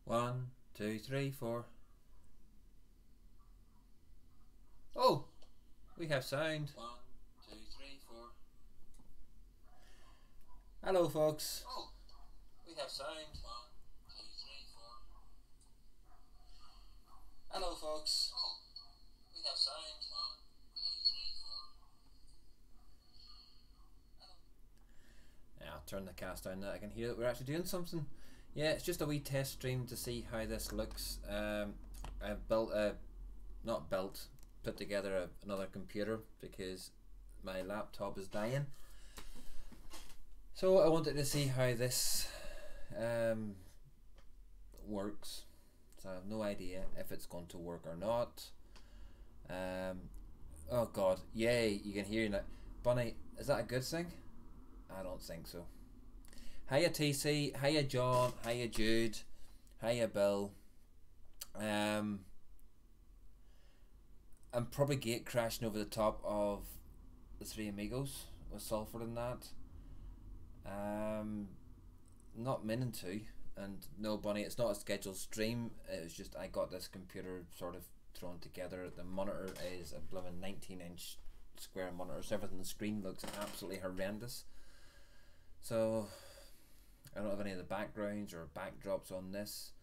1, 2, 3, 4. Oh, we have sound. 1, 2, 3, 4. Hello, folks. Oh, we have sound. 1, 2, 3, 4. Hello, folks. Oh, we have sound. 1, 2, 3, 4. Yeah, I'll turn the cast down that I can hear that we're actually doing something. Yeah, it's just a wee test stream to see how this looks. I've built a, not built, put together another computer because my laptop is dying. So I wanted to see how this works. So I have no idea if it's going to work or not. Oh god, yay, you can hear that. Bunny, is that a good thing? I don't think so. Hiya TC, hiya John, hiya Jude, hiya Bill. I'm probably gate crashing over the top of the Three Amigos with sulfur in that. Not meaning to, and no Bunny, it's not a scheduled stream. It was just I got this computer sort of thrown together. The monitor is a blooming 19-inch square monitor, so everything on the screen looks absolutely horrendous. So I don't have any of the backgrounds or backdrops on this.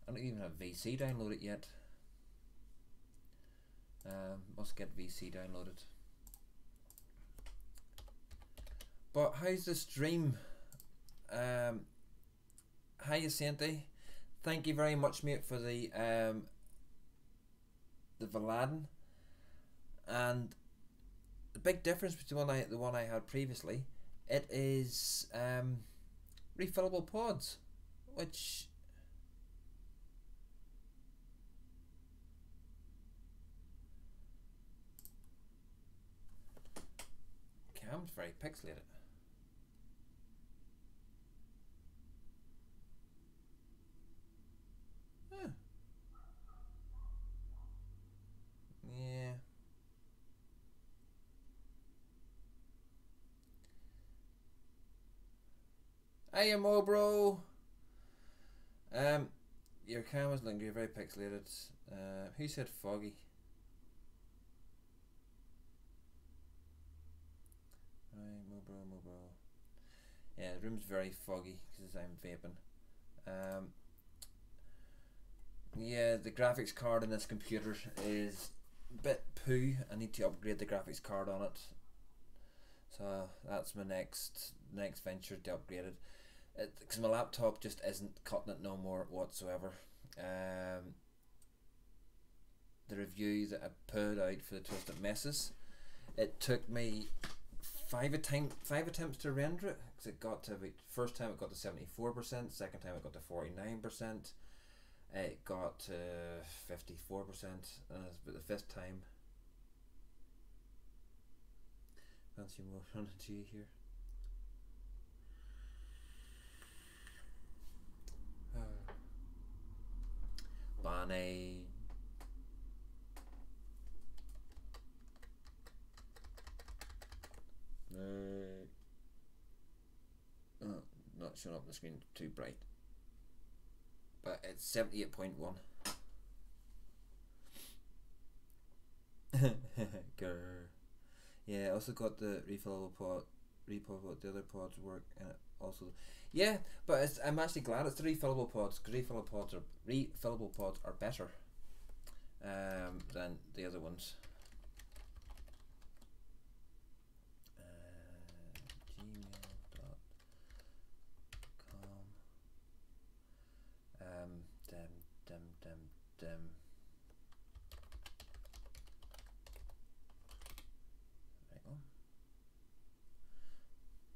I don't even have VC downloaded yet. Must get VC downloaded. But how's the stream? Hiya Santi. Thank you very much, mate, for the Valaden. And the big difference between the one I had previously, it is refillable pods, which cam's very pixelated. Huh. Yeah. Hiya Mobro. Your camera's looking very pixelated. Who said foggy? Mobro. Yeah, the room's very foggy because I'm vaping. Yeah, the graphics card in this computer is a bit poo. I need to upgrade the graphics card on it. So that's my next venture to upgrade it. Because my laptop just isn't cutting it no more whatsoever. The review that I put out for the Twisted Messes, it took me five attempts to render it, because it got to first time it got to 74%, second time it got to 49%, it got to 54%, and it's about the fifth time. Fancy more running to you here. Bonnie. Oh, not showing up on the screen too bright, but it's 78.1. Grr. Yeah, I also got the refillable pod. The other pods work, and it also, yeah. But I'm actually glad it's the refillable pods, because refillable pods are better than the other ones. Gmail.com. Dem. Right on.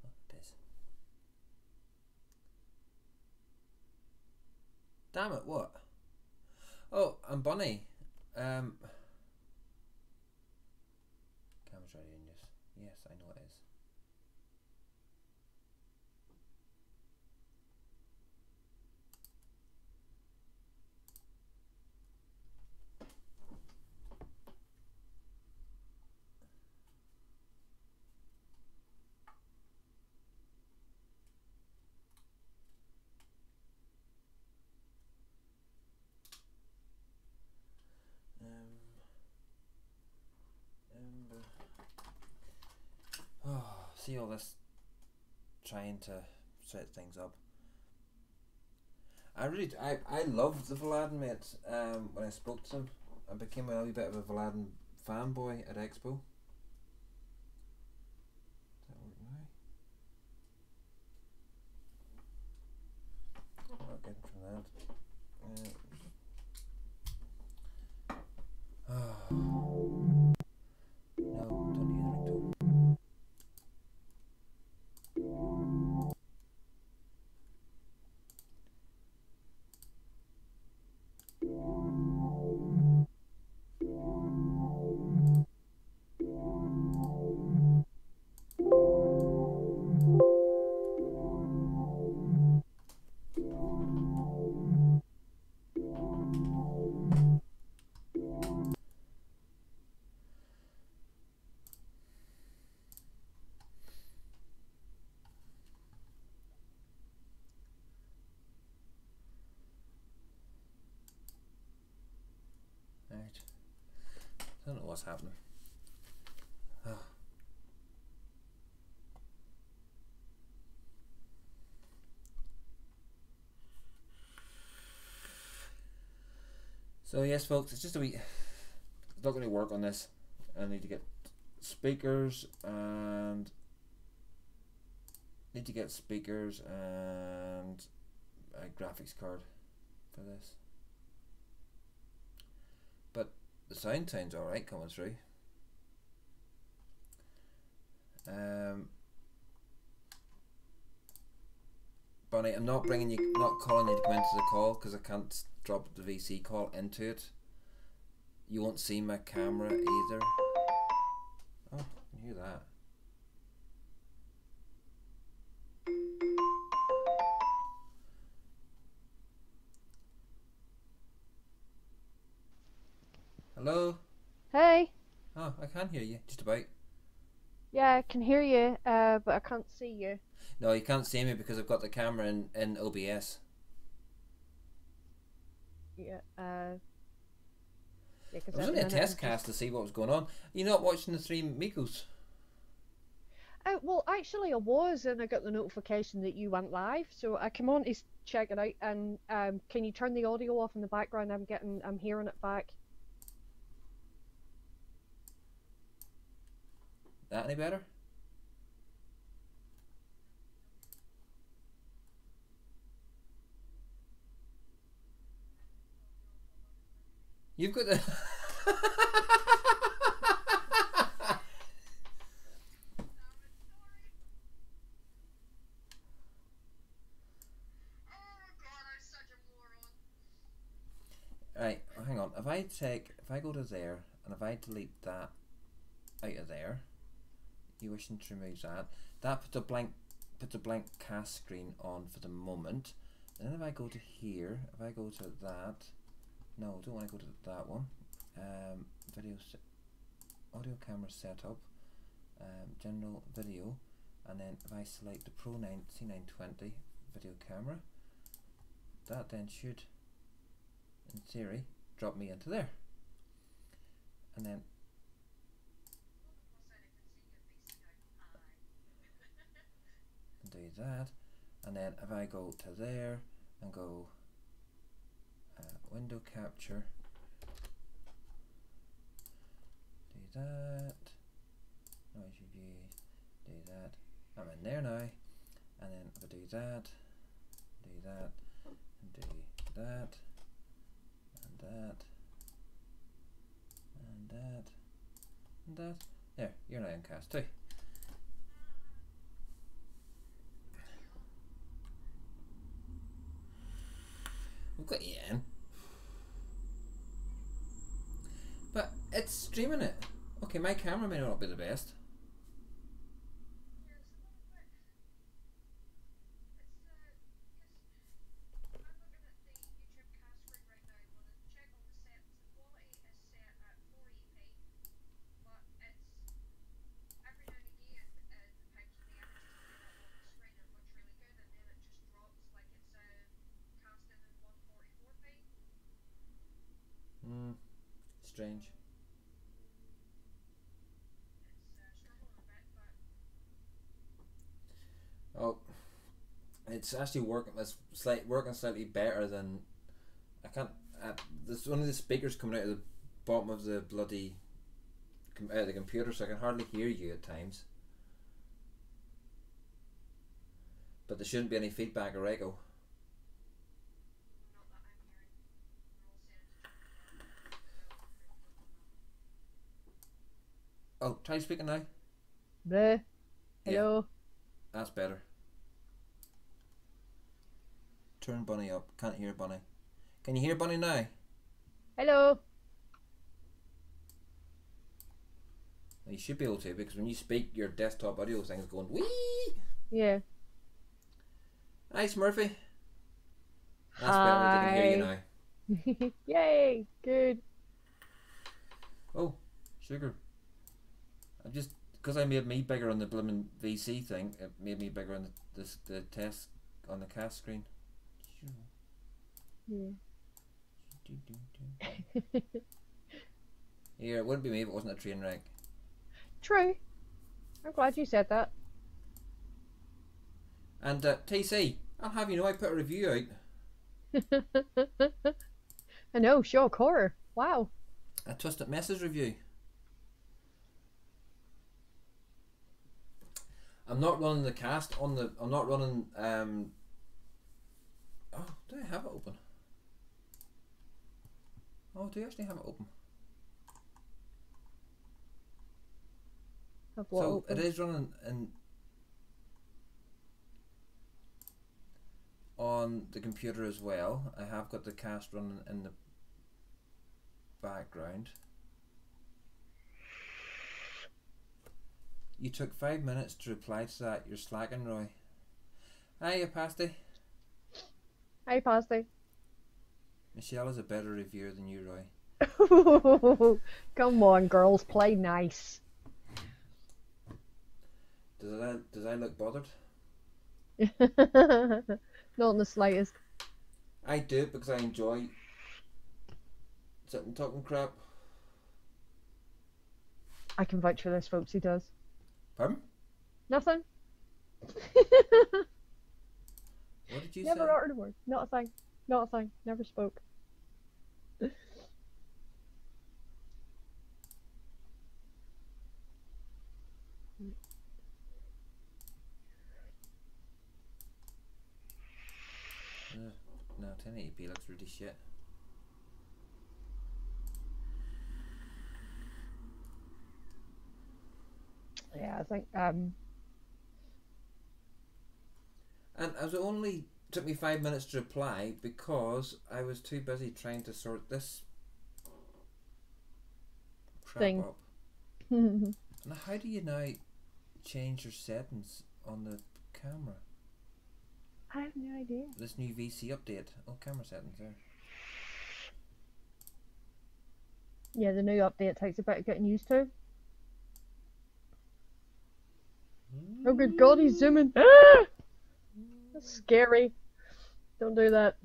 Oh, it is. Damn it! What? Oh, I'm Bunny. Camera's ready in this. Yes, I know it is. see all this trying to set things up. I loved the Vlad mates. When I spoke to them, I became a wee bit of a Vlad fanboy at Expo. Does that work now? I'm not getting from that. No, don't need a ringtone. Right. I don't know what's happening. Oh. So yes, folks, it's just a wee. It's not going to work on this. I need to get speakers and a graphics card for this. But the sound sounds alright coming through. Bonnie, I'm not calling you to come into the call because I can't drop the VC call into it. You won't see my camera either. Oh, I can hear that. Hello? Hey. Oh, I can hear you, just about. Yeah, I can hear you, but I can't see you. No, you can't see me because I've got the camera in OBS. Yeah, it was only a test cast to see what was going on. You're not watching the three Mikos? Well, actually, I was, and I got the notification that you went live, so I came on to check it out. And can you turn the audio off in the background? I'm hearing it back. That any better? You've got the. Right, hang on. If I go to there and if I delete that out of there, you wishing to remove that puts a blank cast screen on for the moment. And then if I go to here, if I go to that, no, I don't want to go to that one. Audio camera setup, general video, and then if I select the Pro 9 C920 video camera, that then should, in theory, drop me into there. And then do that, and then if I go to there and go window capture, do that, noise reviews, do that, I'm in there now, and then if I do that, and do that, and that, and that, and that, there, you're now in cast too. We've got you in. But it's streaming it. Okay, my camera may not be the best. Strange. It's actually working. It's working slightly better than I can't. There's one of the speakers coming out of the bottom of the bloody out of the computer, so I can hardly hear you at times. But there shouldn't be any feedback or echo. Oh, try speaking now. Hello. Yeah, that's better. Turn Bunny up. Can't hear Bunny. Can you hear Bunny now? Hello. Well, you should be able to, because when you speak, your desktop audio thing is going wee. Yeah. Hi, Smurfy. That's Hi. better. They can hear you now. Yay! Good. Oh, sugar. I just because I made me bigger on the blooming VC thing, it made me bigger on the test on the cast screen. Yeah. Here, it wouldn't be me if it wasn't a train wreck. True. I'm glad you said that. And TC, I'll have you know I put a review out. I know, shock horror. Wow. A Twisted Message review. I'm not running the cast on the. I'm not running. Oh, do I have it open? Oh, do you actually have it open? So open? it is running in on the computer as well. I have got the cast running in the background. You took 5 minutes to reply to that. You're slacking, Roy. Hiya, Pasty. Hi, Pasty. Michelle is a better reviewer than you, Roy. Come on, girls, play nice. Does I look bothered? Not in the slightest. I do it because I enjoy sitting talking crap. I can vouch for this, folks. He does. Pardon? Nothing. What did you say? Never uttered a word. Not a thing. Not a thing. Never spoke. No, 1080p looks really shit. Yeah, I think And it only took me 5 minutes to reply because I was too busy trying to sort this crap thing up. And how do you now change your settings on the camera? I have no idea. This new VC update. Oh, camera settings there. Yeah, the new update takes a bit of getting used to. Oh good god, he's zooming. Ah! That's scary. Don't do that.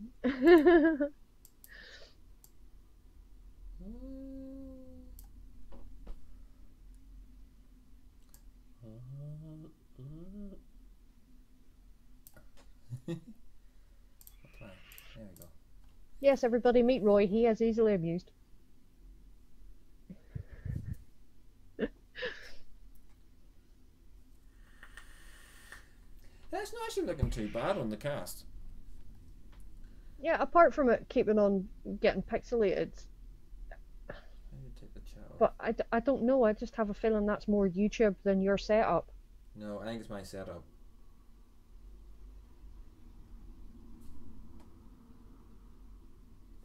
There we go. Yes, everybody meet Roy. He is easily amused. That's not actually looking too bad on the cast. Yeah, apart from it keeping on getting pixelated. I need to take the chat off. But I don't know. I just have a feeling that's more YouTube than your setup. No, I think it's my setup.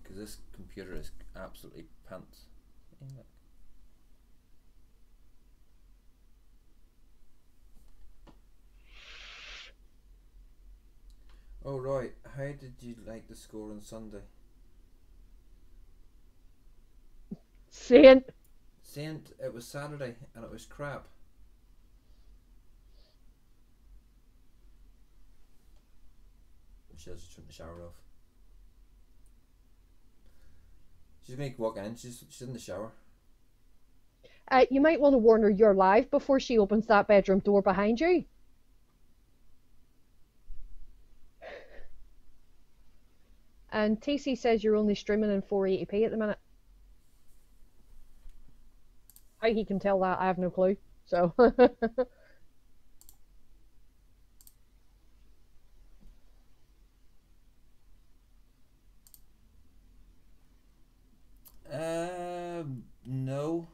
Because this computer is absolutely pants. Oh, Roy, how did you like the score on Sunday? Saint. It was Saturday and it was crap. Michelle's just turned the shower off. She's going to walk in. She's in the shower. You might want to warn her you're live before she opens that bedroom door behind you. And TC says you're only streaming in 480p at the minute. How he can tell that, I have no clue. So. No.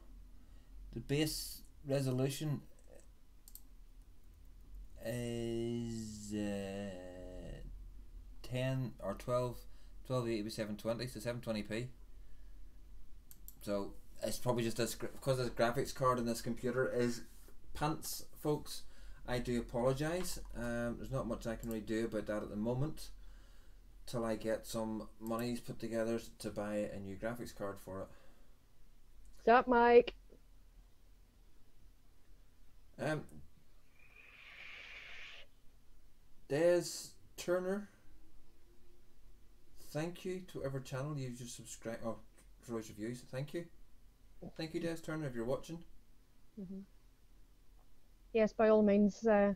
The base resolution is 10 or 1280 by 720, so 720p. So it's probably just this, because this graphics card in this computer is pants, folks. I do apologise. There's not much I can really do about that at the moment, till I get some monies put together to buy a new graphics card for it. Stop, Mike. Des Turner, thank you to whatever channel you just subscribe or for those reviews. Thank you, Des Turner, if you're watching. Yes, by all means, go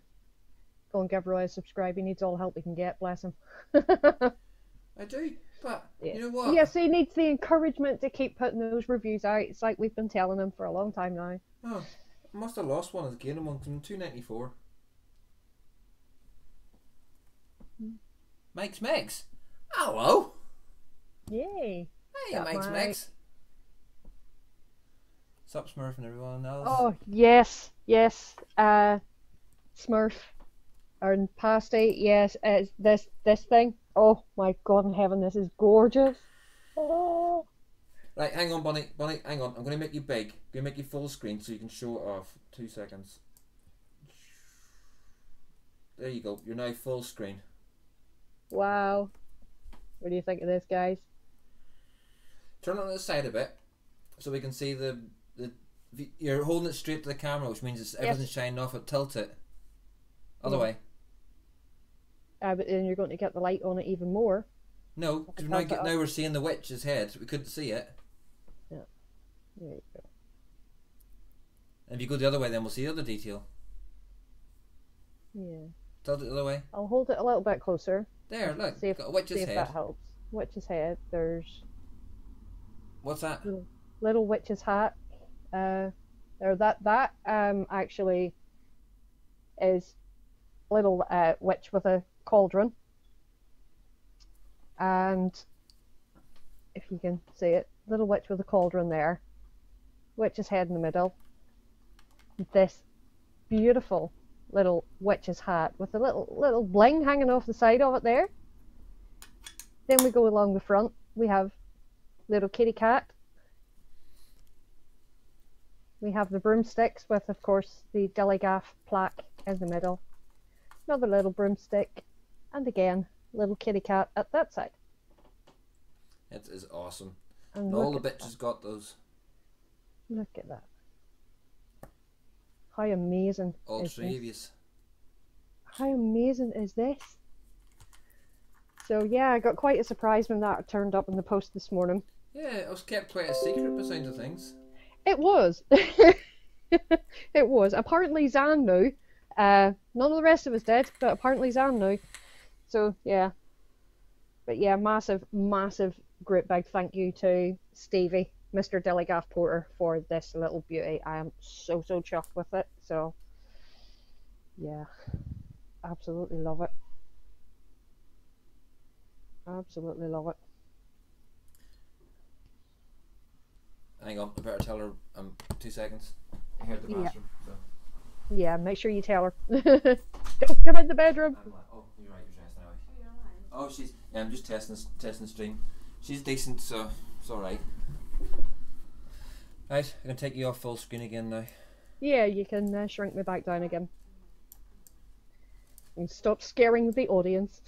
and give Roy a subscribe. He needs all the help he can get. Bless him. I do, but yeah. You know what? Yes, he needs the encouragement to keep putting those reviews out. It's like we've been telling him for a long time now. Oh, I must have lost one and gained one from 294. Mike's Megs. Hello. Yay. Hey, Mike's Megs. Sup, Smurf and everyone else. Oh yes, yes. Smurf and Pasty. Yes, it's this thing. Oh my God in heaven, this is gorgeous. Oh. Right, hang on, Bonnie, hang on. I'm going to make you big. I'm going to make you full screen so you can show it off. 2 seconds. There you go. You're now full screen. Wow. What do you think of this, guys? Turn it on the side a bit so we can see the you're holding it straight to the camera, which means everything's shining off it. Tilt it. Other way. But then you're going to get the light on it even more. No, because now we're seeing the witch's head. We couldn't see it. Yeah. There you go. And if you go the other way, then we'll see the other detail. Yeah. Tilt it the other way. I'll hold it a little bit closer. There, look. See if, got a witch's head. If that helps. Witch's head. There's. What's that? Little witch's hat. That actually is little witch with a cauldron, and if you can see it, little witch with a cauldron there, witch's head in the middle, this beautiful little witch's hat with a little bling hanging off the side of it there. Then we go along the front, we have little kitty cat. We have the broomsticks with, of course, the Dilligaff plaque in the middle. Another little broomstick, and again, little kitty cat at that side. It is awesome. And all the bitches got those. Look at that. How amazing all is three this? of you. How amazing is this? So yeah, I got quite a surprise when that turned up in the post this morning. Yeah, it was kept quite a secret by sound of things. It was. It was. Apparently Zan knew. None of the rest of us did, but apparently Zan knew. So yeah. But yeah, massive great big thank you to Stevie, Mr. Dilligaff Porter, for this little beauty. I am so chuffed with it. So yeah, absolutely love it. Absolutely love it. Hang on, I better tell her 2 seconds. I heard the bathroom. So. Yeah, make sure you tell her. Don't come in the bedroom. Oh, you're right, you're dressed now. Oh, she's. Yeah, I'm just testing the stream. She's decent, so it's alright. Right, I'm gonna take you off full screen again now. Yeah, you can shrink me back down again. And stop scaring the audience.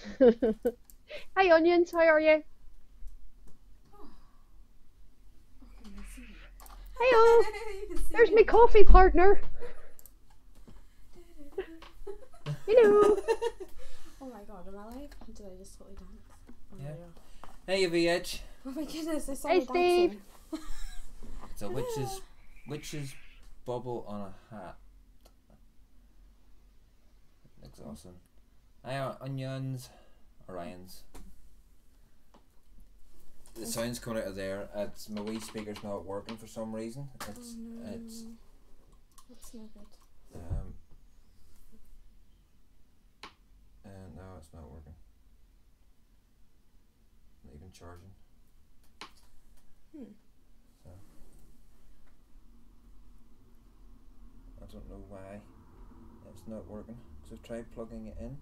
Hi, Onions, how are you? Hello. There's my coffee partner. Hello. Oh my god, am I live? Did I just totally dance? Oh yeah. Hey, VH. Oh my goodness, I saw hey, me Steve. dancing. It's a witch's bubble on a hat. Looks awesome. Hi, Onions. Orions. sound's coming out of there. It's my wee speaker's not working for some reason. It's That's no good. And no, it's not working. Not even charging. So I don't know why it's not working. So I've tried plugging it in.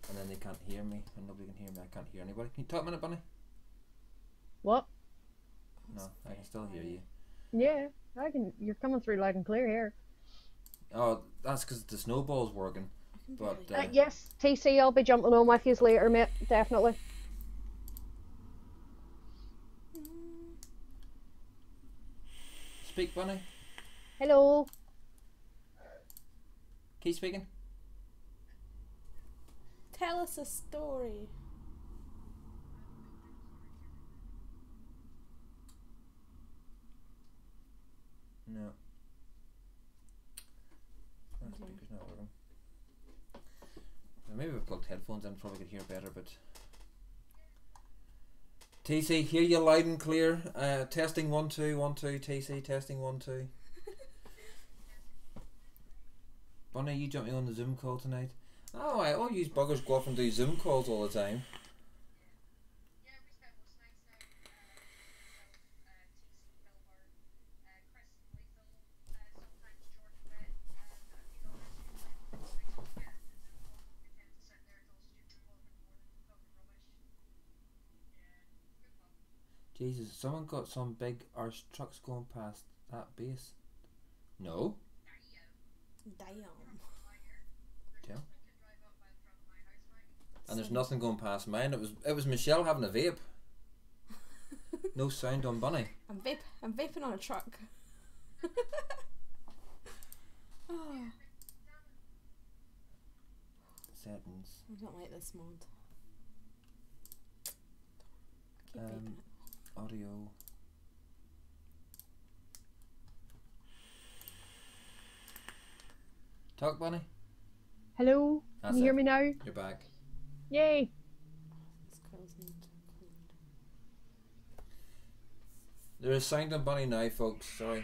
And then they can't hear me, and nobody can hear me. I can't hear anybody. Can you talk a minute, Bunny? What? No, I can still hear you. Yeah, I can. You're coming through loud and clear here. Oh, that's because the snowball's working. But Yes, TC, I'll be jumping on with you later, mate. Definitely. Speak, Bunny. Hello. Keep speaking. Tell us a story. No. That speaker's not working. Well, maybe we plugged headphones in, probably could hear better, but... TC, hear you loud and clear. Testing 1 2 1 2. TC, testing 1 2. Bunny, you jumping on the Zoom call tonight? Oh, all you buggers go off and do Zoom calls all the time. Jesus, someone got some big arse trucks going past that base. No? Damn. Yeah. And there's nothing going past mine. It was Michelle having a vape. No sound on Bunny. I'm vaping on a truck. Oh. Settings. I don't like this mod. Keep vaping it. Audio. Talk, Bunny. Hello. That's Can you hear it. me now? You're back. Yay. This girl's need cleaned. There is sound on Bunny now, folks. Sorry.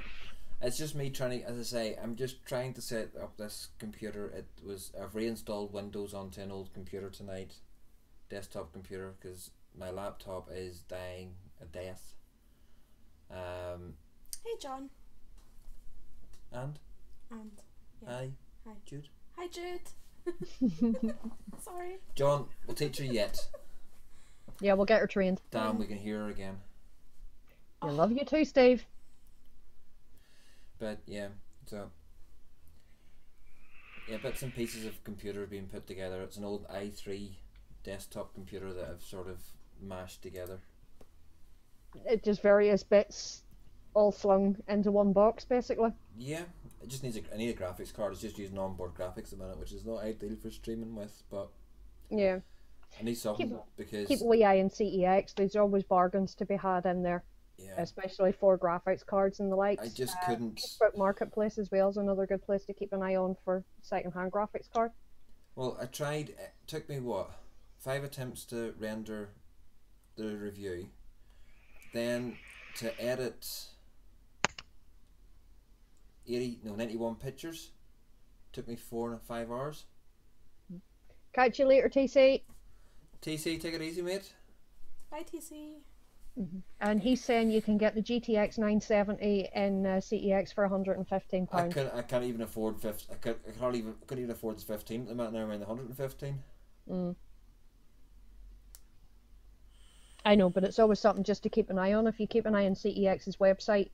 It's just me trying to, as I say, I'm just trying to set up this computer. I've reinstalled Windows onto an old computer tonight. Desktop computer, because my laptop is dying a death. Hey, John. And? Yeah. Hi. Hi. Jude. Hi, Jude. Sorry. John, we'll teach her yet. Yeah, we'll get her trained. Damn, we can hear her again. I love you too, Steve. But yeah, so yeah, bits and pieces of computer being put together. It's an old i3 desktop computer that I've sort of mashed together. It's just various bits all slung into one box, basically. Yeah, it just needs I need a graphics card. It's just using onboard graphics at the minute, which is not ideal for streaming with, but Yeah. I need something because Keep a wee eye on CEX. There's always bargains to be had in there, yeah, especially for graphics cards and the likes. I just couldn't. Facebook Marketplace as well is another good place to keep an eye on for second-hand graphics card. Well, I tried. It took me 5 attempts to render the review, then to edit 91 pictures. Took me 4 and 5 hours. Catch you later, TC. TC, take it easy, mate. Bye, TC. And he's saying you can get the GTX 970 in CEX for £115. I can't even afford 50. Couldn't even afford the 15 at the minute. Now around the 115. I know, but it's always something just to keep an eye on. If you keep an eye on CEX's website,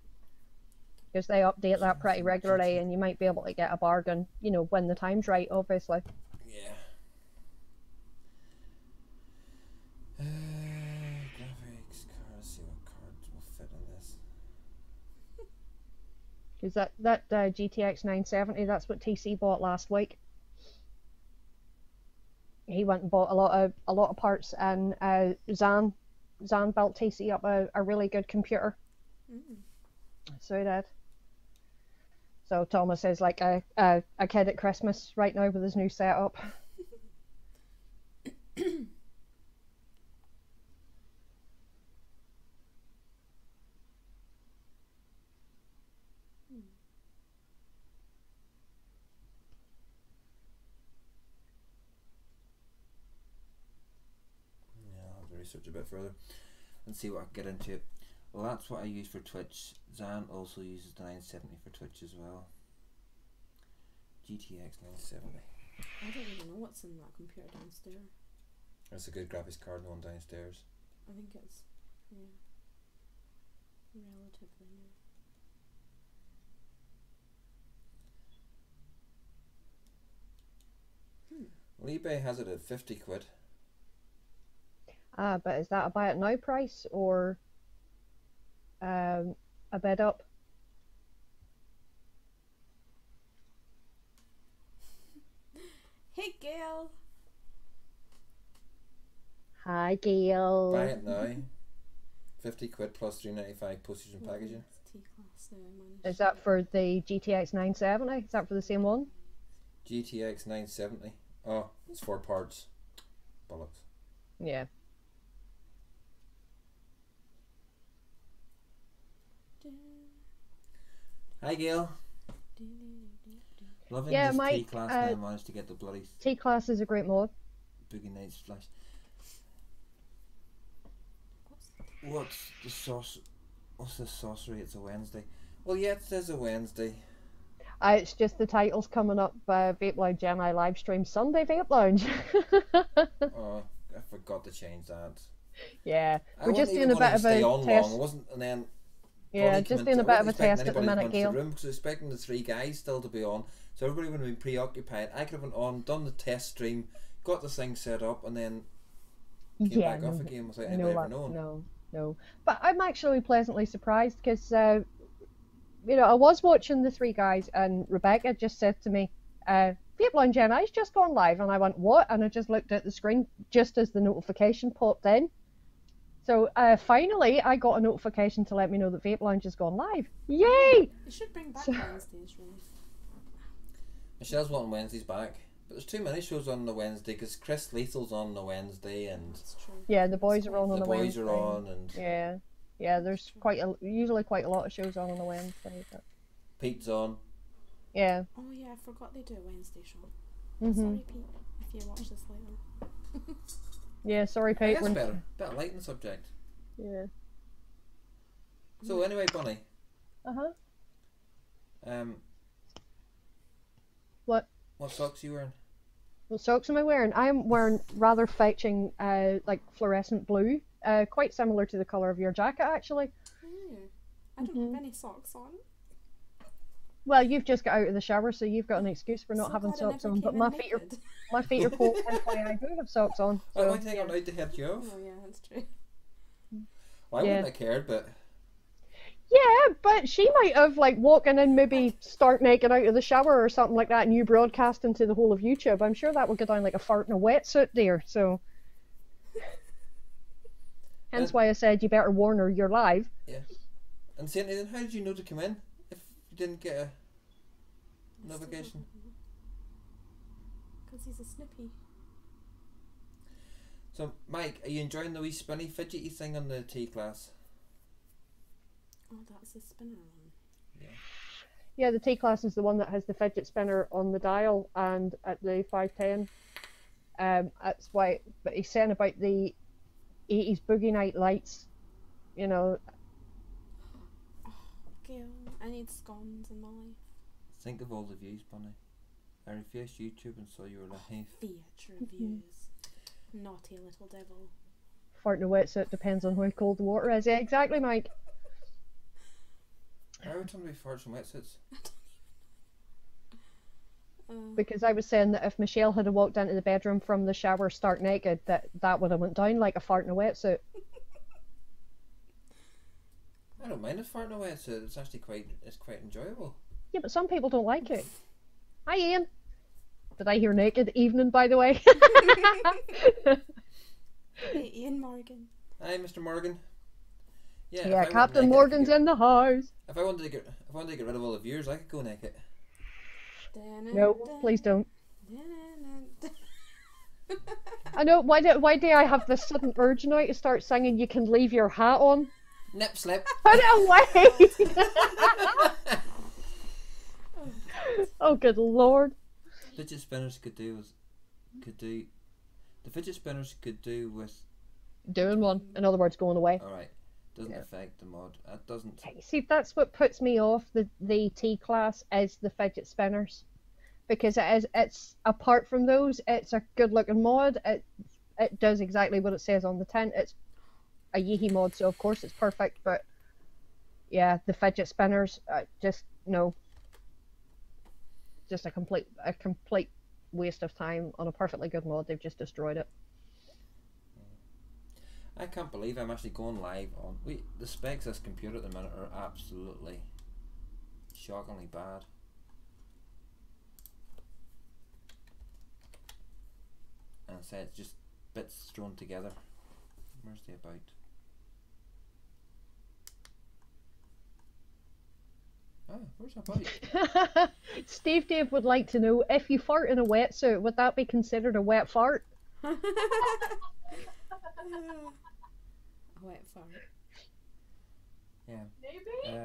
because they update that pretty regularly, and you might be able to get a bargain. You know, when the time's right, obviously. Yeah. Graphics cards. See what cards will fit in this. Because that GTX 970, that's what TC bought last week. He went and bought a lot of parts, and Zan built TC up a really good computer. So he did. So Thomas is like a kid at Christmas right now with his new setup. research a bit further and see what I can get into it. Well, that's what I use for Twitch. Zan also uses the 970 for Twitch as well. GTX 970. I don't even know what's in that computer downstairs. That's a good graphics card, the one downstairs. I think it's, yeah, relatively new. Well, eBay has it at 50 quid. Ah, but is that a buy it now price or a bid up? Hey, Gail! Hi, Gail. Buy it now. 50 quid plus 3.95 postage and packaging. It's T-class now, man. Is that for the GTX 970? Is that for the same one? GTX 970. Oh, it's 4 parts. Bollocks. Yeah. Hi, Gail. Loving Yeah, this my, T-class now. I managed to get the bloody T-class is a great mod. Boogie Nights flash. What's the sauce? What's the sorcery? It's a Wednesday. Well, yeah, it says a Wednesday. It's just the title's coming up. Vape Lounge Gemini live stream Sunday Vape Lounge. Oh, I forgot to change that. Yeah, I we're just wasn't doing a even bit of stay a on test. long. I wasn't, and then Yeah, just doing a bit of a test at the minute, Gail. Because I was expecting the 3 guys still to be on, so everybody would have been preoccupied. I could have went on, done the test stream, got the thing set up, and then came back off again without anybody ever knowing. No. But I'm actually pleasantly surprised because, you know, I was watching the 3 guys and Rebecca just said to me, Vape Lounge Gemini's just gone live. And I went, what? And I just looked at the screen just as the notification popped in. So finally, I got a notification to let me know that Vape Lounge has gone live. Yay! You should bring back Wednesdays, really. Michelle's wanting Wednesdays back. But there's too many shows on the Wednesday because Chris Lethal's on the Wednesday and That's true. Yeah, the boys are on the the boys Wednesday. are on and Yeah, there's usually quite a lot of shows on the Wednesday. But Pete's on. yeah. Oh yeah, I forgot they do a Wednesday show. Mhm. Sorry, Pete, if you watch this later. Yeah, sorry, Pete. That's better. Better lighten the subject. Yeah. So anyway, Bonnie. Uh-huh. What? What socks are you wearing? What socks am I wearing? I am wearing rather fetching, like fluorescent blue, quite similar to the colour of your jacket, actually. Oh, I don't have any socks on. Well, you've just got out of the shower, so you've got an excuse for not So having glad I socks never on. But came my in feet are naked. my feet are cold, hence why I do have socks on. I So don't think I'm allowed to head you off. Oh yeah, that's true. Well, I Yeah. wouldn't have cared, but yeah, but she might have like walking in, maybe start naked out of the shower or something like that, and you broadcasting to the whole of YouTube. I'm sure that would go down like a fart in a wetsuit, dear. So hence why I said you better warn her you're live. yeah. And Saint Aidan, how did you know to come in if you didn't get a notification? Because he's a snippy. So, Mike, are you enjoying the wee spinny fidgety thing on the T-class? Oh, that's the spinner one. Yeah, the T-class is the one that has the fidget spinner on the dial and at the 510. That's why. But he's saying about the 80s boogie night lights. You know, Gail, I need scones in my life. Think of all the views, Bonnie. I refused YouTube and saw you were live. Theatre reviews. Naughty little devil. fart in a wetsuit depends on how cold the water is. Yeah, exactly, Mike. Why would somebody fart from wetsuits? Because I was saying that if Michelle had walked into the bedroom from the shower stark naked, that would have went down like a fart in a wetsuit. I don't mind a fart in a wetsuit. It's actually quite enjoyable. Yeah, but some people don't like it. Hi, Ian. Did I hear naked? Evening, by the way. Hey, Ian Morgan. Hi, Mr. Morgan. Yeah, Captain Morgan's in the house. If I wanted to get rid of all the viewers, I could go naked. No, please don't. I know. Why do I have this sudden urge now to start singing "You Can Leave Your Hat On"? Nip slip. Put it away! Oh, good lord! Fidget spinners could do with doing one. In other words, going away. Alright. Doesn't affect the mod. That doesn't. See, that's what puts me off the T class is the fidget spinners, because it's apart from those, it's a good looking mod. It does exactly what it says on the tin. It's a Yeehee mod, so of course it's perfect. But yeah, the fidget spinners, just no, just a complete waste of time on a perfectly good mod. They've just destroyed it. I can't believe I'm actually going live on. The specs of this computer at the minute are absolutely shockingly bad. And say it's just bits thrown together. Where's the about? Ah, where's the about? Steve Dave would like to know, if you fart in a wetsuit, would that be considered a wet fart? A wet fart. Yeah. Maybe.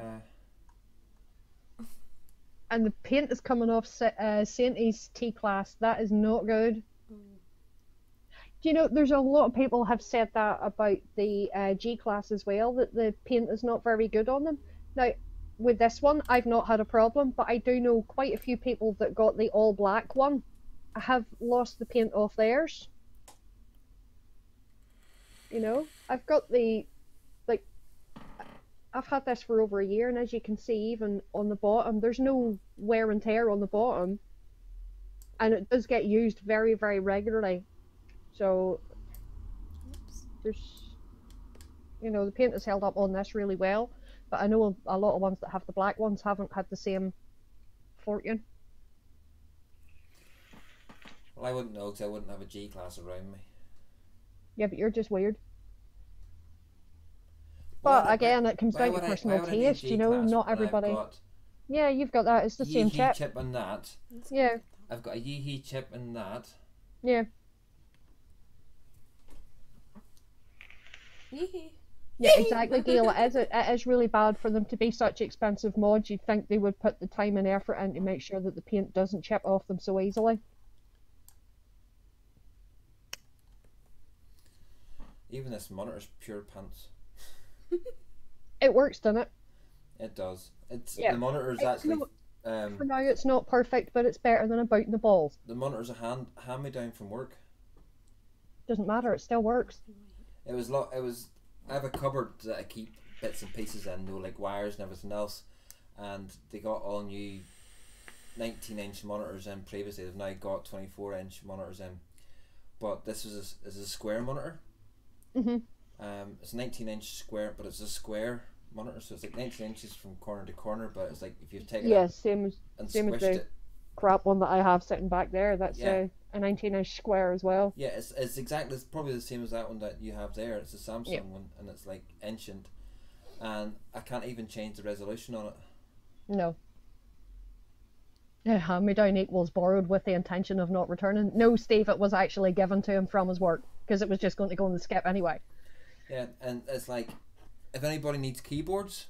And the paint is coming off Saintie's T class. That is not good. Do you know, there's a lot of people have said that about the G class as well, that the paint is not very good on them. Now, with this one, I've not had a problem, but I do know quite a few people that got the all black one have lost the paint off theirs. You know, I've got I've had this for over a year, and as you can see, even on the bottom, there's no wear and tear on the bottom, and it does get used very, very regularly. So there's, you know, the paint is held up on this really well, but I know a lot of ones that have the black ones haven't had the same fortune. Well, I wouldn't know because I wouldn't have a G class around me. Yeah, but you're just weird. But again, it comes down to personal taste, you know, not everybody. Yeah, you've got that. It's the same chip. Chip and that. Yeah. I've got a Yeehee chip and that. Yeah. Yeehee. Yeah, exactly, Gail. It is really bad for them to be such expensive mods. You'd think they would put the time and effort in to make sure that the paint doesn't chip off them so easily. Even this monitor's pure pants. It works, doesn't it? It does. It's Yeah. The monitor's actually. For now, it's not perfect, but it's better than about the balls. The monitor's a hand me down from work. Doesn't matter. It still works. It was I have a cupboard that I keep bits and pieces in, like wires and everything else, and they got all new 19-inch monitors in previously. They've now got 24-inch monitors in, but this is a square monitor. It's a 19-inch square, but it's a square monitor, so it's like 19 inches from corner to corner. But it's like if you've taken same as squished the it. crap one that I have sitting back there. That's a 19-inch square as well. Yeah, it's exactly. It's probably the same as that one that you have there. It's a Samsung one, and it's like ancient, and I can't even change the resolution on it. No. Hand-me-down equals borrowed with the intention of not returning. No, Steve, it was actually given to him from his work because it was just going to go in the skip anyway. Yeah, and it's like, if anybody needs keyboards,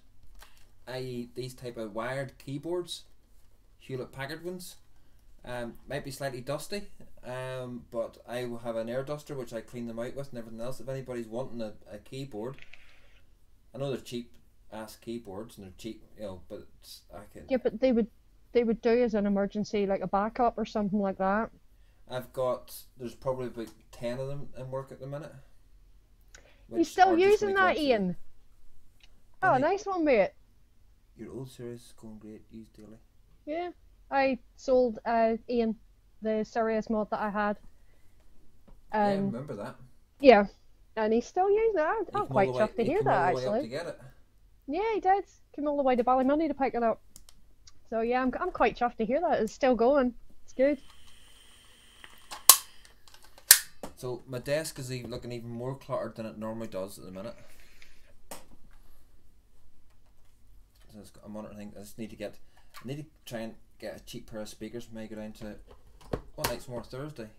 i.e. these type of wired keyboards, Hewlett-Packard ones, might be slightly dusty, but I will have an air duster which I clean them out with and everything else. If anybody's wanting a keyboard, I know they're cheap ass keyboards and they're cheap, you know, but I can. Yeah, but they would do as an emergency, like a backup or something like that. There's probably about 10 of them in work at the minute. You still using that, Ian? Oh, nice one, mate. Your old series is going great, used daily. Yeah, I sold Ian the Sirius mod that I had. Yeah, I remember that. Yeah, and he's still using it. I'm quite chuffed to hear that, actually. To get it. Yeah, he did. Came all the way to Ballymoney to pick it up. So yeah, I'm quite chuffed to hear that. It's still going. It's good. So my desk is looking even more cluttered than it normally does at the minute. So it's got a monitor thing. I need to try and get a cheap pair of speakers when I go down to what night's more Thursday.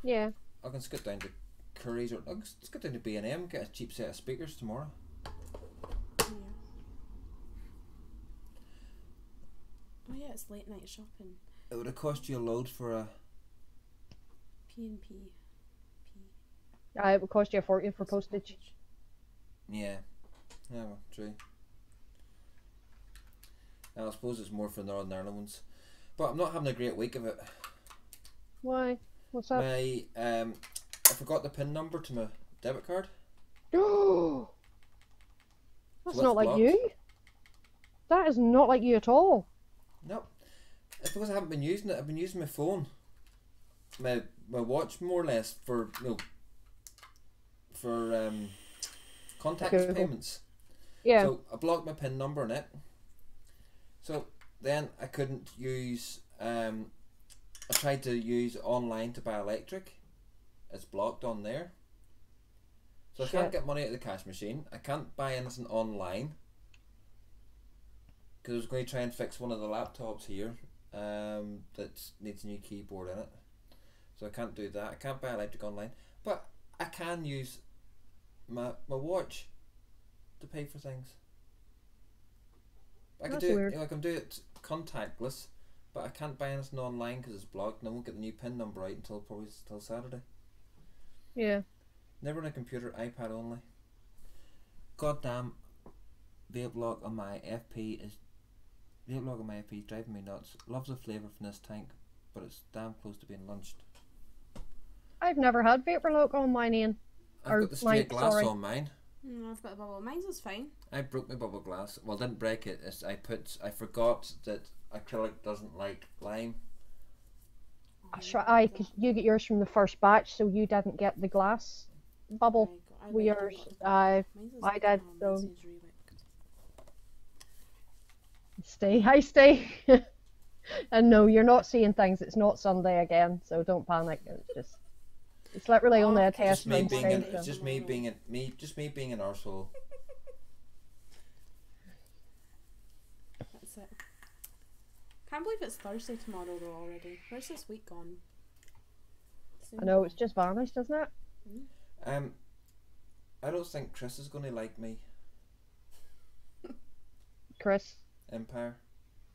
Yeah. I can skip down to Curry's or I'll skip down to B&M, get a cheap set of speakers tomorrow. Yeah. Oh yeah, it's late night shopping. It would have cost you a load for a P&P. It would cost you a fortune for postage. Yeah. Yeah, well, true. I suppose it's more for Northern Ireland ones. But I'm not having a great week of it. Why? What's up? My I forgot the PIN number to my debit card. Oh, that's So not it's like blocked. you. That is not like you at all. Nope. It's because I haven't been using it. I've been using my phone, my watch more or less for contactless Google. payments. Yeah. So I blocked my PIN number in it. So then I couldn't use. I tried to use online to buy electric. It's blocked on there. So I can't Shit. get money out of the cash machine. I can't buy anything online. Because I was going to try and fix one of the laptops here that needs a new keyboard in it. So I can't do that. I can't buy electric online. But I can use my watch to pay for things. I can That's do weird. it. I can do it contactless, but I can't buy anything online because it's blocked, and I won't get the new PIN number out until probably till Saturday. Yeah. Never on a computer, iPad only. Goddamn, vape lock on my FP is driving me nuts. Loves the flavour from this tank, but it's damn close to being lunched. I've never had vapor lock on mine, Ian. I've got the straight glass sorry. on mine. I've got a bubble. Mine's is fine. I broke my bubble glass. Well, didn't break it. I forgot that acrylic doesn't like lime. That's right. Because you get yours from the first batch, so you didn't get the glass bubble. with yours. I did, so I stay. And no, you're not seeing things. It's not Sunday again, so don't panic. It's literally only a test run. It's just me being an arsehole. That's it. Can't believe it's Thursday tomorrow though already. Where's this week gone? I know, it's just vanished, isn't it? I don't think Chris is going to like me. Chris, Empire.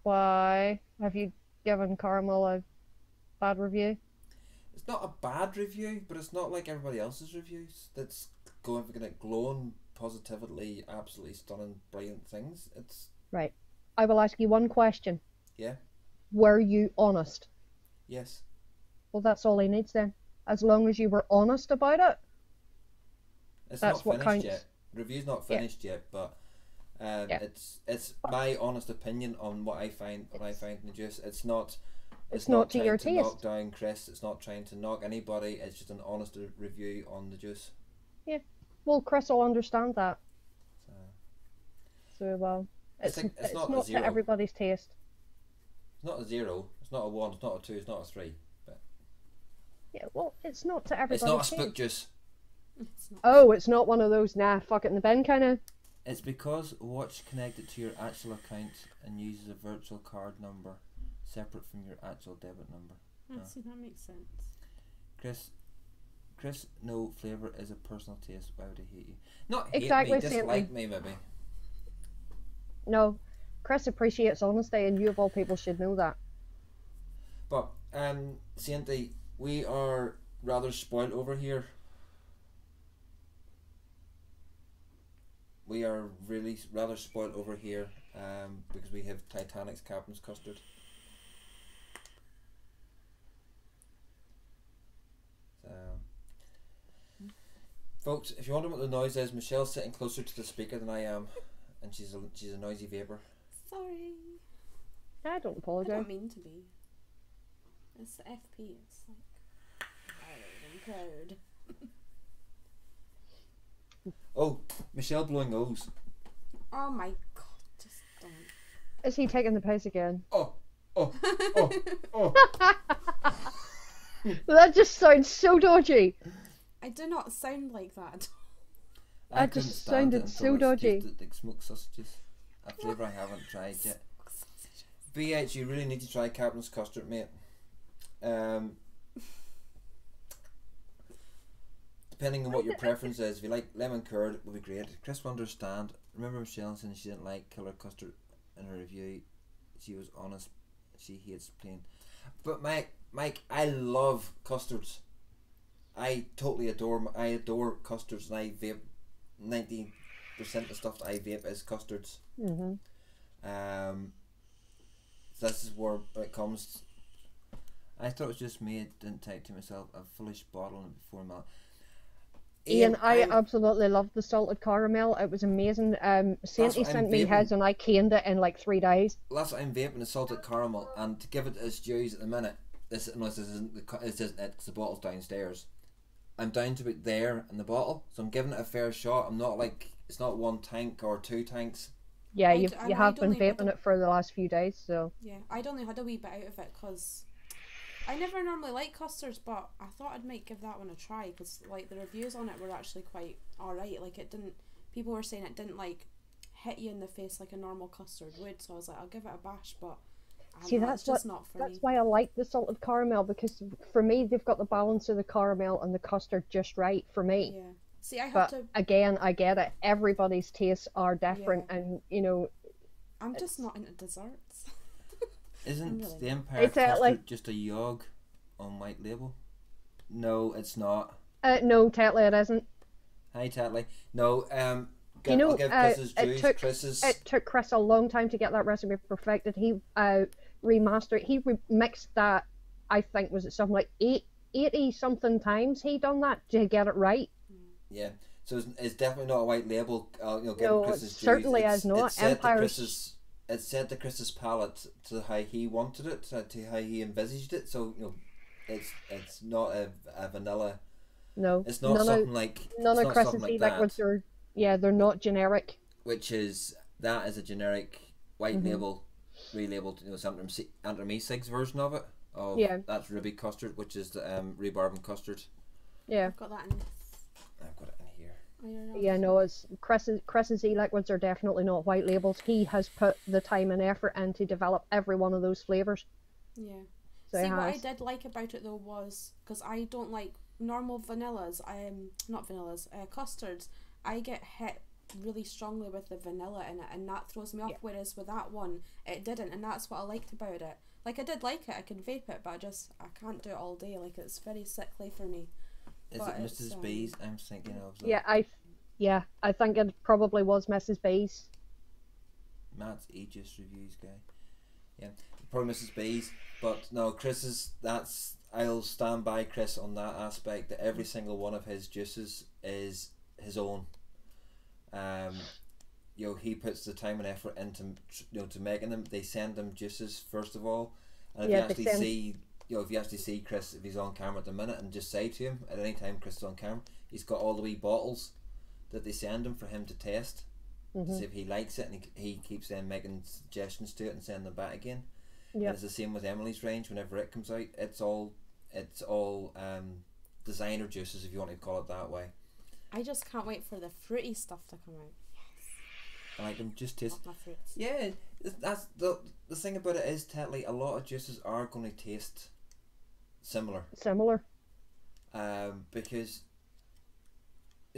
why have you given Carmel a bad review? It's not a bad review, but it's not like everybody else's reviews. That's going glowing positively, absolutely stunning, brilliant things. It's right. I will ask you one question. Yeah. Were you honest? Yes. Well, that's all he needs then. As long as you were honest about it. It's That's not what finished counts. yet. Review's not finished yet, but it's my honest opinion on what I find in the juice. It's not not to trying your to taste. knock down Chris. It's not trying to knock anybody. It's just an honest review on the juice. Yeah. Well, Chris will understand that. So well, it's not not a zero. to everybody's taste. It's not a 0. It's not a 1. It's not a 2. It's not a 3. But Yeah. Well, it's not to everybody's it's not a taste. spook juice. It's not. Oh, it's not one of those fuck it in the bin kind of. It's because watch connected to your actual account and uses a virtual card number separate from your actual debit number. See, that makes sense. Chris, no, flavour is a personal taste. Why would I hate you? Not hate Exactly, me, dislike me maybe. No, Chris appreciates honesty, and you of all people should know that. But Sainty, we are rather spoiled over here. We are really rather spoiled over here because we have Titanic's Captain's Custard. So, folks, if you wonder what the noise is, Michelle's sitting closer to the speaker than I am, and she's a noisy vapor. Sorry. I don't I apologise. don't mean to be. It's the FP. It's like proud and proud. Oh, Michelle blowing O's. Oh my god! Just don't. Is he taking the piss again? Oh. That just sounds so dodgy. I do not sound like that. I That couldn't just stand it sounded until so it's dodgy. tasted like smoked sausages. A flavour I haven't tried yet. BH, you really need to try Captain's Custard, mate. Depending on what your preference is, if you like lemon curd, it will be great. Chris will understand. Remember Michelle saying she didn't like killer custard in her review. She was honest. She hates plain. But Mike, I love custards. I totally I adore custards, and I vape 90% of stuff that I vape is custards. Mm-hmm. This is where it comes. I thought it was just me. I didn't take to myself a foolish bottle and before my. Ian, I absolutely loved the salted caramel. It was amazing. Sainty sent me his and I caned it in like 3 days. That's what I'm vaping, the salted caramel, and to give it its dues at the minute, this isn't it, because the bottle's downstairs. I'm down to it there in the bottle, so I'm giving it a fair shot. I'm not like, it's not 1 tank or 2 tanks. Yeah, you have been vaping it for the last few days, so. Yeah, I'd only had a wee bit out of it because I never normally like custards, but I thought I might give that one a try because like the reviews on it were actually quite alright. Like it didn't, people were saying it didn't like hit you in the face like a normal custard would, so I was like, I'll give it a bash, but see, that's just not for me. That's why I like the salted caramel, because for me they've got the balance of the caramel and the custard just right for me. Yeah. See, I have but to. Again, I get it. Everybody's tastes are different, and you know. I'm just not into desserts. Isn't really the Empire custard just a yog on white label? No, it's not. No, Tetley, it isn't. Hi, Tetley. No, you know, I'll give Chris's dues. It took Chris a long time to get that recipe perfected. He remastered. He remixed that. I think was it something like 80 something times he done that to get it right. Yeah, so it's definitely not a white label. Give no, Chris's it certainly is not. It set to Chris's palate to how he wanted it, to how he envisaged it. So it's not a vanilla. No, it's not something like none of Chris's liquids are. Yeah, they're not generic. Which is a generic white label, relabeled. Under me Sig's version of it. That's Ruby custard, which is the rhubarb and custard. Yeah, I've got that in. I've got it in here. Yeah, no, it's Chris's e-liquids are definitely not white labels. He has put the time and effort in to develop every one of those flavours. Yeah. So see, what I did like about it though was, because I don't like normal vanillas, custards, I get hit really strongly with the vanilla in it, and that throws me off, whereas with that one, it didn't, and that's what I liked about it. Like, I did like it, I can vape it, but I can't do it all day, like, it's very sickly for me. Is it Mrs. B's I'm thinking of? Yeah, I think it probably was Mrs. B's. Matt's Aegis reviews guy. Yeah, probably Mrs. B's. But no, I'll stand by Chris on that aspect, that every single one of his juices is his own. He puts the time and effort into to making them. They send them juices first of all, and if you actually see Chris, if he's on camera at the minute, and just say to him at any time Chris is on camera, he's got all the wee bottles that they send him for him to test, to see if he likes it, and he keeps then making suggestions to it and sending them back again. Yeah. It's the same with Emily's range. Whenever it comes out, it's all designer juices, if you want to call it that way. I just can't wait for the fruity stuff to come out. I like them just taste. Yeah, that's the thing about it is, Tetley, a lot of juices are going to taste similar. Because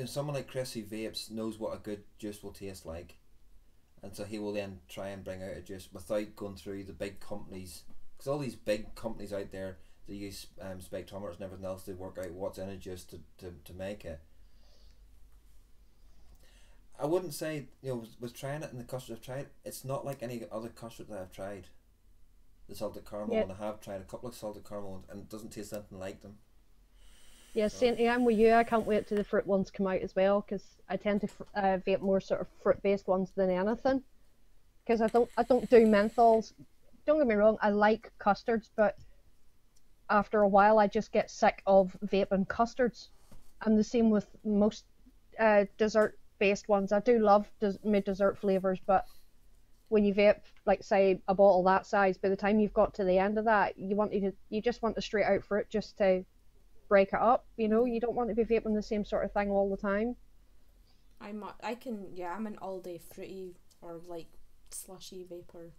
someone like Chris who vapes knows what a good juice will taste like, and so he will then try and bring out a juice without going through the big companies, because all these big companies out there, they use spectrometers and everything else to work out what's in a juice to make it. I wouldn't say, with trying it in the custard I've tried, it's not like any other custard that I've tried. The salted caramel one, I have tried a couple of salted caramel ones, and it doesn't taste anything like them. Yeah, same thing. I'm with you. I can't wait till the fruit ones come out as well, because I tend to vape more sort of fruit-based ones than anything. Because I don't do menthols. Don't get me wrong, I like custards, but after a while I just get sick of vaping custards. And the same with most dessert-based ones. I do love mid-dessert flavours, but when you vape, like say a bottle that size, by the time you've got to the end of that, you just want the straight out fruit just to break it up. You don't want to be vaping the same sort of thing all the time. I'm an all day fruity or like slushy vapor.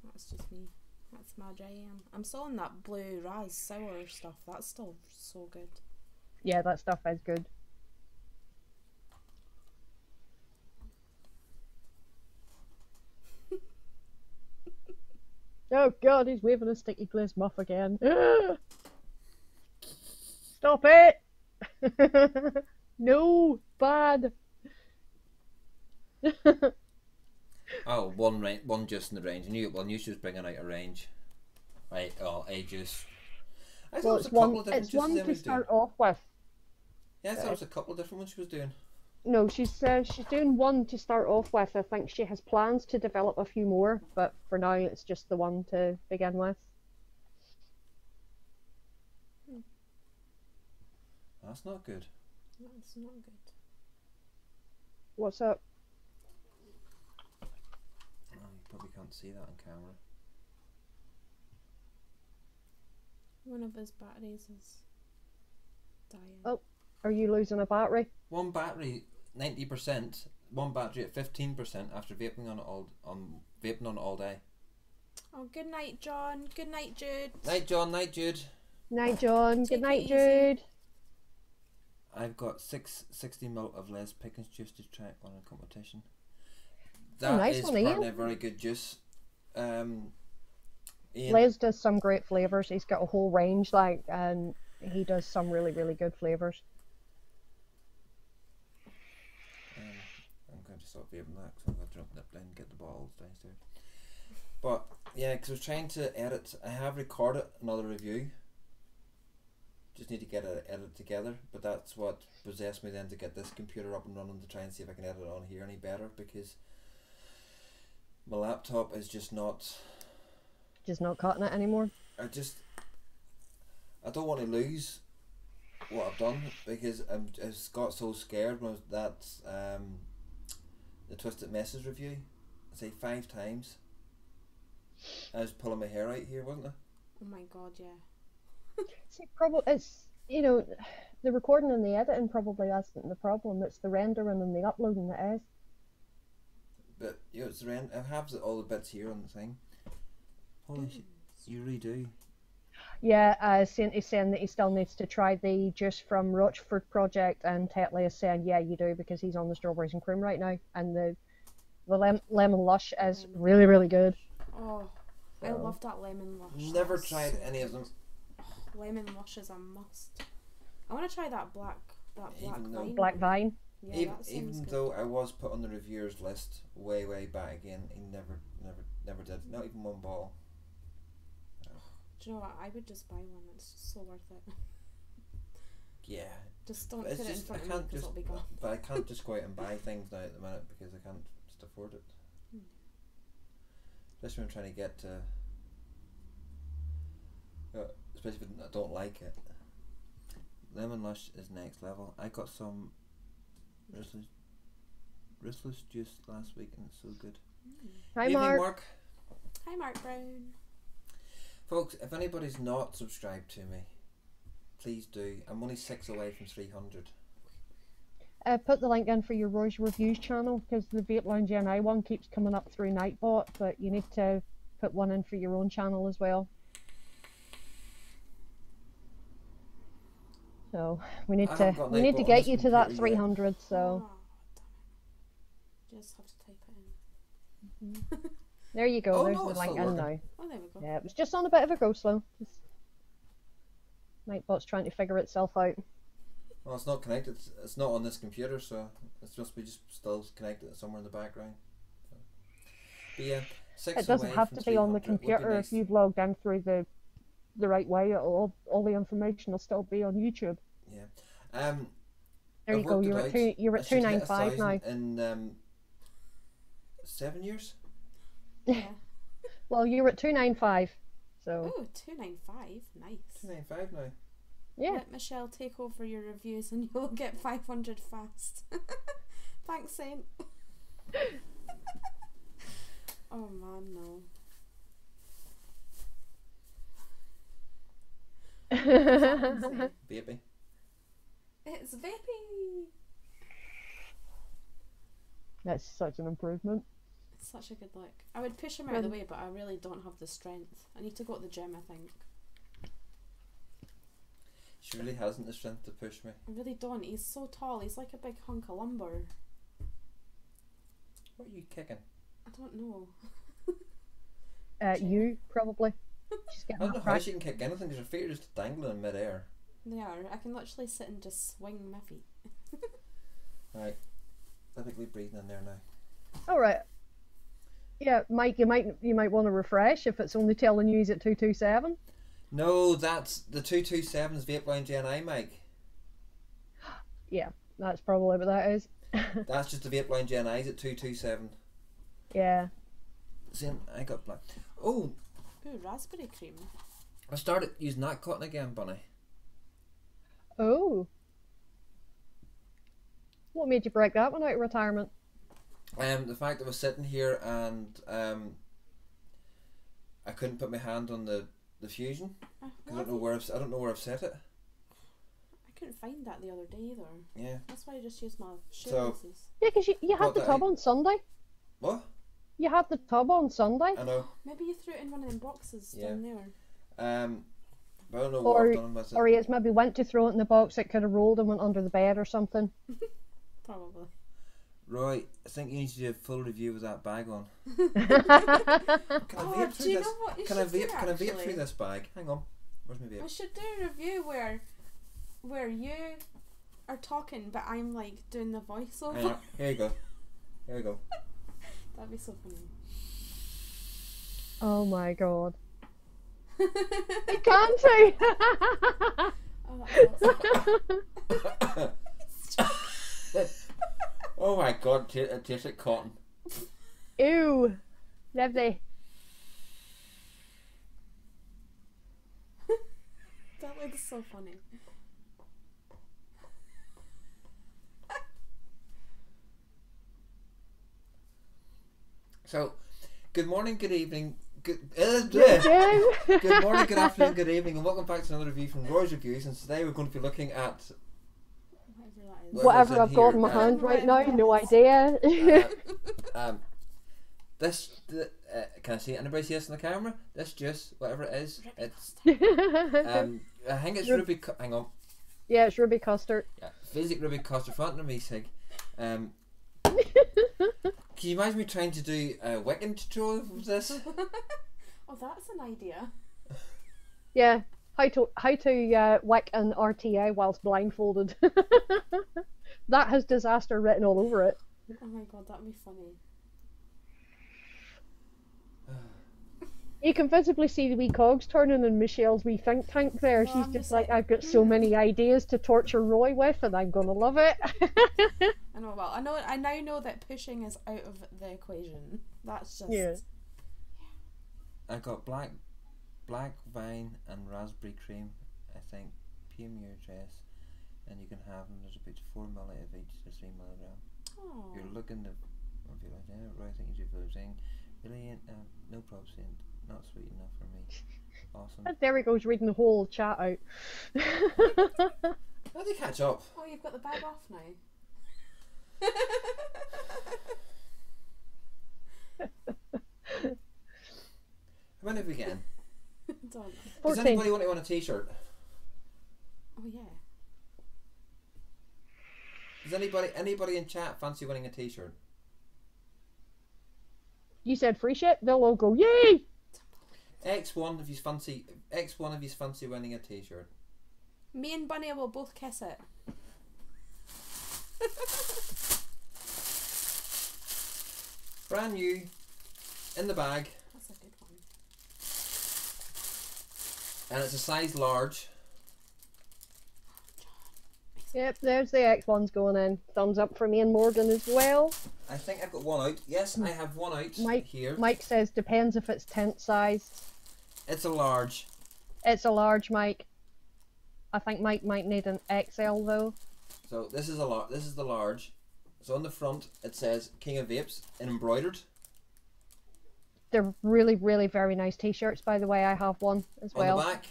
That's just me. That's my jam. I'm still on that blue raz sour stuff. That's still so good. Yeah, that stuff is good. Oh god, he's waving a sticky glazed muff again. Stop it! No, bad. Oh, one juice in the range. I knew she was bringing out a range. Right, oh, a juice. I thought Well, it was a couple of different it's juices one Emily to was doing. start off with. Yeah, I thought it was a couple of different ones she was doing. No, she's doing one to start off with. I think she has plans to develop a few more, but for now it's just the one to begin with. That's not good. That's not good. What's up? Oh, you probably can't see that on camera. One of his batteries is dying. Oh, are you losing a battery? One battery, 90%. One battery at 15% after vaping on it all day. Oh, good night, John. Good night, Jude. Night, John. Night, Jude. Night, John. Take Good night, it easy. Jude. I've got 60 ml of Les Pickens juice to try on a competition. Oh, That nice is one, Ian. apparently a very good juice. Ian, Les does some great flavours. He's got a whole range, and he does some really, really good flavours. I'm going to stop vaping that because I'm going to drop that down and get the bottles downstairs. But yeah, because I was trying to edit. I have recorded another review. Just need to get it edited together, but that's what possessed me then to get this computer up and running to try and see if I can edit it on here any better, because my laptop is just not Cutting it anymore. I don't want to lose what I've done, because I just got so scared when the Twisted Message review. I say 5 times. I was pulling my hair out here, wasn't I? Oh my god, yeah. See, it's the recording and the editing probably isn't the problem. It's the rendering and the uploading that is. But it's I have all the bits here on the thing. Holy shit, you really do. Yeah, he's saying that he still needs to try the juice from Rochford project, and Tetley is saying, yeah, you do, because he's on the strawberries and cream right now, and the lemon lush is really, really good. Oh, I love that lemon lush. Never That's tried so any of them. good. Oh, lemon lush is a must. I want to try that black vine. Black Vine. Yeah, that sounds Even good. though I was put on the reviewers list way back again, he never did. Not even one bottle. Do you know what? I would just buy one. It's just so worth it. Yeah. Just don't It's put it in just, front I of me can't because just, it'll be gone. but I can't just go out and buy things now at the minute because I can't just afford it. Especially when I'm trying to get to, especially if I don't like it. Lemon Lush is next level. I got some Rissless juice last week and it's so good. Hi, Evening, Mark. Mark. Hi, Mark Brown. Folks, if anybody's not subscribed to me, please do. I'm only 6 away from 300. Put the link in for your Roy's Reviews channel, because the Vape Lounge NI one keeps coming up through Nightbot, but you need to put one in for your own channel as well. So we need to get you to that 300. So Oh, damn it. Just have to type it in. there you go. Oh, There's no, the it's link still in working. now. Oh, there we go. Yeah, it was just on a bit of a go slow. Nightbot's trying to figure itself out. Well, it's not connected. It's not on this computer, so it's must be just still connected somewhere in the background. So. But yeah, 6 It doesn't away have from to be on the 300 would be computer. nice. If you've logged in through the right way, all the information will still be on YouTube. Yeah. There you go. You're at 295 now. In 7 years. Yeah. Well, you're at 295. So Oh, 295. Nice. 295 now. yeah. Let Michelle take over your reviews and you'll get 500 fast. Thanks, Saint. Oh man, no. Baby. It's Vaping. That's such an improvement. It's such a good look. I would push him out of the way, but I really don't have the strength. I need to go to the gym, I think. She really hasn't the strength to push me. I really don't. He's so tall. He's like a big hunk of lumber. What are you kicking? I don't know. You probably. She's I getting don't know that how crack. she can kick anything because her feet are just dangling in midair. They are. I can literally sit and just swing my feet. Right. I think we're breathing in there now. All right. Yeah, Mike, you might want to refresh if it's only telling you he's at 227. No, that's the 227's Vape Lounge NI, Mike. Yeah, that's probably what that is. That's just the Vape Lounge NI's at 227. Yeah. See, I got black. Oh, Ooh, raspberry cream. I started using that cotton again, Bunny. Oh. What made you break that one out of retirement? The fact that I was sitting here and I couldn't put my hand on the fusion. I don't know where I've set it. I couldn't find that the other day either. Yeah. That's why I just used my So- shoelaces. Yeah, because you had the tub on Sunday. What? You had the tub on Sunday. I know. Maybe you threw it in one of them boxes Yeah. down there. But I don't know what I've done with it. Or he has maybe went to throw it in the box, it could have rolled and went under the bed or something. Probably. Roy, I think you need to do a full review with that bag on. Oh, do you know what you Can I should do, vape through actually? this bag? Hang on. Where's my We vape? should do a review where you are talking, but I'm like doing the voiceover. Hang on. Here you go. Here we go. That'd be so funny. Oh my god. You can't see. Oh, that's awesome. Oh my god, it tastes like cotton. Ew. Lovely. That looks so funny. So, good morning, good evening, good morning, good afternoon, good evening, and welcome back to another review from Roy's Reviews. And today we're going to be looking at Whatever I've got in my hand right now, no idea. Can I see it? Anybody see this on the camera? This juice, whatever it is, it's I think it's ruby. Hang on. Yeah, it's ruby custard. Yeah, basic ruby custard. Front of me, sig. Can you imagine me trying to do a Wiccan tutorial of this? Oh, that's an idea. Yeah, how to wick an RTA whilst blindfolded. That has disaster written all over it. Oh my god, that'd be funny. You can visibly see the wee cogs turning in Michelle's wee think tank there. Well, She's I'm just just like, like, I've got so many ideas to torture Roy with, and I'm gonna love it. I know. Well, I now know that pushing is out of the equation. That's just. Yeah. I got black vine and raspberry cream. I think PM your address, and you can have them. There's about 4 ml of each to 3 milligram. Oh. You're looking to. Right, I think you do for the thing. Really, no problem. Not sweet enough for me. Awesome. There he goes reading the whole chat out. How do they catch up? Oh, you've got the bag off now. How many have we getting? Don't. Does 14. anybody want a t-shirt? Oh yeah. Does anybody in chat fancy winning a t-shirt? You said free shit, they'll all go, yay! X1 if you fancy winning a t-shirt. Me and Bunny will both kiss it. Brand new, in the bag, That's a good one. and it's a size large. Yep, there's the X1s going in. Thumbs up for me and Morgan as well. I think I've got one out. Yes, I have one out here. Mike says depends if it's tent sized. It's a large. It's a large, Mike. I think Mike might need an XL though. So this is This is the large. So on the front it says King of Vapes in embroidered. They're really, really very nice t-shirts, by the way. I have one as well. On the back,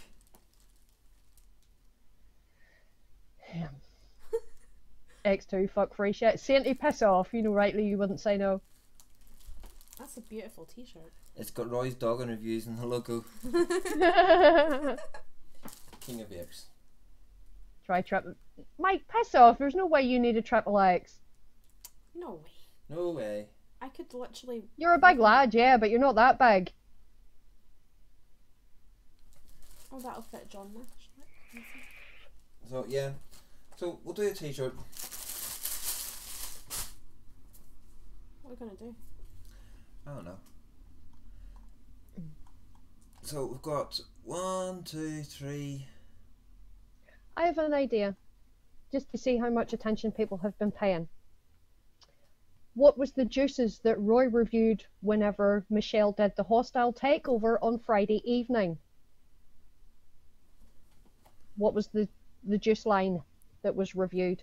X2, fuck free shit. Sainty, piss off. You know rightly you wouldn't say no. That's a beautiful t-shirt. it's got Roy's dog and reviews and the logo. King of Vapes. Try triple. Mike, piss off. There's no way you need a triple X. No way. No way. I could literally. You're a big lad, yeah, but you're not that big. Oh, that'll fit John Nash. So yeah, so we'll do a t-shirt. What are we gonna do? I don't know. So we've got 1, 2, 3. I have an idea, just to see how much attention people have been paying. What was the juices that Roy reviewed whenever Michelle did the hostile takeover on Friday evening? What was the juice line that was reviewed?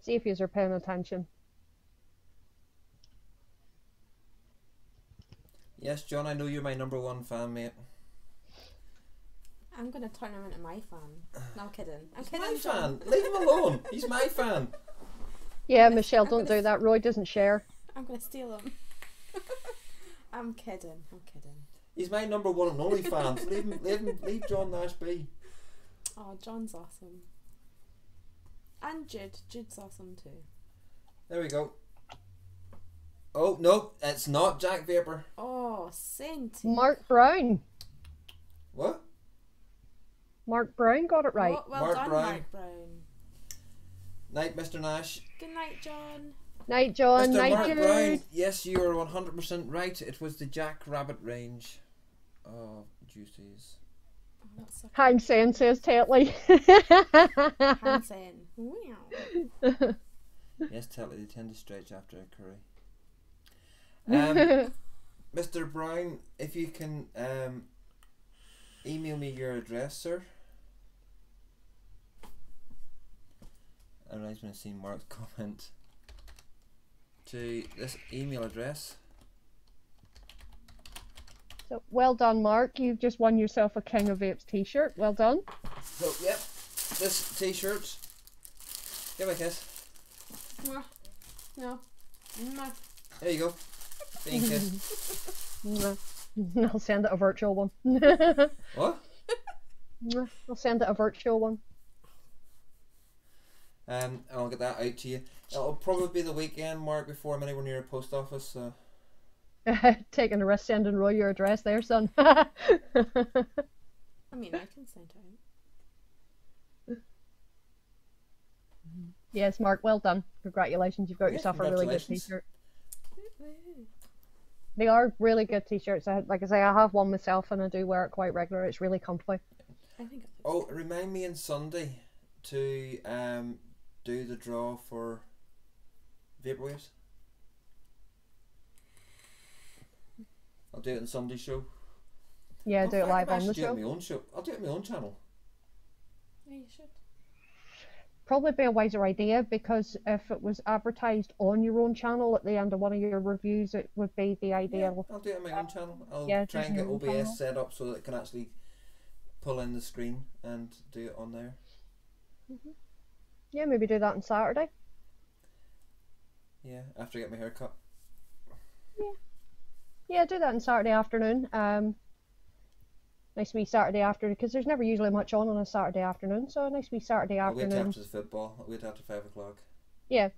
See if you're paying attention. Yes, John, I know you're my #1 fan, mate. I'm gonna turn him into my fan. No, I'm kidding. I'm He's kidding. my John. fan. Leave him alone. He's my fan. Yeah, Michelle, don't do that. Roy doesn't share. I'm gonna steal him. I'm kidding. I'm kidding. He's my #1 and only fan. So leave John Nash be. Oh, John's awesome. And Jude. Jude's awesome too. There we go. Oh no, it's not Jack Vapor. Oh, Saint. Mark Brown. What? Mark Brown got it right. Oh, well Mark done, Brown. Mark Brown. Night, Mr. Nash. Good night, John. Night, John. Mr. Night, Mark Jude. Brown. Yes, you are 100% right. It was the Jack Rabbit range. Oh, juices. Oh, that's so Hang Sen says Tetley. Hansen. Wow. Yes, Tetley, they tend to stretch after a curry. Mr. Brown, if you can email me your address, sir. I realize when I see Mark's comment to this email address. So, well done, Mark. You've just won yourself a King of Vapes t-shirt. Well done. So, yep, this t-shirt. Give me a kiss. Mwah. No. Mwah. There you go. Being kissed. I'll send it a virtual one. What? I'll send it a virtual one. And I'll get that out to you. It'll probably be the weekend, Mark, before I'm anywhere near a post office. So. Taking a risk sending Roy your address there, son. I mean, I can send it out. Yes, Mark, well done. Congratulations, you've got Yeah, yourself a really good congratulations. t-shirt. Woo-woo. They are really good t-shirts. Like I say, I have one myself and I do wear it quite regular. It's really comfy. I think it Oh, looks remind me on Sunday to do the draw for Vaporwaves. I'll do it in Sunday show. Yeah, Oh, do it fuck, live I on the should do it show. on my own show. I'll do it on my own channel. Yeah, you should. Probably be a wiser idea, because if it was advertised on your own channel at the end of one of your reviews, it would be the Yeah, ideal. I'll do it on my own channel. I'll yeah, try just and get your own OBS channel. set up so that it can actually pull in the screen and do it on there. Yeah, maybe do that on Saturday. Yeah, after I get my hair cut. Yeah, do that on Saturday afternoon. Nice wee Saturday afternoon, because there's never usually much on a Saturday afternoon, so a nice wee Saturday I'll wait till afternoon. after the football. I'll wait till after 5 o'clock. Yeah,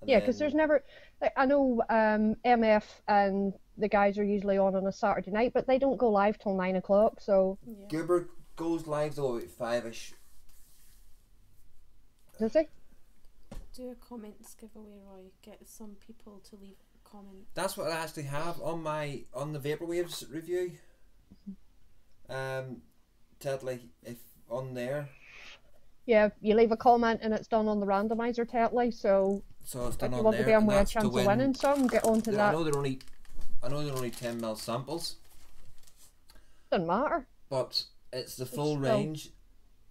And yeah, because then- there's never. Like, I know MF and the guys are usually on a Saturday night, but they don't go live till 9 o'clock. So Yeah. Goober goes live though at 5ish. does he? Do a comments giveaway, Roy. Get some people to leave a comment. That's what I actually have on the Vaporwaves review. Tedley, if on there, Yeah, you leave a comment and it's done on the randomizer, Tetley. So so it's if done you on want to there, be on and with a that's to chance of win. winning some, get onto I that. know they're only 10 ml samples, Doesn't matter. but it's the full still- range,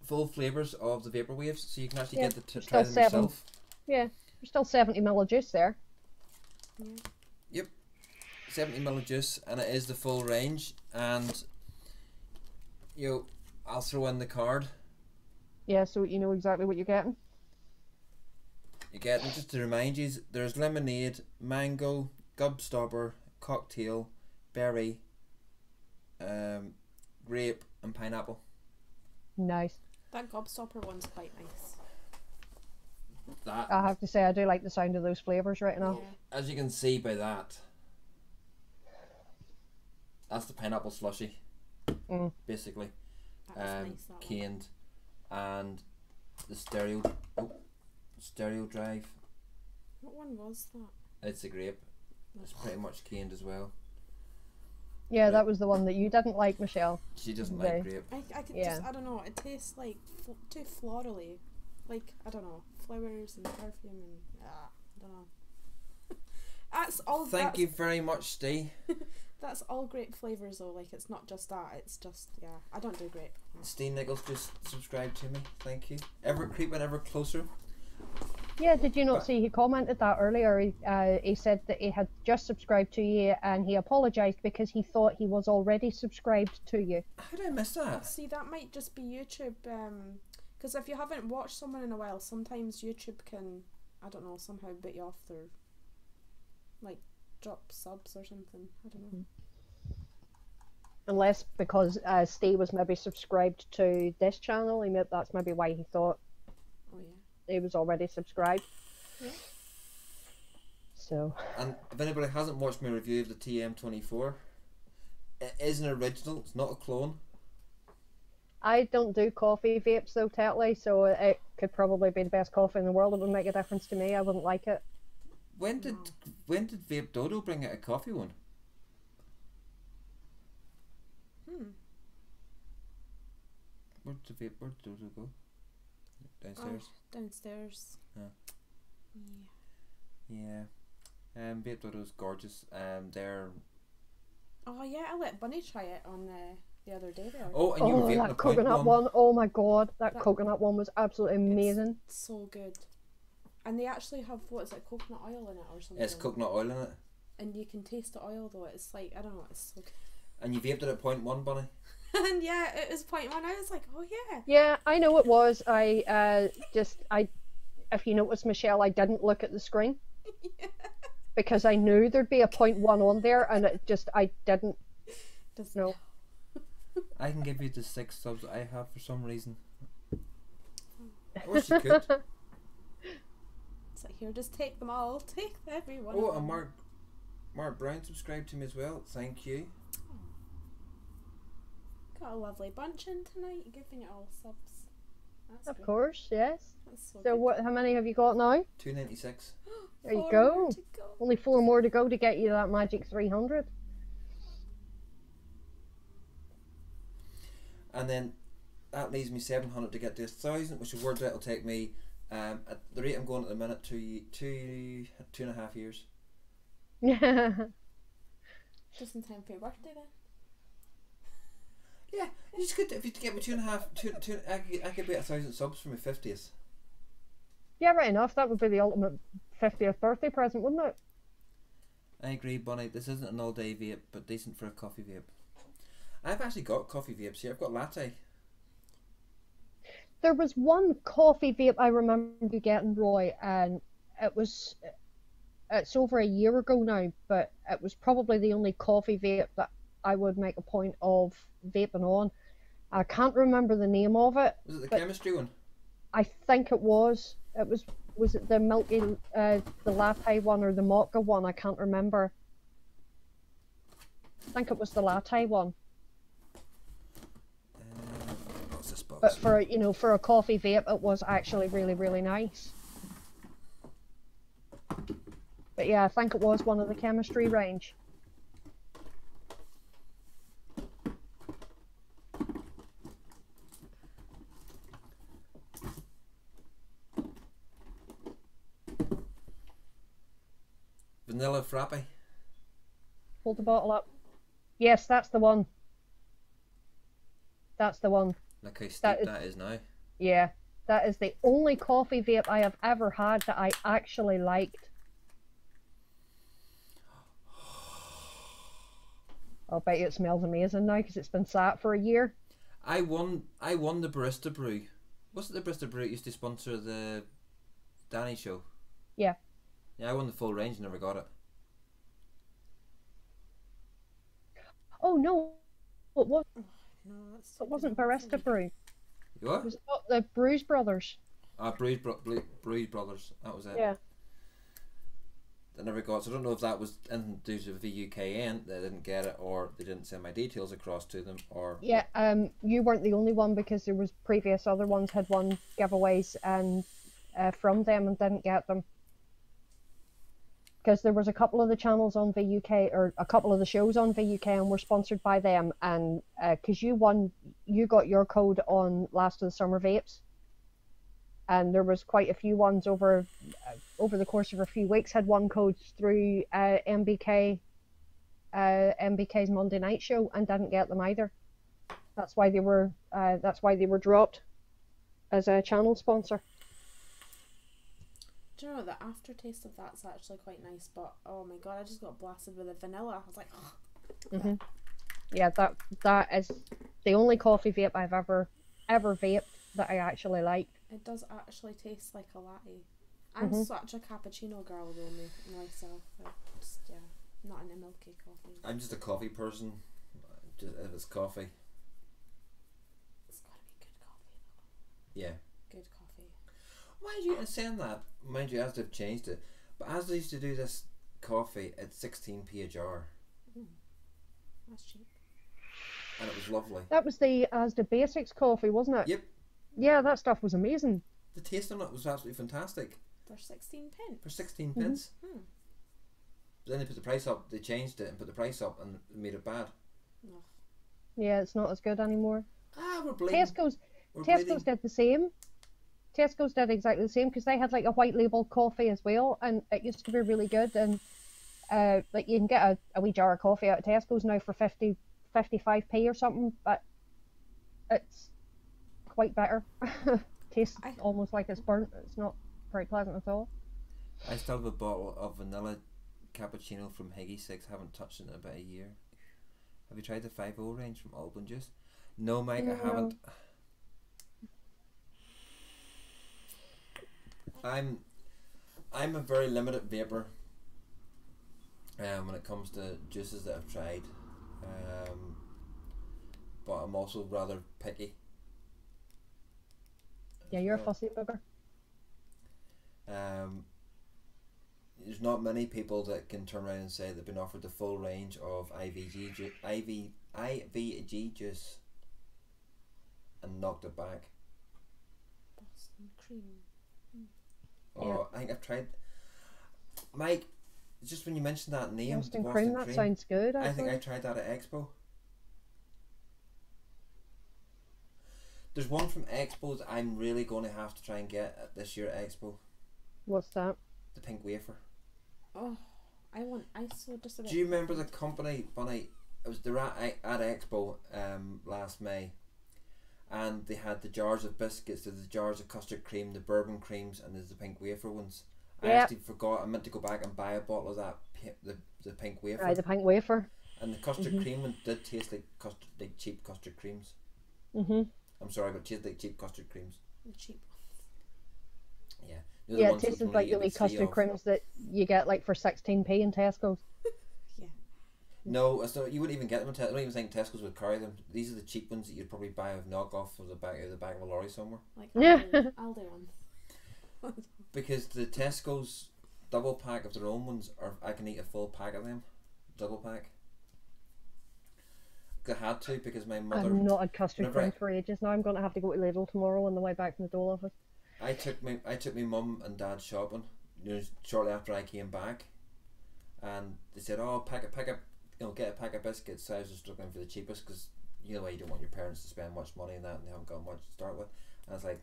full flavors of the Vaporwaves, so you can actually Yeah, get to it's try still them 7. yourself. Yeah, there's still 70 ml of juice there. Yeah. 70 ml of juice, and it is the full range. And I'll throw in the card. Yeah, so you know exactly what you're getting. You get them, just to remind you, there's lemonade, mango, gobstopper, cocktail, berry, grape, and pineapple. Nice. That gobstopper one's quite nice. That, I have to say, I do like the sound of those flavours right now. Yeah. as you can see by that, That's the pineapple slushy, basically. That was nice, that one. Caned, and the stereo drive. What one was that? It's a grape. It's pretty much caned as well. Yeah, that was the one that you didn't like, Michelle. She doesn't like grape. I could just, I don't know, it tastes like too florally. Like, I don't know, flowers and perfume and, I don't know. That's all. Thank you very much, Steve. That's all grape flavours though, like it's not just that, it's just, I don't do grape. Steve Nichols just subscribed to me, thank you. Ever creeping ever closer. Yeah, did you not see he commented that earlier? He said that he had just subscribed to you and he apologised because he thought he was already subscribed to you. How did I miss that? See, that might just be YouTube, because if you haven't watched someone in a while, sometimes YouTube can, I don't know, somehow boot you off their, like, drop subs or something, I don't know. Unless because Steve was maybe subscribed to this channel, that's maybe why he thought he was already subscribed. Yeah. So. And if anybody hasn't watched my review of the TM24, it is an original, it's not a clone. I don't do coffee vapes though, totally, so it could probably be the best coffee in the world. It wouldn't make a difference to me. I wouldn't like it. When did Vape Dodo bring out a coffee one? Where'd Dodo go? Downstairs. Oh, downstairs. Yeah. Vape Dodo's gorgeous. They're. Oh yeah, I let Bunny try it on the other day there. Oh, and you were vaping that the coconut one. Oh my god, that coconut one was absolutely amazing. It's so good. And they actually have, what is it, coconut oil in it or something? It's coconut oil in it. And you can taste the oil though. It's like, I don't know, it's so good. And you vaped it at 0.1, Bunny? And yeah, it was 0.1. I was like, oh yeah. Yeah, I know it was. If you notice, Michelle, I didn't look at the screen. Yeah. Because I knew there'd be a 0.1 on there, and I didn't know. I can give you the 6 subs that I have for some reason. I wish you could. It's like, here, just take them all. Take everyone. Oh, and Mark Brown subscribed to me as well. Thank you. Got a lovely bunch in tonight, giving it all subs. That's Of good. course, yes. That's so So good. how many have you got now? 296. There you 4 go. more to go. Only 4 more to go to get you that magic 300. And then that leaves me 700 to get to 1,000, which words out it'll take me, at the rate I'm going at the minute, 2.5 years. Just in time for your birthday then. Yeah, you just could, if you get me 2.5, I could be at 1,000 subs for my 50th. Yeah, right enough. That would be the ultimate 50th birthday present, wouldn't it? I agree, Bunny. This isn't an all-day vape, but decent for a coffee vape. I've actually got coffee vapes here. I've got latte. There was one coffee vape I remember you getting, Roy, and it's over a year ago now, but it was probably the only coffee vape that I would make a point of vaping on. I can't remember the name of it. Was it the chemistry one? I think it was. Was it the milky, the latte one or the mocha one? I can't remember. I think it was the latte one. What's this box? But for a coffee vape, it was actually really, really nice. But yeah, I think it was one of the chemistry range. Vanilla frappe. Hold the bottle up. Yes, that's the one. That's the one. Look how steep that is now. Yeah, that is the only coffee vape I have ever had that I actually liked. I'll bet you it smells amazing now because it's been sat for a year. I won the Barista Brew. Wasn't the Barista Brew used to sponsor the Danny show? Yeah. Yeah, I won the full range, never got it. Oh no, it was. No, that's It wasn't Barista Brew. You what? It was not the Brews Brothers. Brews Brothers. That was it. Yeah. I never got. So I don't know if that was anything to do with the UKN that I didn't get it, or they didn't send my details across to them, or Yeah, you weren't the only one, because there was previous other ones had won giveaways and from them and didn't get them. Because there was a couple of the channels on VUK, or a couple of the shows on VUK, and were sponsored by them, and because you got your code on Last of the Summer Vapes, and there was quite a few ones over the course of a few weeks had won codes through MBK's Monday night show and didn't get them either. That's why they were dropped as a channel sponsor. Do you know the aftertaste of that's actually quite nice? But oh my god, I just got blasted with the vanilla. I was like, Mm-hmm. Yeah, that is the only coffee vape I've ever vaped that I actually liked. it does actually taste like a latte. I'm such a cappuccino girl though myself. Just, yeah, not in a milky coffee. I'm just a coffee person. Just if it's coffee. It's gotta be good coffee though. Yeah. Good coffee. Mind you, in saying that, mind you, as they've changed it, but as they used to do this coffee at 16p a jar, That's cheap. and it was lovely. That was the Asda Basics coffee, wasn't it? Yep. Yeah, that stuff was amazing. The taste on it was absolutely fantastic. For 16 pence. For 16 pence. Hmm. But then they put the price up, they changed it and put the price up and made it bad. Oh. Yeah, it's not as good anymore. We're bleeding. Tesco's bleeding. did the same. Tesco's did exactly the same, because they had like a white label coffee as well, and it used to be really good. And like you can get a wee jar of coffee out of Tesco's now for 55p or something, but it's quite bitter. Tastes almost like it's burnt. It's not very pleasant at all. I still have a bottle of vanilla cappuccino from Higgy Six. Haven't touched it in about a year. Have you tried the 5.0 range from Alban Juice? No, Mike, I haven't. I'm a very limited vapor when it comes to juices that I've tried, but I'm also rather picky. Yeah, you're a fussy bugger. There's not many people that can turn around and say they've been offered the full range of IVG juice and knocked it back. Boston cream. Oh, I think I've tried. Mike, just when you mentioned that name, Boston Boston cream, that sounds good. I think I tried that at Expo. There's one from Expo that I'm really going to have to try and get at this year at Expo. What's that? The pink wafer. Oh, I saw just about. Do you remember the company, Bunny? It was the at Expo last May, and they had the jars of biscuits, there's the jars of custard cream, the bourbon creams, and there's the pink wafer ones. I actually forgot. I meant to go back and buy a bottle of that the pink wafer. Right, the pink wafer. And the custard cream one did taste like cheap custard creams. I'm sorry, but it tasted like cheap custard creams. The cheap ones. Yeah. Yeah, it tasted like the wee custard creams that you get like for 16p in Tesco's. Yeah. No, so you wouldn't even get them in Tesco. I don't even think Tesco's would carry them. These are the cheap ones that you'd probably buy of knockoff of the back of a lorry somewhere. Like Yeah. Aldi ones. Because the Tesco's double pack of their own ones I can eat a full pack of them. Double pack. I had to because my mother. I've not had custard cream for ages now. I'm going to have to go to Lidl tomorrow on the way back from the dole office. I took my mum and dad shopping, shortly after I came back, and they said, "Oh, get a pack of biscuits." So I was just looking for the cheapest because you don't want your parents to spend much money on that, and they haven't got much to start with. And I was like,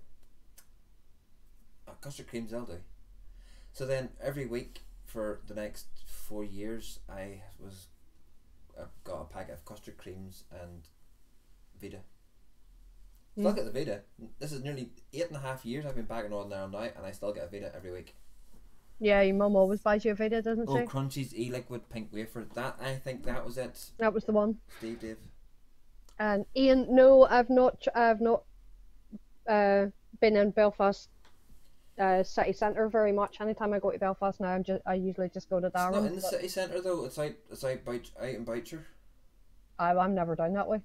custard creams, they'll do. So then every week for the next 4 years, I've got a packet of custard creams and Vita. Still get the Vita. This is nearly 8.5 years I've been bagging on there now, and I still get a Vita every week. Yeah, your mum always buys you a Vita, doesn't she? Oh, Crunchies E-Liquid Pink Wafer. I think that was it. That was the one. Steve, Dave. And Ian, no, I've not been in Belfast city centre very much. Anytime I go to Belfast now, I usually just go to Darren. It's not in the city centre though. It's out in Boucher. I'm never down that way.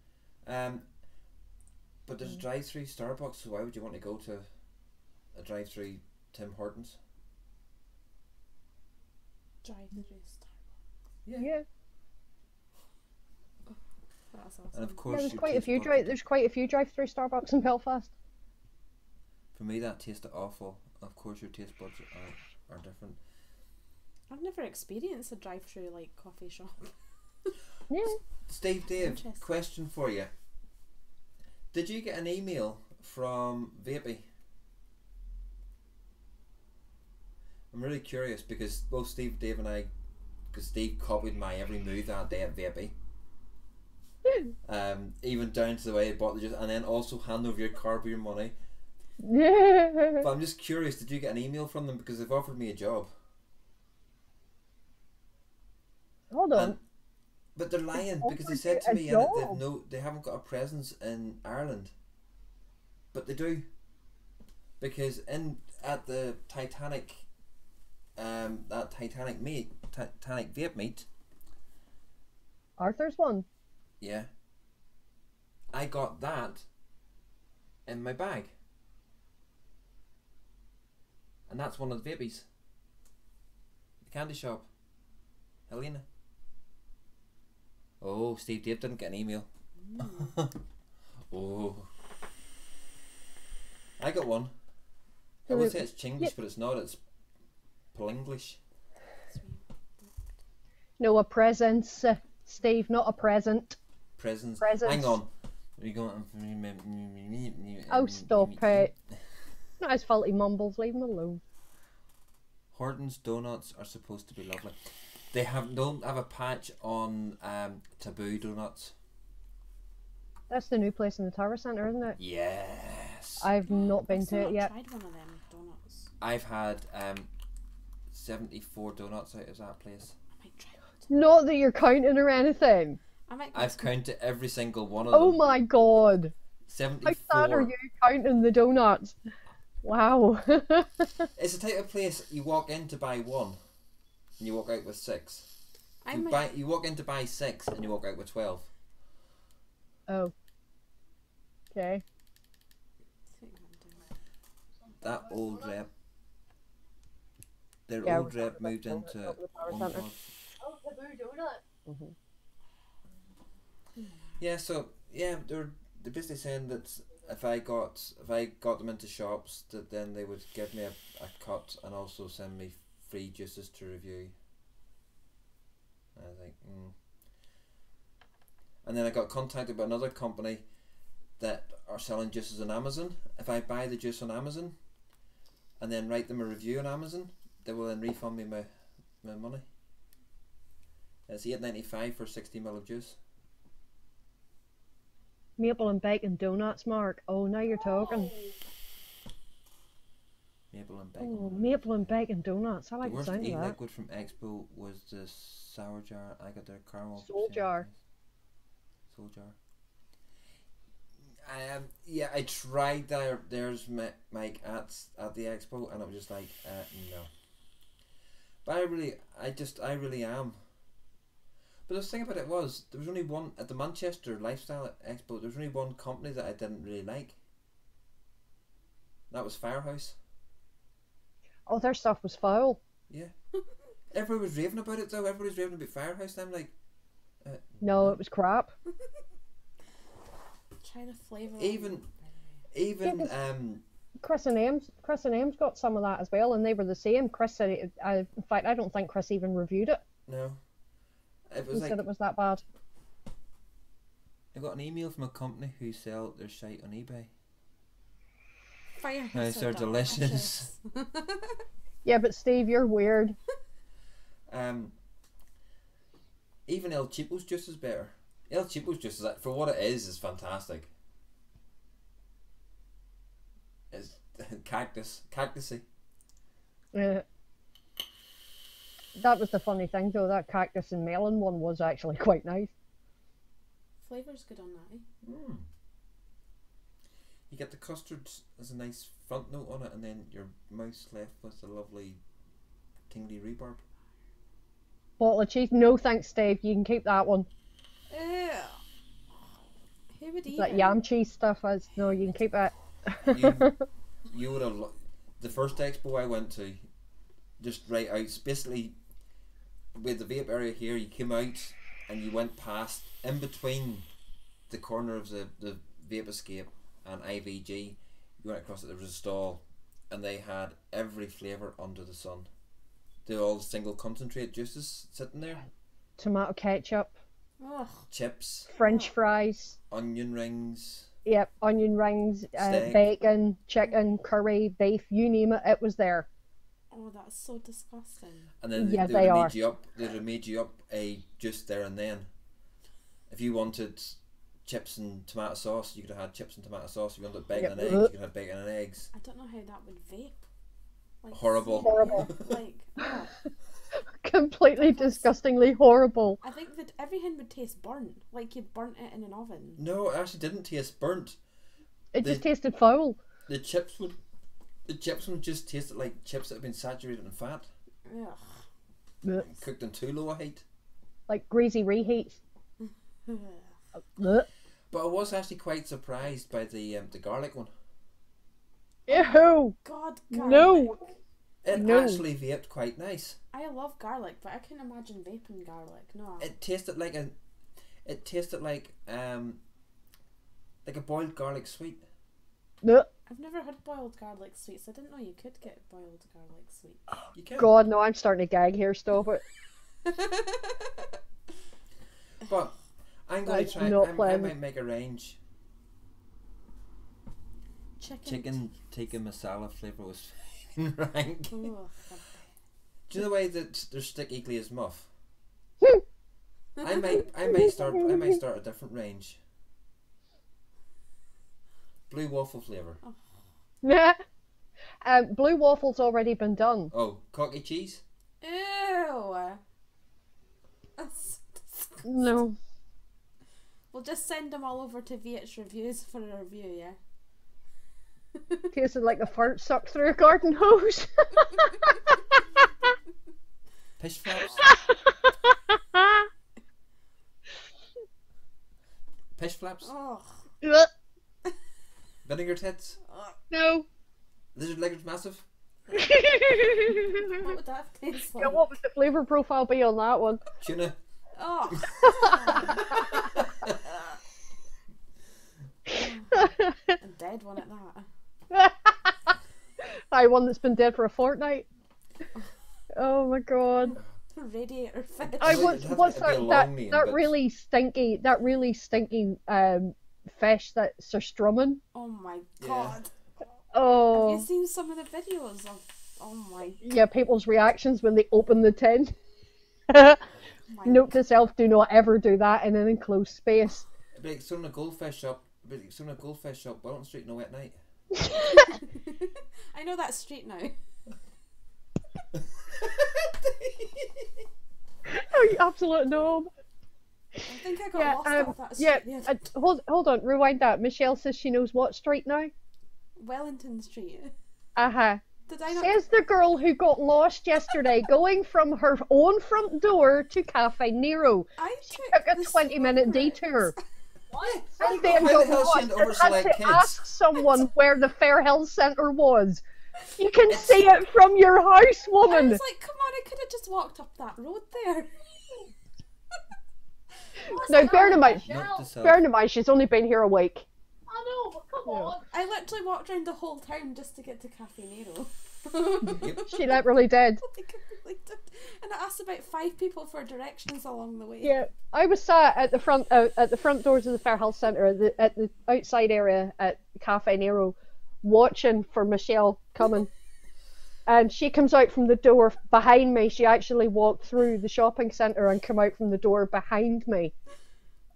But there's a drive-through Starbucks, so why would you want to go to a drive-through Tim Hortons? Drive through Starbucks. Yeah. That's awesome. And of Yeah, course, there's your quite a taste few buds- there's quite a few drive-through Starbucks in Belfast. For me, that tasted awful. Of course, your taste buds are different. I've never experienced a drive-through like coffee shop. Yeah. Steve, Dave, Interesting. question for you. Did you get an email from Vapey? I'm really curious because both Steve, Dave, and I, because Steve copied my every move that day at Vapey. Even down to the way he bought the juice, and then also hand over your card with your money. Yeah. But I'm just curious, did you get an email from them because they've offered me a job? Hold on. And, but they're lying because they offered said you to a me job? they haven't got a presence in Ireland, but they do, because at the Titanic, that Titanic vape meet, Arthur's one. yeah, I got that in my bag, and that's one of the vapies, the candy shop, Helena. Oh, Steve Dave didn't get an email. Oh. I got one. I would say it's Chinglish, but it's not. It's Plinglish. No, a presence, Steve, not a present. Presents. Presents. Hang on. Are you going? Oh, stop it. Not his fault he mumbles, leave him alone. Horton's donuts are supposed to be lovely. They don't have a patch on Taboo donuts. That's the new place in the Tower Centre, isn't it? Yes. I've not been I've to still it not yet. tried one of them donuts. I've had 74 donuts out of that place. I might try it. Not that you're counting or anything. I might. I've counted every single one of Oh them. my god. 74. How sad are you counting the donuts? Wow. It's the type of place you walk in to buy one, and you walk out with 6. I might. You walk in to buy 6, and you walk out with 12. Oh. Okay. think I'm doing That old rep. Their Yeah, old we're rep talking moved about into the Tower one Centre. pod. Oh, taboo donut. Yeah, so yeah, they're basically saying that if I got them into shops, that then they would give me a cut and also send me free juices to review. And I was like, And then I got contacted by another company that are selling juices on Amazon. If I buy the juice on Amazon and then write them a review on Amazon, they will then refund me my money. It's $8.95 for 60ml of juice. Maple and bacon donuts, Mark. Oh, now you're talking. Maple and bacon. Oh, maple and bacon donuts. I The like the worst sound of that. e-liquid from Expo was the sour jar. I got their caramel. Soul jar. Soul jar. Yeah, I tried theirs, Mike, at the Expo, and it was just like, no. But I really am. But the thing about it was, there was only one at the Manchester Lifestyle Expo. There was only one company that I didn't really like. That was Firehouse. Oh, their stuff was foul. Yeah. Everybody was raving about it though. Everybody was raving about Firehouse, and I'm like, No, it was crap. Try the flavour. Even Chris and Ames got some of that as well, and they were the same. Chris said, in fact, I don't think Chris even reviewed it. no. It He was like, said it was that bad. I got an email from a company who sell their shite on eBay. Firehouse. Nice, they're delicious. Yeah, but Steve, you're weird. Even El Cheapo's juice is better. El Cheapo's juice is, for what it is fantastic. It's cactusy. Yeah. That was the funny thing, though. That cactus and melon one was actually quite nice. Flavour's good on that, eh? You get the custard as a nice front note on it, and then your mouth's left with a lovely tingly rhubarb. Bottle of cheese? No thanks, Steve. You can keep that one. Ew. Who would eat That it? yam cheese stuff is... No, you can keep it. You would have... The first expo I went to, just right out, basically, with the vape area here, you came out and you went past in between the corner of the vape escape and IVG. You went across it. There was a stall, and they had every flavour under the sun. They're all single concentrate juices sitting there. Tomato ketchup. Ugh. Chips. French fries. Onion rings. Yep, onion rings, Steak. bacon, chicken, curry, beef, you name it, it was there. Oh, that's so disgusting. And then Yeah, they they would are. have made you up. They'd have made you up a juice there and then. If you wanted chips and tomato sauce, you could have had chips and tomato sauce. If you wanted bacon and eggs, you could have bacon and eggs. I don't know how that would vape. Like, Horrible. Horrible. Like, oh. Completely disgustingly horrible. I think that everything would taste burnt, like you'd burnt it in an oven. No, it actually didn't taste burnt. It They- just tasted foul. The chips would just taste like chips that have been saturated in fat, Ugh. Ugh. cooked in too low a heat. Like greasy reheats. Ugh. Ugh. But I was actually quite surprised by the garlic one. Ew! God, garlic. No! It No. actually vaped quite nice. I love garlic, but I couldn't imagine vaping garlic. No. It tasted like a boiled garlic sweet. Ugh. I've never had boiled garlic sweets. I didn't know you could get boiled garlic sweets. You can. God, no, I'm starting to gag here, stop it. But I'm going That's to try. not I pleasant. might make a range. Chicken tikka masala flavour was rank. Ugh. Do you know the way that they're sticky as muff? Hmm. I might start a different range. Blue waffle flavour. Blue waffle's already been done. Oh, cocky cheese? Ew. That's disgusting. No. We'll just send them all over to VH Reviews for a review, yeah? Tasted like a fart sucked through a garden hose. Pish flaps? Pish flaps? Oh. Ugh. Vinegar tits? No. Lizard leggers massive? What would that taste like? Yeah, what would the flavour profile be on that one? Tuna? Oh. A dead one at that. Aye, one that's been dead for a fortnight. Oh my god. Radiator fish. I Well, what's it'd have what's to be a that long name, that but- really stinky fish that surstrumming? Oh my Yeah. god. Oh Have you seen some of the videos of? Oh my. yeah, people's reactions when they open the tin. my Note to self: do not ever do that in an enclosed space. It'd be like selling a goldfish shop. It'd be like selling a goldfish shop, Wellington Street, no wet night. I know that street now. Oh, you absolute knob. I think I got Yeah, lost off that street. yeah. the other day. Hold on, rewind that. Michelle says she knows what street now. Wellington Street. Did I not? Says the girl who got lost yesterday, going from her own front door to Cafe Nero. I Took a the 20-minute secrets. detour. What? And then Why the got hell lost she had to and had overselect to kids? ask someone where the Fair Health Centre was. You can see it from your house, I woman. was like, come on, I could have just walked up that road there. Now, bear in mind, Note to self. bear in mind, she's only been here a week. I know, but come Yeah. on. I literally walked around the whole town just to get to Cafe Nero. Yep. She literally did. Like, I really did. And I asked about 5 people for directions along the way. Yeah, I was sat at the front doors of the Fair Health Centre, at the outside area at Cafe Nero, watching for Michelle coming. And she comes out from the door behind me. She actually walked through the shopping centre and come out from the door behind me.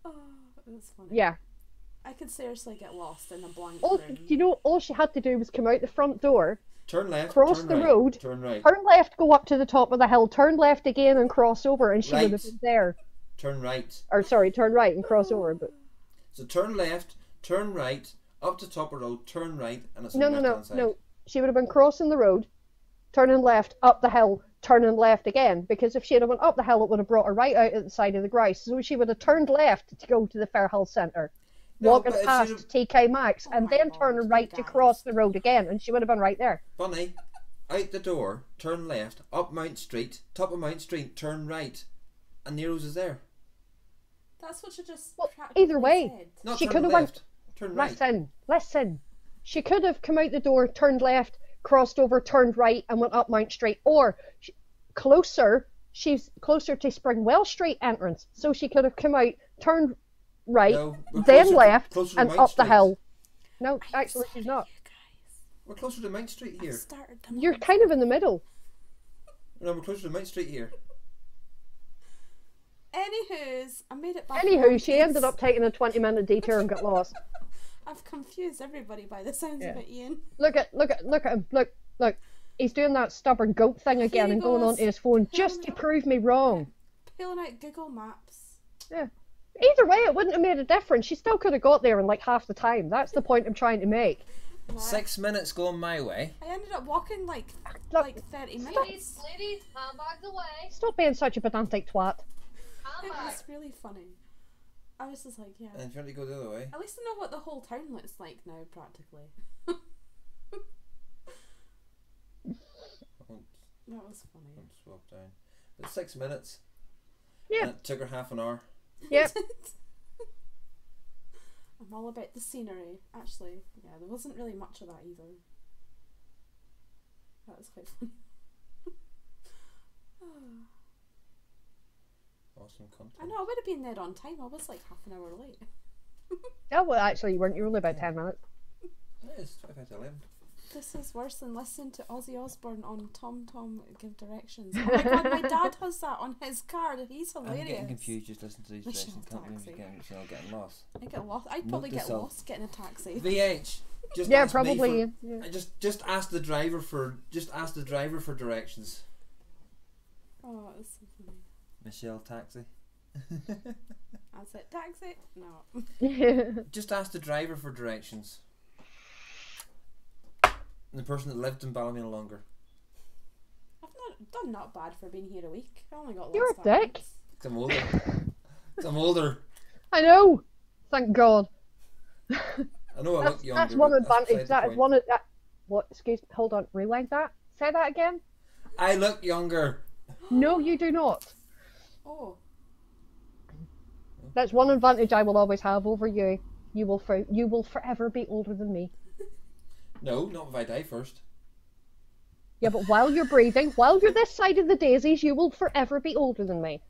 Oh, it was funny. Yeah. I could seriously get lost in a blank room. All she had to do was come out the front door, Turn left. Cross turn the right, road. Turn right. turn left, go up to the top of the hill, turn left again and cross over, and she would have Right. been there. Turn right. Or sorry, turn right and cross over. But So turn left, turn right, up to top of the road, turn right, and it's on no, the no, no, left-hand side. no. She would have been crossing the road, turning left, up the hill, turning left again. Because if she had went up the hill, it would have brought her right out at the side of the grass. So she would have turned left to go to the Fair Health Centre, No, walking but if past she'd have- TK Maxx, Oh and my then God, turning you right to guys. cross the road again, and she would have been right there. Bunny, out the door, turn left, up Mount Street, top of Mount Street, turn right, and Nero's is there. That's what you just. Well, practically either way, said. Not she turn could have left, turn right. Listen. She could have come out the door, turned left, crossed over, turned right, and went up Mount Street. Or closer, she's closer to Springwell Street entrance, so she could have come out, turned right, No, we're then closer left, closer to and Mount up the Street. hill. No, I'm actually, she's sorry, not. you guys. We're closer to Mount Street I here. started to You're move. kind of in the middle. No, we're closer to Mount Street here. Anywho's, I made it back. Anywho, she ended up taking a 20-minute detour and got lost. I've confused everybody by the sounds of it, Ian. Look at him. Look. He's doing that stubborn goat thing again he and going goes. onto his phone just to prove me wrong. Pulling out Google Maps. Yeah. Either way, it wouldn't have made a difference. She still could have got there in like half the time. That's the point I'm trying to make. Right. 6 minutes going my way. I ended up walking like Look, 30 Ladies, minutes. ladies, handbags away. Stop being such a pedantic twat. It was Handbags. really funny. I was just like, yeah. And if you want to go the other way, At least I know what the whole town looks like now, practically. I won't, That was funny. won't swap down. But 6 minutes. Yeah. And it took her half an hour. Yep. I'm all about the scenery. Actually, yeah, there wasn't really much of that either. That was quite funny. Awesome content. I know, I would have been there on time. I was like half an hour late. Yeah, well, actually, you weren't. You were only about 10 minutes. It is 25 to 11. This is worse than listening to Ozzy Osbourne on Tom Tom give directions. Oh my god, my dad has that on his card. He's hilarious. I'm getting confused just listening to these Michelle directions. Can't believe Taxi. you're getting lost. I get lost. I'd probably Note get to self. lost getting a taxi. VH. Just Yeah, ask me probably. for- Yeah. I just ask the driver for directions. Oh, that was so funny. Michelle Taxi. I said taxi. No. Just ask the driver for directions. And the person that lived in Ballymena longer. I've not done not bad for being here a week. I only got lost. You're a that dick. once. 'Cause I'm older. 'Cause I'm older. I know. Thank God. I know I look younger. That's one but that's advantage. beside the That is point. one of that. What? Excuse me. Hold on. Rewind that. Say that again. I look younger. No, you do not. Oh, That's one advantage I will always have over you. You will forever be older than me. No, not if I die first. Yeah, but while you're breathing, while you're this side of the daisies, you will forever be older than me.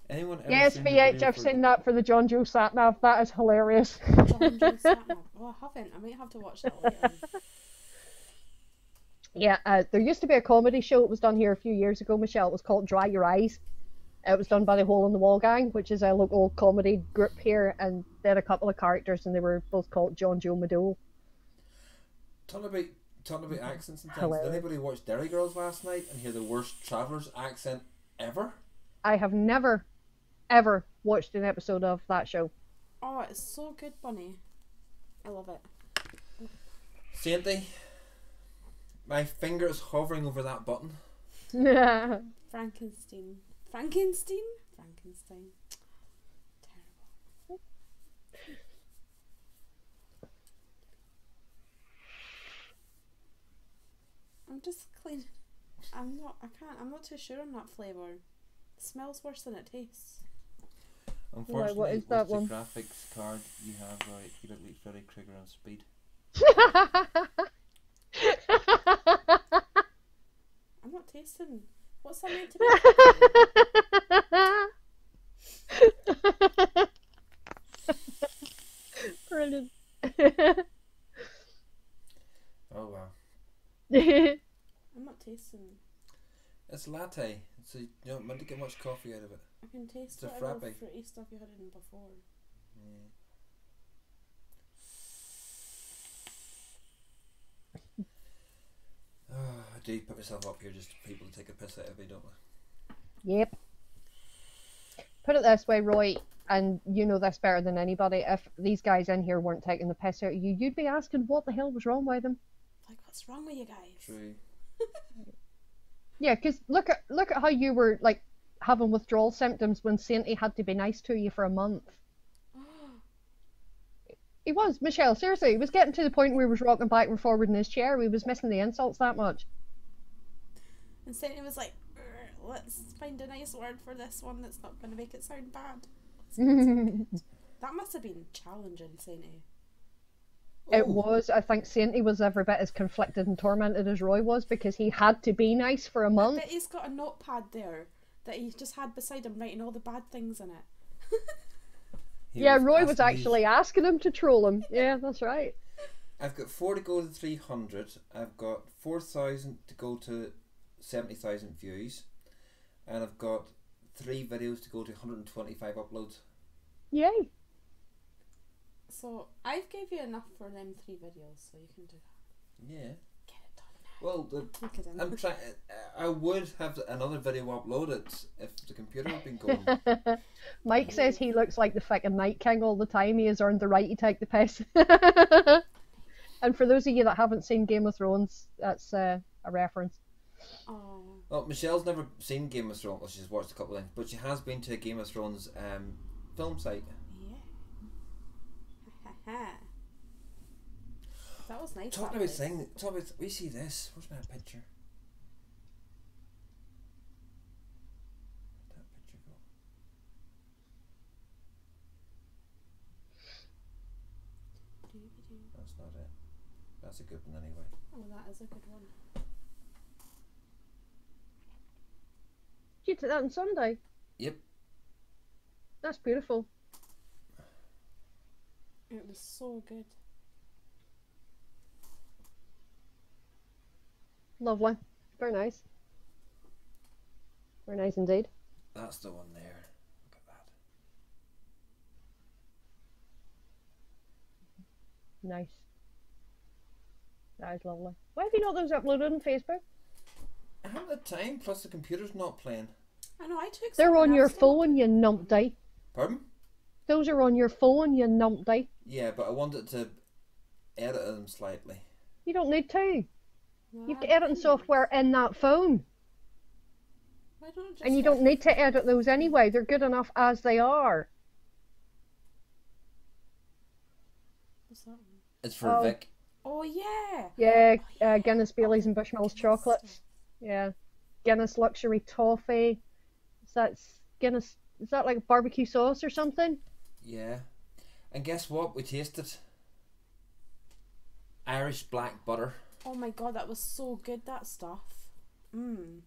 Anyone ever Yes, seen the VH, video I've for- seen that for the John Joe Satnav. That is hilarious. John Joe Satnav. Oh, I haven't. I might have to watch that later. Yeah, there used to be a comedy show that was done here a few years ago, Michelle. It was called Dry Your Eyes. It was done by the Hole in the Wall gang, which is a local comedy group here, and they had a couple of characters, and they were both called John Joe Madole. Talking about accents and things. Hilarious. Did anybody watch Derry Girls last night and hear the worst Travellers accent ever? I have never, ever watched an episode of that show. Oh, it's so good, Bunny. I love it. Sainty, my finger is hovering over that button. Frankenstein. Frankenstein? Frankenstein. Terrible. I'm just clean. I'm not too sure on that flavour. It smells worse than it tastes. Unfortunately, what is that with one? the graphics card you have, right, you look like Freddy Krueger on speed. I'm not tasting. What's that meant to be? Brilliant. Oh wow. I'm not tasting. It's latte, so you don't want to get much coffee out of it. I can taste It's a whatever frappe. fruity stuff you had in before. I do put myself up here just for people to take a piss out of me, don't I? Yep. Put it this way, Roy, and you know this better than anybody. If these guys in here weren't taking the piss out of you, you'd be asking what the hell was wrong with them. Like, what's wrong with you guys? True. Yeah, because look at how you were like having withdrawal symptoms when Sainty had to be nice to you for a month. He was, Michelle, seriously, he was getting to the point where he was rocking back and forward in his chair. He was missing the insults that much. And Saint was like, let's find a nice word for this one that's not going to make it sound bad. That must have been challenging, Sainty. It was. I think Sainty was every bit as conflicted and tormented as Roy was because he had to be nice for a month. I bet he's got a notepad there that he just had beside him writing all the bad things in it. Yeah, Roy was actually asking him to troll him. Yeah, that's right. I've got 4 to go to 300. I've got 4,000 to go to 70,000 views. And I've got 3 videos to go to 125 uploads. Yay. So, I've gave you enough for them 3 videos, so you can do that. Yeah. Get it done now. Well, I'm trying. I would have another video uploaded if the computer had been going. Mike says he looks like the fucking Night King all the time. He has earned the right to take the piss. And for those of you that haven't seen Game of Thrones, that's a reference. Oh. Well, Michelle's never seen Game of Thrones. Well, she's watched a couple of things, but she has been to a Game of Thrones film site. Yeah. That was nice. Talking about things. Talking about. We see this. Where's my picture? Where'd that picture go? That's not it. That's a good one anyway. Oh, that is a good one. Did you take that on Sunday? Yep. That's beautiful. It was so good. Lovely. Very nice. Very nice indeed. That's the one there. Look at that. Nice. That is lovely. Why have you not those uploaded on Facebook? I haven't had time, plus the computer's not playing. I know, I took They're some on and your I've still- phone, you numpty. Pardon? Those are on your phone, you numpty. Yeah, but I wanted to edit them slightly. You don't need to. No, You've I got editing didn't. software in that phone. Why don't I just And you get- don't need to edit those anyway. They're good enough as they are. What's that one? It's for Oh. Vic. Oh yeah. Yeah, Oh, yeah. Guinness, Baileys and Bushmills chocolates. Yeah. Guinness luxury toffee. Is that Guinness? Is that like barbecue sauce or something? Yeah. And guess what? We tasted Irish black butter. Oh my god, that was so good, that stuff. Only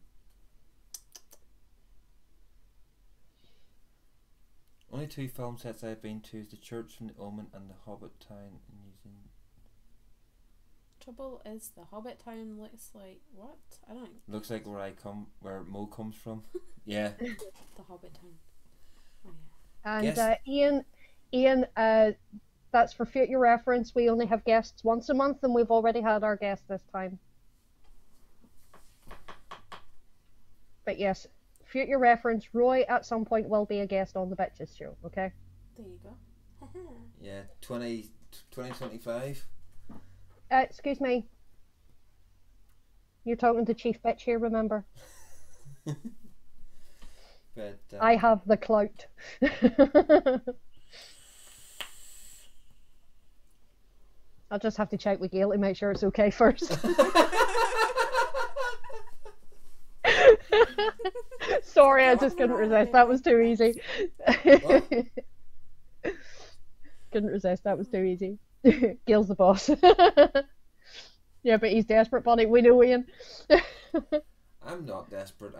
2 film sets I've been to is the Church from the Omen and the Hobbit Town in New Zealand. Trouble is, the Hobbit Town looks like what? I don't. Looks like where Mo comes from. Yeah. The Hobbit Town. Oh yeah. And Yes. Ian, that's for future reference. We only have guests once a month, and we've already had our guest this time. But yes, future reference. Roy at some point will be a guest on the Bitches show. Okay. There you go. Yeah. 2025. Excuse me. You're talking to Chief Bitch here. Remember, But I have the clout. I'll just have to check with Gail to make sure it's okay first. Sorry, I just couldn't resist. That was too easy. What? Couldn't resist. That was too easy. Gail's the boss. Yeah, but he's desperate, buddy. We know Ian. I'm not desperate.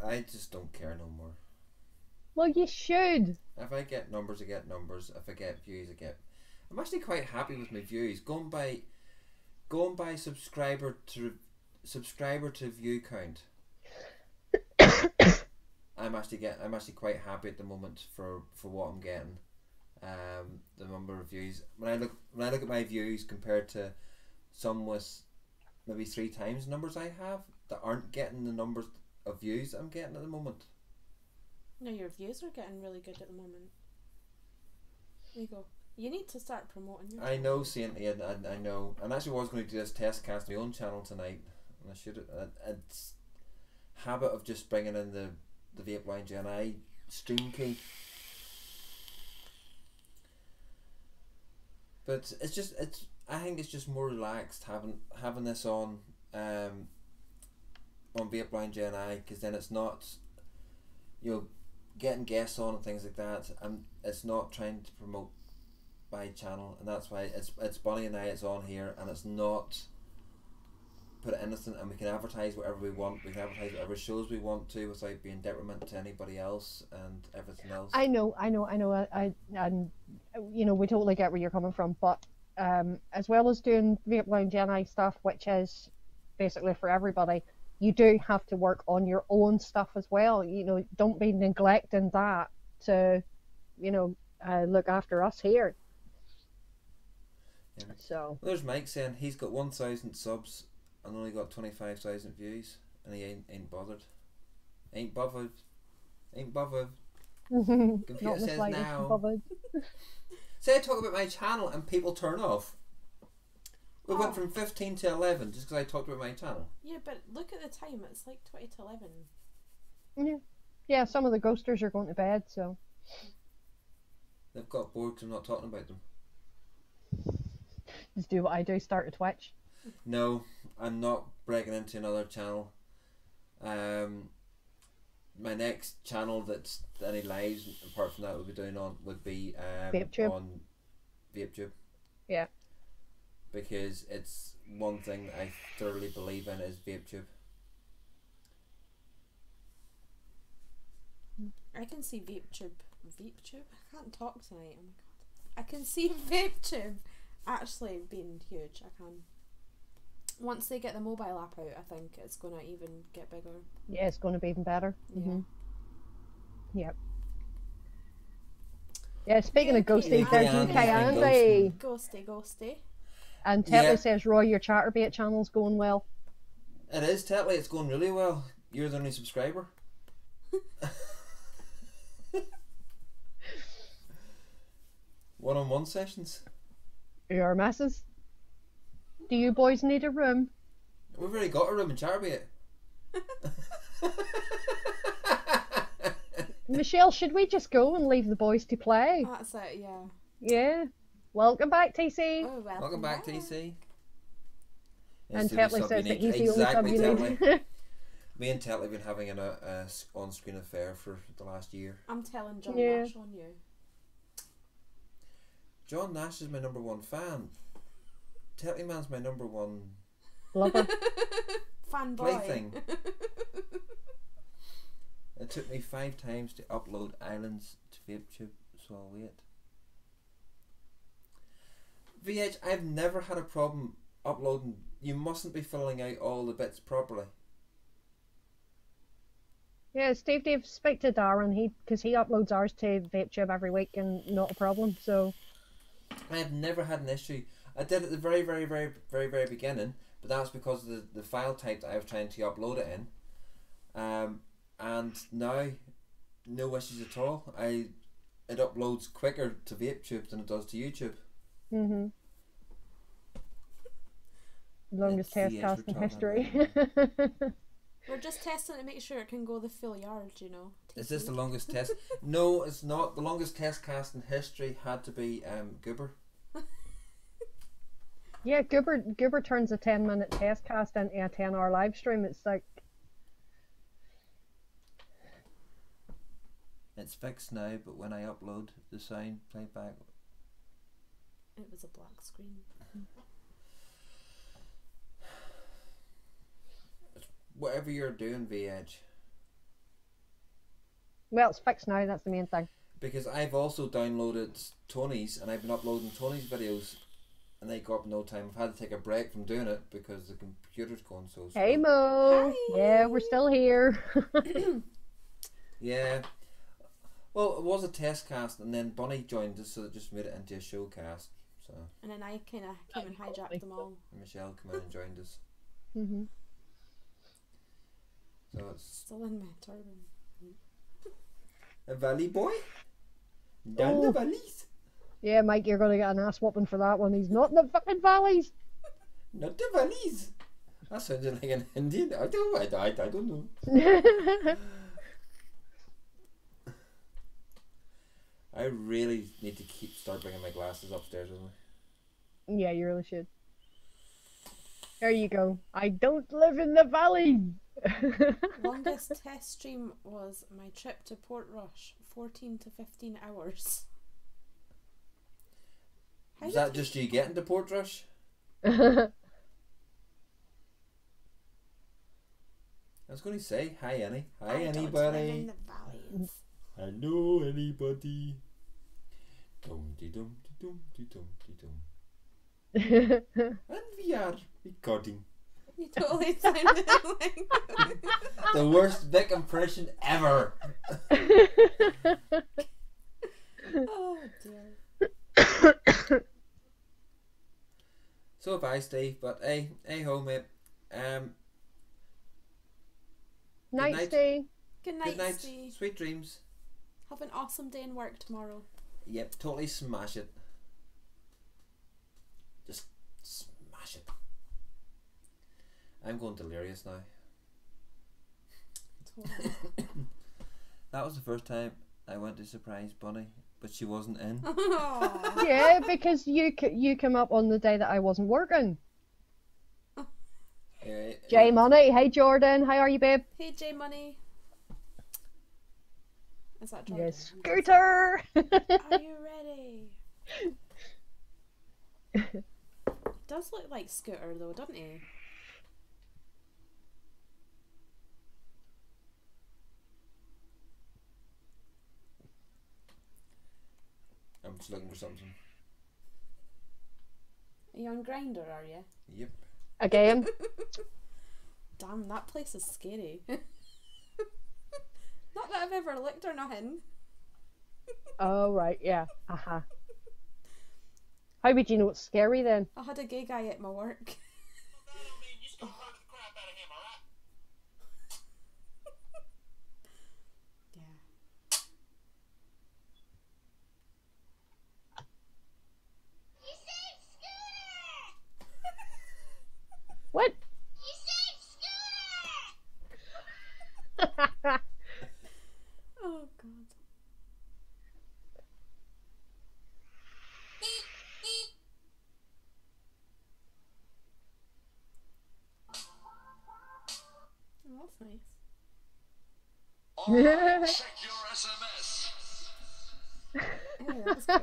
I just don't care no more. Well, you should. If I get numbers, I get numbers. If I get views, I get. I'm actually quite happy with my views. Going by subscriber to view count. I'm actually quite happy at the moment for what I'm getting. The number of views. When I look at my views compared to some with maybe 3 times the numbers I have that aren't getting the numbers of views I'm getting at the moment. No, your views are getting really good at the moment. There you go. You need to start promoting your I know, Saint Ian, I know. And actually was going to do this test cast on my own channel tonight. And I should. It's habit of just bringing in the Vape Lounge and I stream key. But I think it's just more relaxed having this on Vape Lounge NI, because then it's not, getting guests on and things like that, and it's not trying to promote by channel, and that's why it's Bonnie and I. It's on here, and it's not put anything, and we can advertise whatever we want. We can advertise whatever shows we want to without being detriment to anybody else and everything else. I know. And we totally get where you're coming from, but as well as doing Vape Lounge NI stuff, which is basically for everybody, you do have to work on your own stuff as well. Don't be neglecting that to, look after us here. Yeah. So there's Mike saying he's got 1,000 subs and only got 25,000 views, and he ain't bothered. Ain't bothered. Computer not the says slightest now. bothered. Say I talk about my channel and people turn off. We went from 15 to 11 just because I talked about my channel. Yeah, but look at the time. It's like 20 to 11. Yeah, some of the ghosters are going to bed, so They've got bored because I'm not talking about them. just do what I do, start a Twitch. No, I'm not breaking into another channel. My next channel that's any lives apart from that we'll be doing would be VapeTube. on VapeTube. Yeah. Because it's one thing that I thoroughly believe in is VapeTube. I can see VapeTube. VapeTube? I can't talk tonight. Oh my god. I can see VapeTube actually being huge. I can. Once they get the mobile app out, I think it's going to even get bigger. Yeah, it's going to be even better. Yeah. Yep. Yeah, speaking of ghosties, UK there's Andy's UK been Andy. Ghosty. And Tetley Yeah. says, Roy, your Chatterbait channel's going well. It is, Tetley, it's going really well. You're the only subscriber. One-on-one sessions. Your messes. Do you boys need a room? We've already got a room in Charbait. Michelle, should we just go and leave the boys to play? That's it, yeah. Yeah. Welcome back, TC. Oh, Welcome back, TC. And Yes, do we Tetley sub says you that need? he's the only sub Exactly, you Tetley. need. Me and Tetley have been having an on-screen affair for the last year. I'm telling John Yeah. Nash on you. John Nash is my number one fan. Tetley Man's my number one Lover. Fanboy. plaything. It took me 5 times to upload Islands to VapeTube, so I'll wait. VH, I've never had a problem uploading. You mustn't be filling out all the bits properly. Yeah, Steve, speak to Darren, because he uploads ours to VapeTube every week and not a problem, so... I have never had an issue. I did at the very, very, very, very, very beginning, but that's because of the file type that I was trying to upload it in. And now, no issues at all. It uploads quicker to VapeTube than it does to YouTube. Mm-hmm. Longest Let's test see, cast in we're history. We're just testing to make sure it can go the full yard, you know. Is this the longest test? No, it's not. The longest test cast in history had to be Goober. Yeah, Goober turns a 10-minute test cast into a 10-hour live stream. It's like... It's fixed now, but when I upload the sound playback... It was a black screen. Whatever you're doing, VH. Well, it's fixed now, that's the main thing. Because I've also downloaded Tony's, and I've been uploading Tony's videos, and they go up in no time. I've had to take a break from doing it because the computer's going so slow. Hey Mo! Hi. Yeah, we're still here. Yeah. Well, it was a test cast, and then Bonnie joined us, so it just made it into a show cast. So And then I kind of came and hijacked them all. Michelle came in and joined us. Mm-hmm. So it's Still in my turban. a valley boy down the Oh. valleys, Yeah, Mike, you're going to get an ass whooping for that one. He's not in the fucking valleys. not the valleys. That sounded like an Indian. I don't know. I really need to start bringing my glasses upstairs with me. Yeah, you really should. There you go. I don't live in the valley. Longest test stream was my trip to Portrush, 14 to 15 hours. How Was did that just you getting to Portrush? Yeah, I was going to say, hi Annie. Hi I don't live in anybody. the valleys. Hello anybody. Dum-de-dum-de-dum-de-dum-de-dum. And we are recording. You totally sounded like The worst Vic impression ever. oh dear. So have I, Steve, but hey ho mate. Night, night. Steve. Good Good night, night. Steve. Sweet dreams. Have an awesome day in work tomorrow. Yep, totally smash it. Just smash it. I'm going delirious now. Totally. That was the first time I went to surprise Bunny, but she wasn't in. Aw. Yeah, because you came up on the day that I wasn't working. Jay Money, hey Jordan, how are you, babe? Hey J Money. Is that Jordan? Yes, Scooter. Are you ready? Does look like Scooter though, doesn't he? I'm just looking for something. Are you on Grindr, are you? Yep. Again. Damn, that place is scary. Not that I've ever looked or nothing. Oh right, yeah. How would you know it's scary then? I had a gay guy at my work. Yeah. What? Oh god. Oh, that's nice. Alright, check your SMS. Oh, that's cool.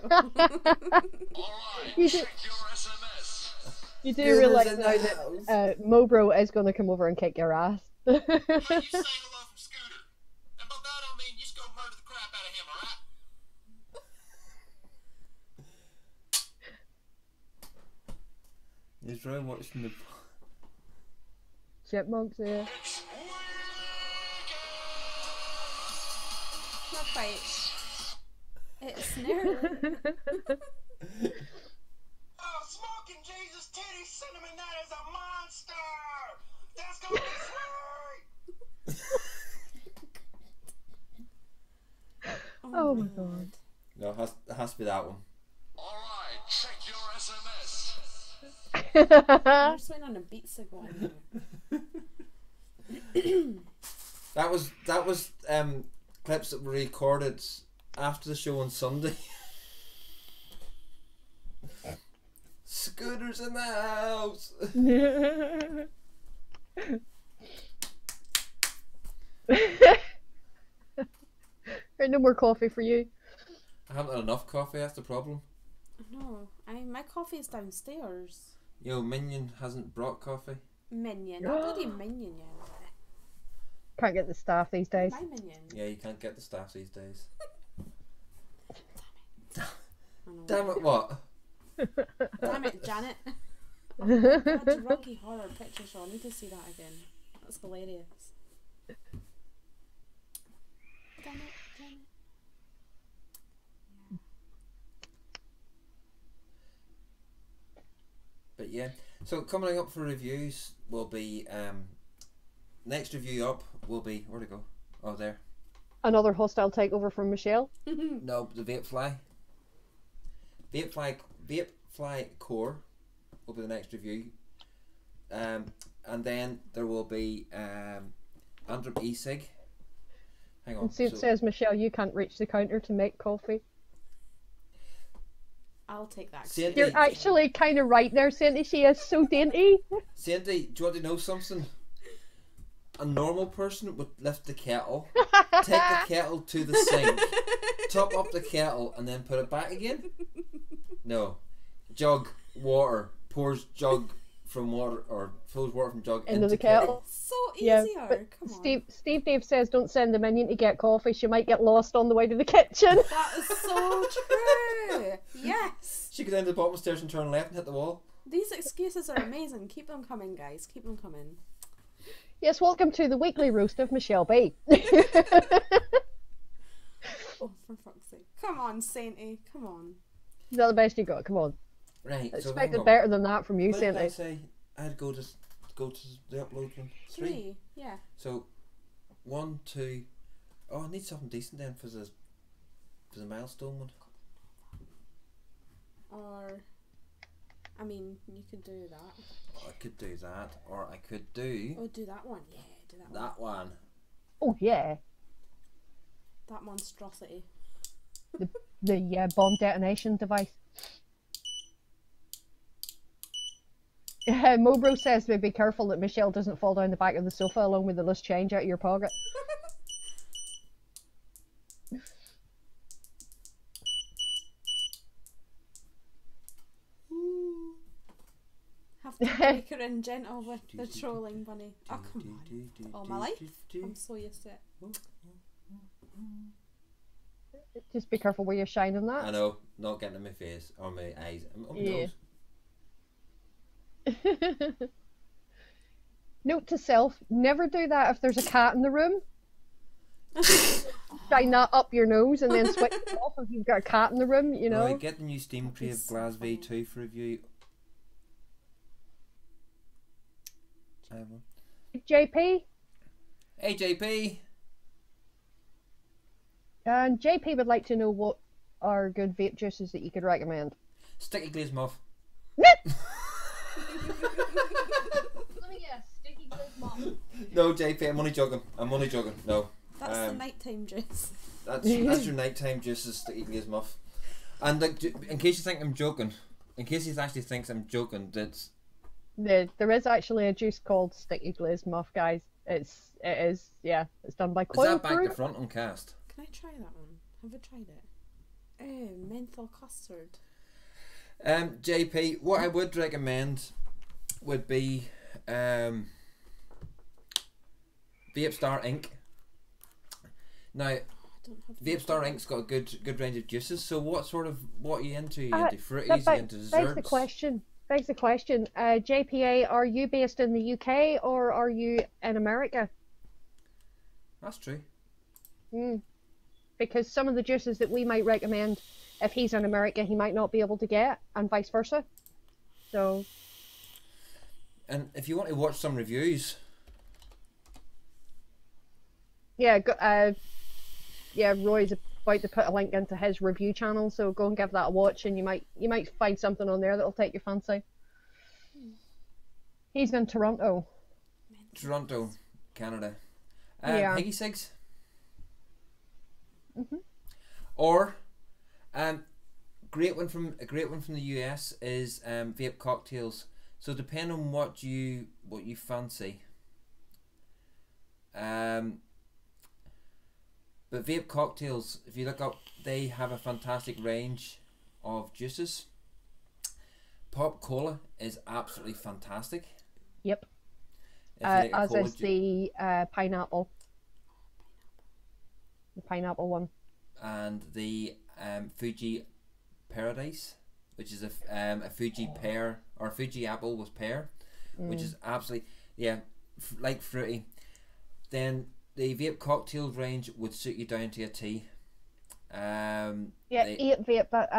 Alright, You do- check your SMS. You do Scooters realise in the now house. that Mobro is going to come over and kick your ass. Hey, you say hello from Scooter. And by that I mean you just go murder the crap out of him, alright? He's really watching the. Chipmunks here. It's Not quite. It's nearly. oh, smoking Jesus titty cinnamon, that is a monster! That's gonna be sweet! Oh my god. No, it has to be that one. Alright, check your SMS. I'm just waiting on a pizza going. That was clips that were recorded after the show on Sunday. Scooters in the house. Right, no more coffee for you. I haven't had enough coffee. That's the problem. No, my coffee is downstairs. Yo, Minion hasn't brought coffee. Minion, not bloody Minion yet. Can't get the staff these days. My Minion. Yeah, you can't get the staff these days. I know. Damn it! What? Damn it, Janet. Oh my god, Rocky Horror Picture Show. I need to see that again. That's hilarious. Damn it, damn it. But yeah, so coming up for reviews will be next review up will be where'd it go? Oh, there. Another hostile takeover from Michelle. No, the Vape Fly. Vape Fly Core will be the next review. And then there will be Andrew E-Sig. Hang on. And see, it says, Michelle, you can't reach the counter to make coffee. I'll take that. Sainty, You're actually kind of right there, Cindy. She is so dainty. Sainty, do you want to know something? A normal person would lift the kettle, take the kettle to the sink, top up the kettle, and then put it back again. No, jug water, pours jug from water or fills water from jug Into the kettle. So Yeah, easier. but Come on. Steve Dave says don't send the minion to get coffee. She might get lost on the way to the kitchen. That is so true. Yes. She goes down to the bottom of the stairs and turn left and hit the wall. These excuses are amazing. Keep them coming, guys. Keep them coming. Yes, welcome to the weekly roast of Michelle B. Oh, for fuck's sake. Come on, Sainty. Come on. Is that the best you got? Come on. Right. I So expected better than that from you, What did I Sandy. say? I'd go to the upload one. 3. Yeah. So 1, 2. Oh, I need something decent then for the milestone one. Or, I mean, you could do that. I could do that, or I could do Oh, do that one. Yeah, do that one. that one. Oh yeah, That monstrosity. the bomb detonation device. Mobro says to be careful that Michelle doesn't fall down the back of the sofa along with the loose change out of your pocket. Have to break her in gentle with the trolling bunny. Oh, come on. All my life. I'm so used to it. Just be careful where you're shining that. I know, not getting in my face or my eyes. On my Yeah. nose. Note to self: never do that if there's a cat in the room. Shine that up your nose and then switch it off if you've got a cat in the room. You know. Right, get the new Steam Crave so Glass funny. V2 for review. JP. Hey JP. And JP would like to know what are good vape juices that you could recommend. Sticky glazed muff. Let me guess. Sticky glazed mom. No JP, I'm only joking. No. That's the nighttime juice. That's your nighttime juice is sticky glazed muff. And like, in case you think I'm joking, in case he actually thinks I'm joking, that's There is actually a juice called Sticky Glazed Muff, guys. It is done by is Coil that back Brew. to front on cast? Can I try that one? Have I tried it? Oh, menthol custard. JP, what I would recommend would be Vape Star Inc. Now, I don't have Vape Star Inc.'s got a good range of juices. So what are you into? Are you Uh, into fruities? Are you That into begs desserts? the question. JPA, are you based in the UK or are you in America? That's true. Because some of the juices that we might recommend, if he's in America, he might not be able to get, and vice versa. So, And if you want to watch some reviews, yeah, Roy's about to put a link into his review channel, so go and give that a watch, and you might find something on there that'll take your fancy. He's in Toronto. Toronto, Canada. Yeah. Higgy Cigs. Or, great one from the US is vape cocktails. So depending on what you fancy. But vape cocktails, if you look up, they have a fantastic range of juices. Pop cola is absolutely fantastic. Yep. If you like a As cola is the pineapple. The pineapple one. and the Fuji Paradise, which is a Fuji pear or Fuji apple with pear, which is absolutely like fruity. Then the vape cocktail range would suit you down to a T. Yeah, they- 8 vape, but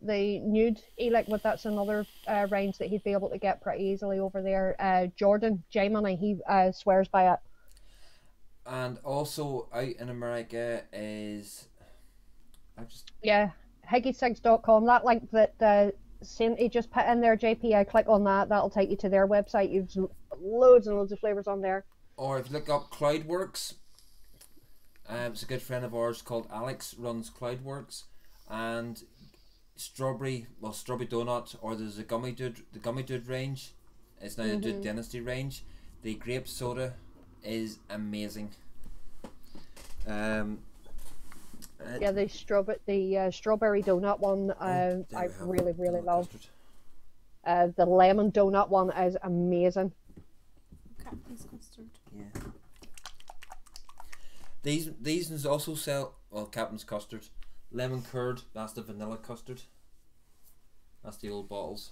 the nude e-liquid, that's another range that he'd be able to get pretty easily over there. Jordan, J Money, he swears by it. And also out in America is Yeah, higgysigs.com, that link that Sainty just put in there, JP, click on that, that'll take you to their website. You've loads and loads of flavours on there. or if you look up Cloudworks, it's a good friend of ours called Alex runs Cloudworks, and strawberry donut, or there's the gummy dude range. It's now the Dude Dynasty range. The grape soda is amazing. Yeah, the strawberry donut one, I really love. The lemon donut one is amazing. Captain's custard. Yeah. These ones also sell, well, Captain's custard, lemon curd. That's the vanilla custard. That's the old bottles.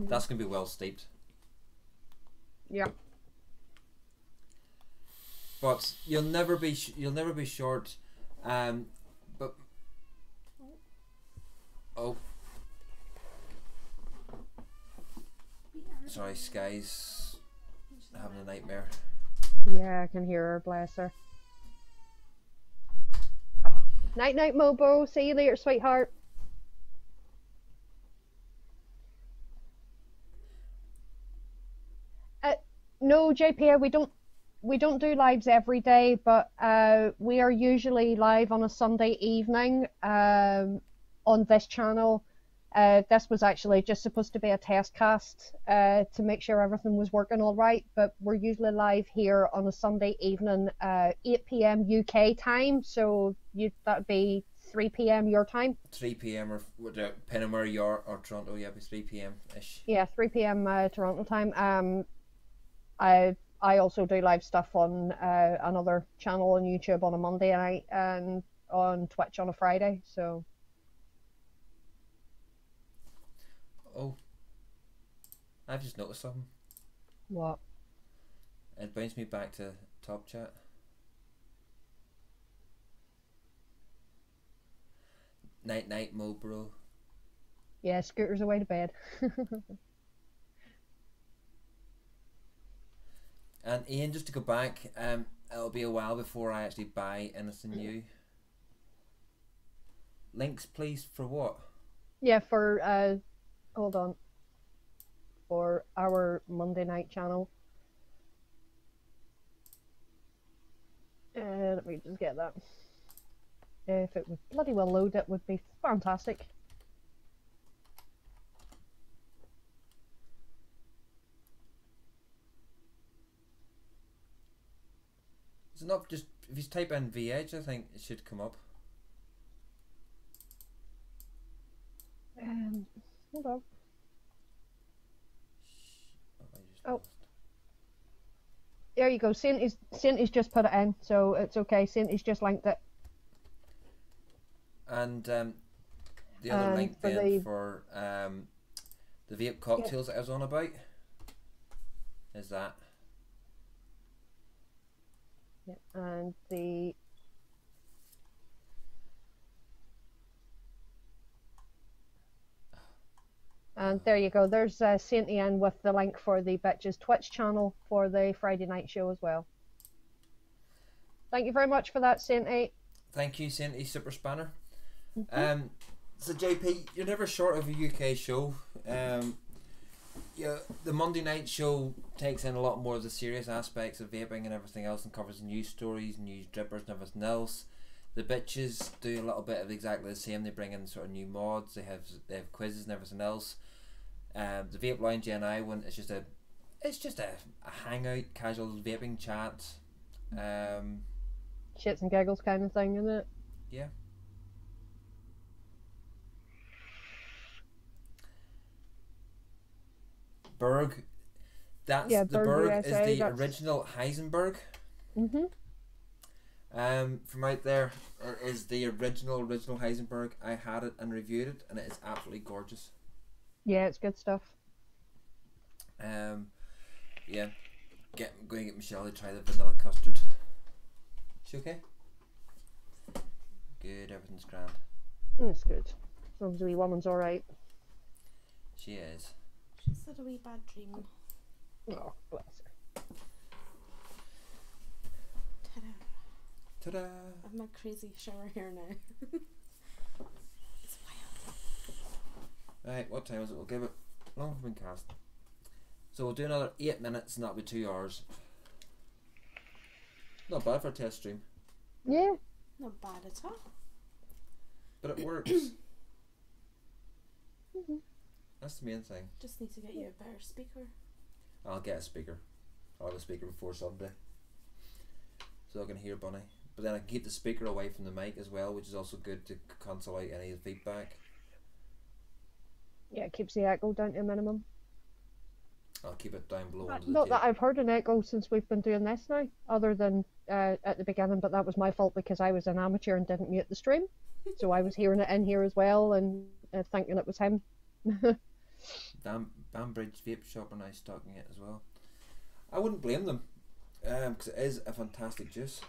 That's gonna be well steeped. Yeah. But you'll never be short. But sorry, Sky's having a nightmare. Yeah, I can hear her, bless her. Night night, Mobo. See you later, sweetheart. No, JP, we don't do lives every day, but we are usually live on a Sunday evening on this channel. This was actually just supposed to be a test cast to make sure everything was working all right, but we're usually live here on a Sunday evening, 8 p.m. UK time, so that'd be 3 p.m. your time. 3 p.m. or depending where you are, or Toronto, yeah, it'd be 3 p.m. ish. Yeah, 3 p.m. Toronto time. I also do live stuff on another channel on YouTube on a Monday night and on Twitch on a Friday. So. Oh, I've just noticed something. What? It brings me back to Top Chat. Night night, Mo bro. Yeah, Scooter's away to bed. And Ian, just to go back, it'll be a while before I actually buy anything new. Links, please, for what? Yeah, for hold on. For our Monday night channel. Let me just get that. If it would bloody well load, it would be fantastic. Is it not just, if you type in VH, I think it should come up. Hold on. Oh. There you go. Saintie's just put it in, so it's okay. Saintie's just linked it. And the other link then for the vape cocktails that I was on about is that. Yeah, and the and there you go. There's Saintie in with the link for the Bitches Twitch channel for the Friday night show as well. Thank you very much for that, Saintie. Thank you, Saintie Super Spanner. So JP, you're never short of a UK show. Yeah, the Monday night show takes in a lot more of the serious aspects of vaping and everything else, and covers news stories, news drippers, and everything else. The bitches do a little bit of exactly the same. They bring in sort of new mods. They have quizzes and everything else. The Vape Lounge NI one is just a hangout, casual vaping chat. Shits and giggles kind of thing, isn't it? Yeah. Berg. That's the Berg USA, is the original Heisenberg. From out there is the original Heisenberg. I had it and reviewed it, and it is absolutely gorgeous. Yeah, it's good stuff. Yeah, going to get Michelle to try the vanilla custard. She okay? Good, everything's grand. It's good. As long as the wee woman's alright. She is. She's had a wee bad dream. Oh, bless her. Ta-da. Ta-da! I have my crazy shower hair now. It's wild. Right, what time is it? We'll give it long as we can cast. So we'll do another 8 minutes and that'll be 2 hours. Not bad for a test stream. Yeah. Not bad at all. But it works. That's the main thing. Just need to get you a better speaker. I'll get a speaker. I'll have a speaker before Sunday, so I can hear Bunny. But then I can keep the speaker away from the mic as well, which is also good to cancel out any feedback. Yeah, it keeps the echo down to a minimum. I'll keep it down below under the Not tape. that I've heard an echo since we've been doing this now, other than at the beginning, but that was my fault because I was an amateur and didn't mute the stream. So I was hearing it in here as well and thinking it was him. Banbridge Vape Shop are now stocking it as well. I wouldn't blame them, because it is a fantastic juice.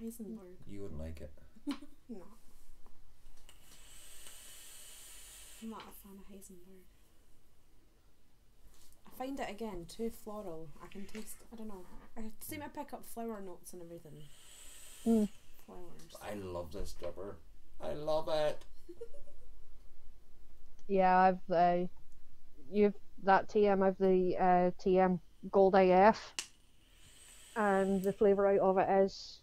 Heisenberg. You wouldn't like it. No. I'm not a fan of Heisenberg. I find it again too floral. I can taste, I don't know. I seem to pick up flower notes and everything. Flowers. I love this dripper. I love it. Yeah, you've that TM. I've the TM Gold AF, and the flavour out of it is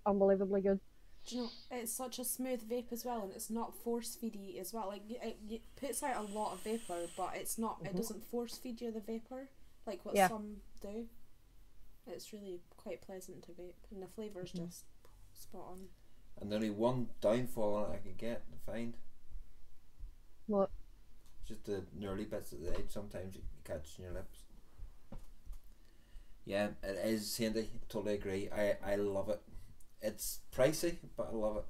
unbelievably good. Do you know, it's such a smooth vape as well, and it's not force feedy as well. Like it puts out a lot of vapor, but it's not. It doesn't force feed you the vapor like what some do. It's really quite pleasant to vape, and the flavour's just spot on. And the only one downfall on it I could get to find. What? Just the gnarly bits at the edge. Sometimes you catch in your lips. Yeah, it is, Sandy. Totally agree. I love it. It's pricey, but I love it.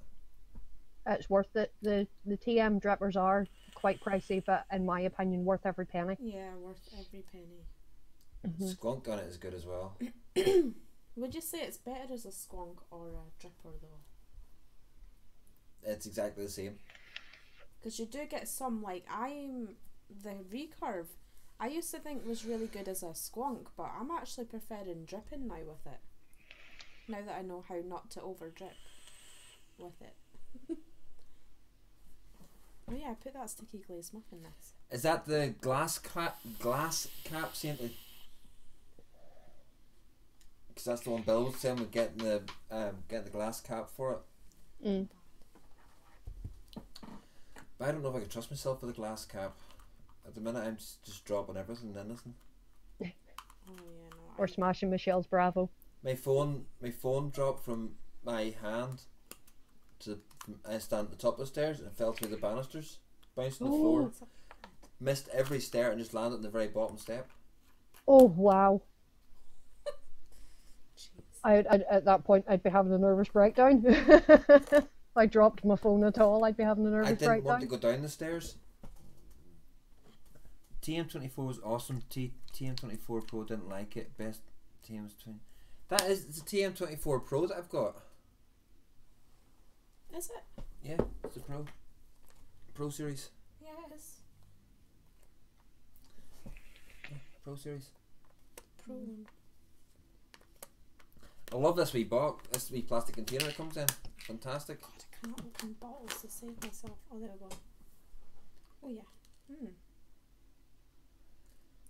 It's worth it. The TM drippers are quite pricey, but in my opinion, worth every penny. Yeah, worth every penny. Skunk on it is good as well. Would you say it's better as a skunk or a dripper though? It's exactly the same. Because you do get some, like, the recurve, I used to think was really good as a squonk, but I'm actually preferring dripping now with it. Now that I know how not to over drip with it. Oh yeah, I put that sticky glazed muffin this. Is that the glass cap, Sandy? Because that's the one Bill was saying with getting the glass cap for it. But I don't know if I can trust myself with a glass cap. At the minute, I'm just dropping everything and anything. Oh yeah, no. Or smashing Michelle's Bravo. My phone dropped from my hand I stand at the top of the stairs and fell through the banisters, bounced on the floor, missed every stair and just landed on the very bottom step. Oh wow! I'd at that point I'd be having a nervous breakdown. If I dropped my phone at all, I'd be having a nervous breakdown. I didn't want to go down the stairs. TM24 was awesome. TM24 Pro didn't like it. Best TM20. That is the TM24 Pro that I've got. Is it? Yeah, it's a Pro series. Yeah, it is. Yeah, Pro series. Pro one. I love this wee box. This wee plastic container it comes in. Fantastic. God, I cannot open bottles to save myself. Oh, there we go. Oh yeah.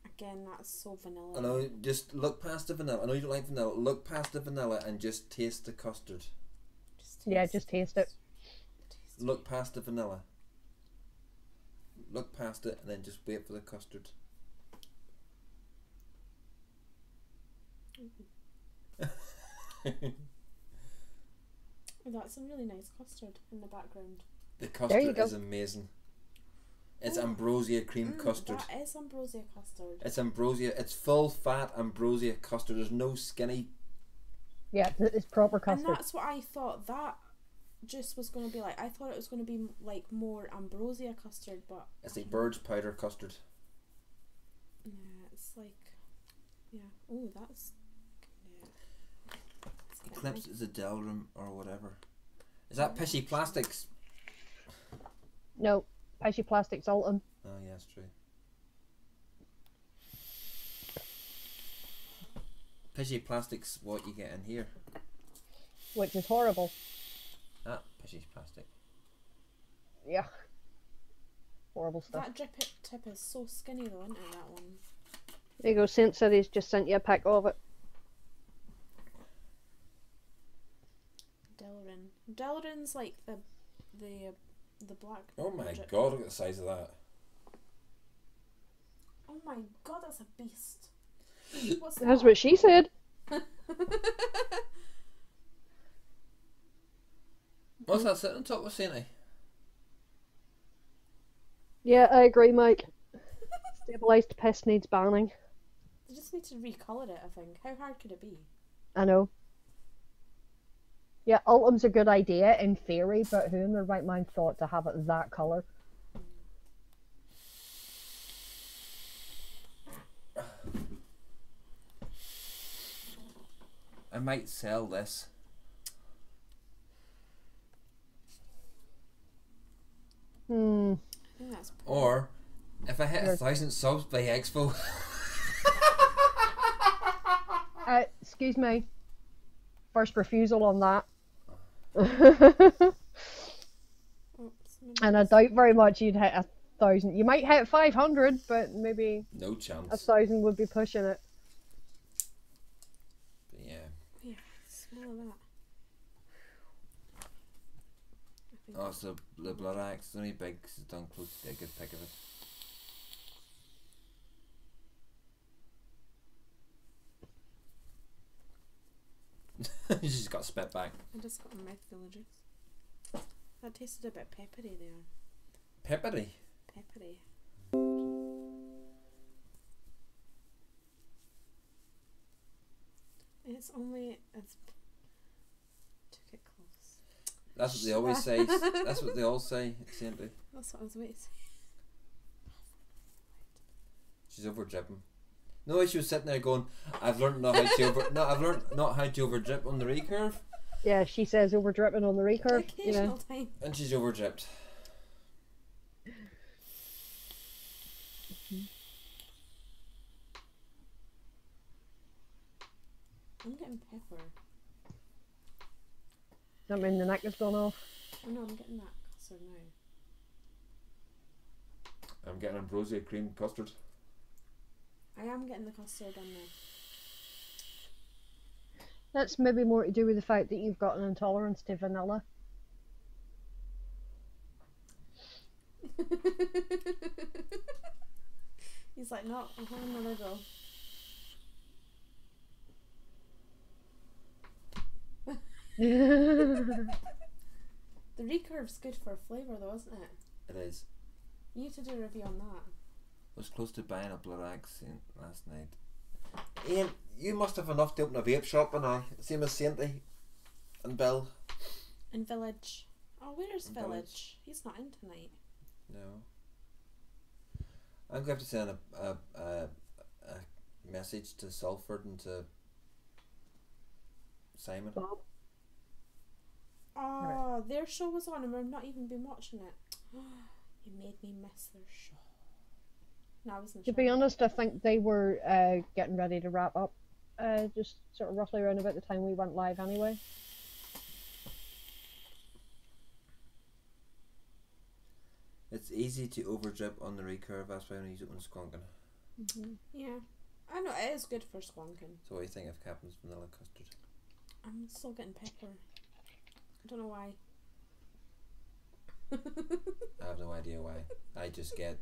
Again, that's so vanilla. I know, just look past the vanilla. I know you don't like vanilla. Look past the vanilla and just taste the custard. Just taste it. Look past the vanilla. Look past it and then just wait for the custard. Oh, that's a really nice custard in the background. The custard is amazing. It's ambrosia cream custard. That is ambrosia custard. It's ambrosia. It's full fat ambrosia custard. There's no skinny. Yeah, it's proper custard. And that's what I thought that juice was going to be like. I thought it was going to be like more ambrosia custard, but It's like bird's powder custard. yeah, it's like, yeah. Oh, that's Eclipse is a Delrum or whatever. Is that Pishy Plastics? No, Pishy Plastics Ultim. Oh yeah, that's true. Pishy Plastics, what you get in here? Which is horrible. Ah, Pishy Plastic. Yeah. Horrible stuff. That drip tip is so skinny though, isn't it? That one. There you go. Saint City's just sent you a pic of it. Delrin's like the black. Oh my drip. god, look at the size of that. my god, that's a beast. What's that? That's what she said. What's that sitting on top of Sainty? Yeah, I agree, Mike. Stabilised piss needs banning. They just need to recolour it, I think. How hard could it be? I know. Yeah, Ultim's a good idea in theory, but who in their right mind thought to have it that colour? I might sell this. I think that's Or, if I hit 1,000 subs by Expo. Excuse me. First refusal on that. And I doubt very much you'd hit 1,000. You might hit 500, but maybe No chance. 1,000 would be pushing it. But yeah. Yeah, smell that. Oh, so the blood axe is only big because it's done close to get a good pick of it. You just got spit back. I just got a mouthful of juice. That tasted a bit peppery there. Peppery. Peppery. It's took it close. That's what they always say. That's what they all say. Simply. That's what I was waiting to say. She's over dripping. No, she was sitting there going, I've learned not how to I've learned not how to over drip on the recurve. Yeah, she says over dripping on the recurve. Occasional time. And she's over dripped. I'm getting pepper. I mean, the neck has gone off. Oh no, I'm getting that custard now. I'm getting ambrosia cream custard. I am getting the custard on That's maybe more to do with the fact that you've got an intolerance to vanilla. there. He's like, no, I'm having another go. The recurve's good for flavour though, isn't it? It is. You need to do a review on that. I was close to buying a blood axe last night. Ian, you must have enough to open a vape shop and I. Same as Sainty and Bill. And Village. Oh, where's And Village? Village. He's not in tonight. No. I'm going to have to send a message to Salford and to Simon. Bob. Oh, their show was on and we've not even been watching it. You made me miss their show. No, I wasn't To sure. be honest, I think they were getting ready to wrap up. Just sort of roughly around about the time we went live anyway. It's easy to over drip on the recurve, that's why I use it when squonking. Yeah. I know, it is good for squonking. So what do you think of Captain's vanilla custard? I'm still getting pepper. I don't know why. I have no idea why. I just get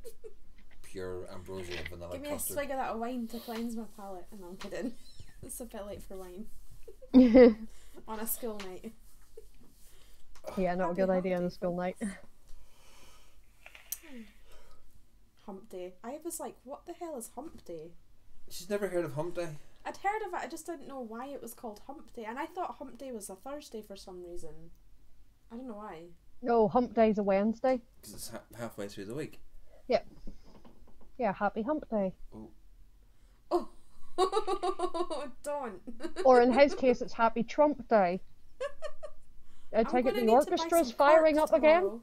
pure ambrosia vanilla Give me custard. a swig of that wine to cleanse my palate. And I'm kidding. It's a bit late for wine. On a school night. Yeah, not a Happy good idea on a holiday, school night. Hump Day. I was like, what the hell is Hump Day? She's never heard of Hump Day? I'd heard of it, I just didn't know why it was called Hump Day. And I thought Hump Day was a Thursday for some reason. I don't know why. No, hump day's a Wednesday. Because it's halfway through the week. Yeah, happy hump day. Oh, don't. Or in his case, it's happy Trump day. I I'm take it gonna the need to buy orchestra's some firing corks up again. tomorrow.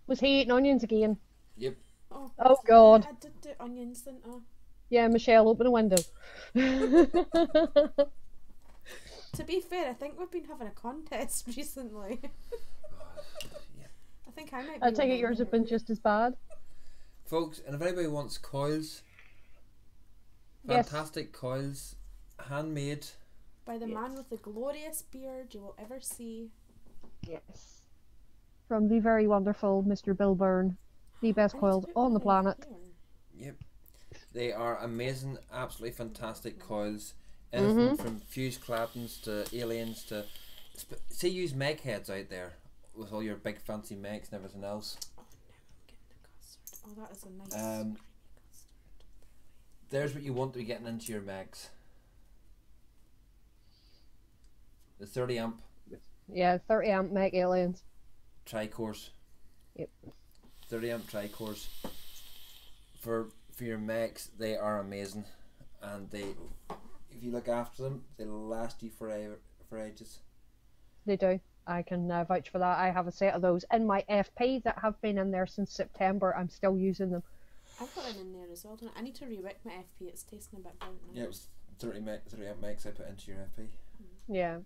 Was he eating onions again? Yep. Oh, God. I did do onions, didn't I? Yeah, Michelle, open a window. To be fair, I think we've been having a contest recently. Yeah. I think I might be I take it winning. yours have been just as bad. Folks, and if anybody wants coils, Yes. fantastic coils, handmade. By the man with the glorious beard you will ever see. Yes. From the very wonderful Mr. Bill Byrne. The best I need to coils put on one the in planet. here. Yep. They are amazing, absolutely fantastic coils. Anything from fuse clappings to aliens to... See, use meg heads out there with all your big fancy megs and everything else. Oh, now I'm getting the custard. Oh, that is a nice Um, creamy custard. There's what you want to be getting into your megs. The 30 amp Yeah, 30 amp meg aliens. tri-cores. Yep. 30 amp tri-cores. For your megs, they are amazing. And they, if you look after them, they'll last you for ages. They do. I can vouch for that. I have a set of those in my FP that have been in there since September. I'm still using them. I've got it in there as well. Don't I? I need to re-wick my FP. It's tasting a bit burnt now. Yeah, it was 30 amp megs I put into your FP. Yeah.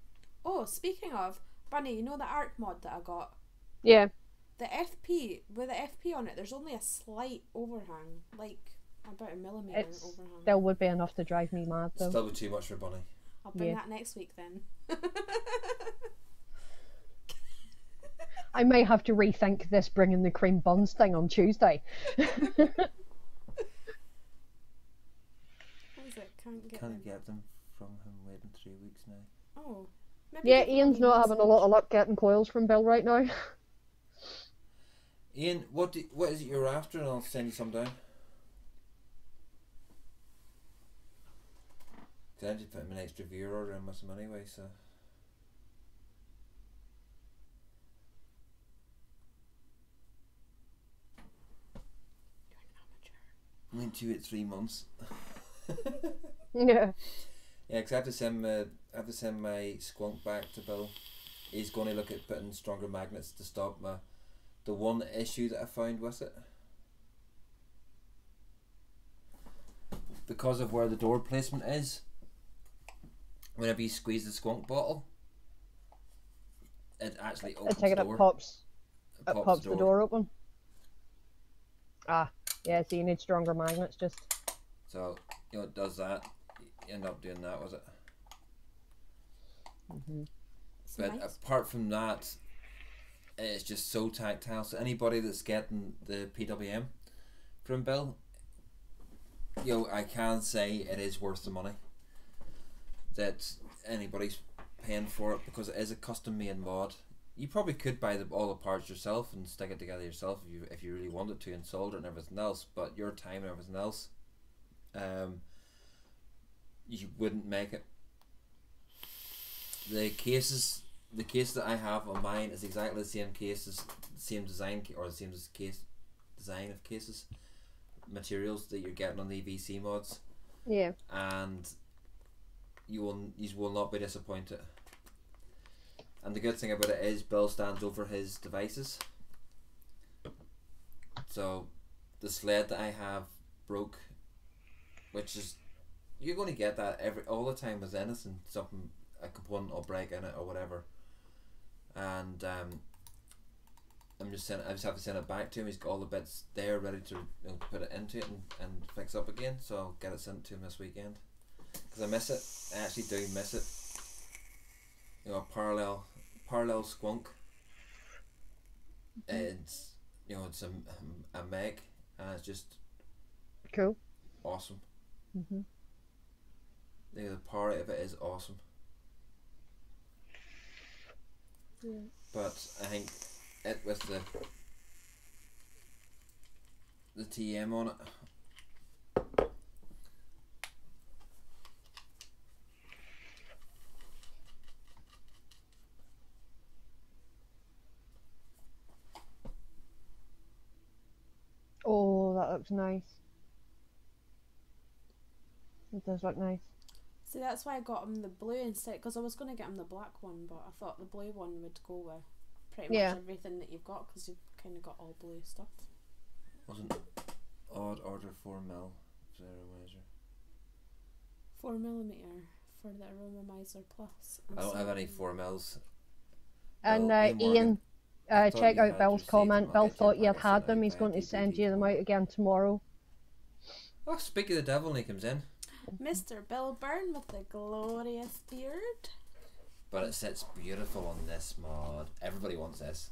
Oh, speaking of, Bunny, you know the ARC mod that I got? Yeah. The FP, with the FP on it, there's only a slight overhang, like about a millimetre It's overhang. still would be enough to drive me mad though. Still be too much for Bunny. I'll bring Yeah. that next week then. I may have to rethink this bringing the cream buns thing on Tuesday. What is it? Can't Can't get them from him waiting 3 weeks now. Oh. Maybe Yeah, give Ian's Bunny not having a lot of luck getting coils from Bill right now. Ian, what is it you're after, and I'll send you some down. Cause I just put him an extra viewer order in with him anyway, so. I mean, 2 at 3 months. Yeah. Yeah, because I have to send my squonk back to Bill. He's going to look at putting stronger magnets to stop the one issue that I found with it. Because of where the door placement is, whenever you squeeze the squonk bottle, it actually opens I take it the it door. pops It it pops the door open. Ah, yeah, so you need stronger magnets just. So, it does that. You end up doing that with it. It's But nice. apart from that, it's just so tactile. So anybody that's getting the PWM from Bill, I can say it is worth the money that anybody's paying for it, because it is a custom made mod. You probably could buy all the parts yourself and stick it together yourself if you really wanted to, and solder it and everything else. But your time and everything else, you wouldn't make it. The case that I have on mine is exactly the same design of cases, materials that you're getting on the VC mods, Yeah. and you will not be disappointed. And the good thing about it is Bill stands over his devices. So the sled that I have broke, which is, you're going to get that all the time with anything, a component will break in it or whatever. And I just have to send it back to him. He's got all the bits there ready to put it into it and fix up again. So I'll get it sent to him this weekend, because I miss it. I actually do miss it. A parallel squonk. It's it's a meg, and it's just Cool. awesome. Mhm. The power out of it is awesome. Yeah. But I think it with the TM on it. Oh, that looks nice. It does look nice. See, that's why I got him the blue instead, because I was going to get him the black one, but I thought the blue one would go with pretty Yeah. much everything that you've got, because you've kind of got all blue stuff. Wasn't odd order 4mm zero measure. 4mm for the Aromomizer Plus. I don't have any 4mm. And Well, Ian, I thought check you out had Bill's received comment. them. Bill I'll get you thought you had back had sent them. out He's via going to send you them DPD out again tomorrow. Oh, speak of the devil when he comes in. Mr. Bill Byrne with the glorious beard. But it sits beautiful on this mod. Everybody wants this.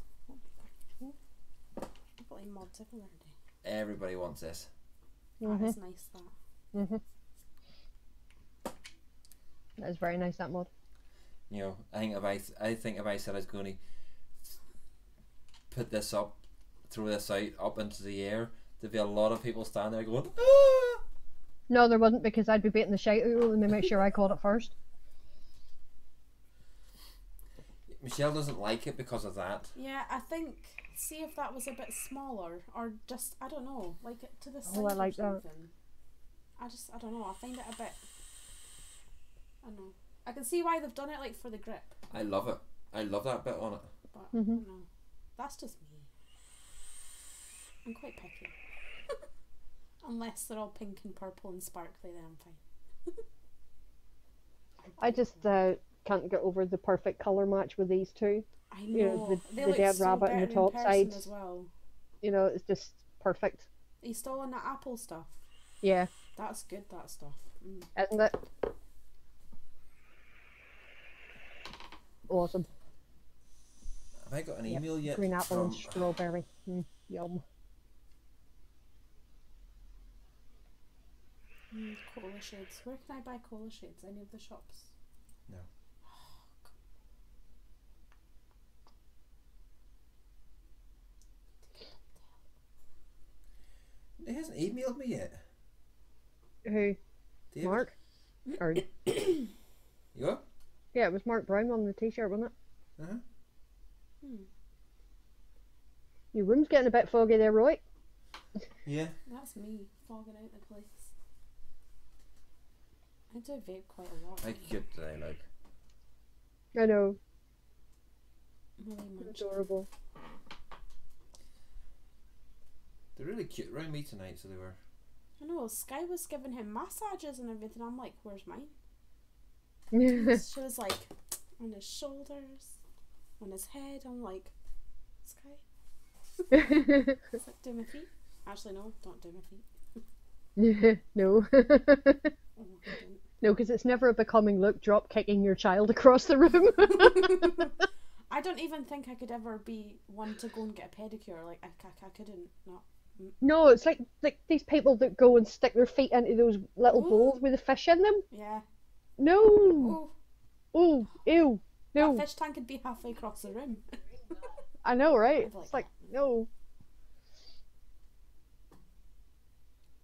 Play mods everywhere today. Everybody wants this. That is nice. That. That is very nice, that mod. You know, I think if I said I was going to put this up, throw this out up into the air, there'd be a lot of people standing there going, ah! No, there wasn't, because I'd be beating the shite out of them to make sure I caught it first. Michelle doesn't like it because of that. Yeah, I think. See if that was a bit smaller, or just I don't know, like it to the side. Oh, I like or that. something. I don't know. I find it a bit. I don't know. I can see why they've done it, like for the grip, I love it. I love that bit on it. but I don't know. That's just me. I'm quite picky. Unless they're all pink and purple and sparkly, then I'm fine. I just can't get over the perfect colour match with these two. I know. You know, They the look dead so rabbit and the better in top person sides. as well. You know, it's just perfect. Are you still on that Apple stuff? Yeah, That's good. That stuff. isn't it? Awesome. Have I got an Yep. email yet? Green apple and from- strawberry. Yum. Cola shades. Where can I buy cola shades? Any of the shops? No. He hasn't emailed me yet. Who? David. Mark? Or, You what? yeah, it was Mark Brown on the t-shirt, wasn't it? Uh-huh. Your room's getting a bit foggy there, Roy. Yeah. That's me fogging out the place. I do vape quite a lot. How cute do they look? I know. Really much. Adorable. They're really cute around me tonight, so they were. I know. Sky was giving him massages and everything. I'm like, where's mine? She was like, on his shoulders, on his head. I'm like, Sky. It's like, do my feet? Actually, no, don't do my feet. No. Oh, I don't. No, because it's never a becoming look, drop kicking your child across the room. I don't even think I could ever be one to go and get a pedicure. Like, I couldn't. No. No, it's like these people that go and stick their feet into those little Ooh. bowls with the fish in them. Yeah. No. Oh, Oh, ew. No. that fish tank could be halfway across the room. I know, right? I'd like It's like, that. no.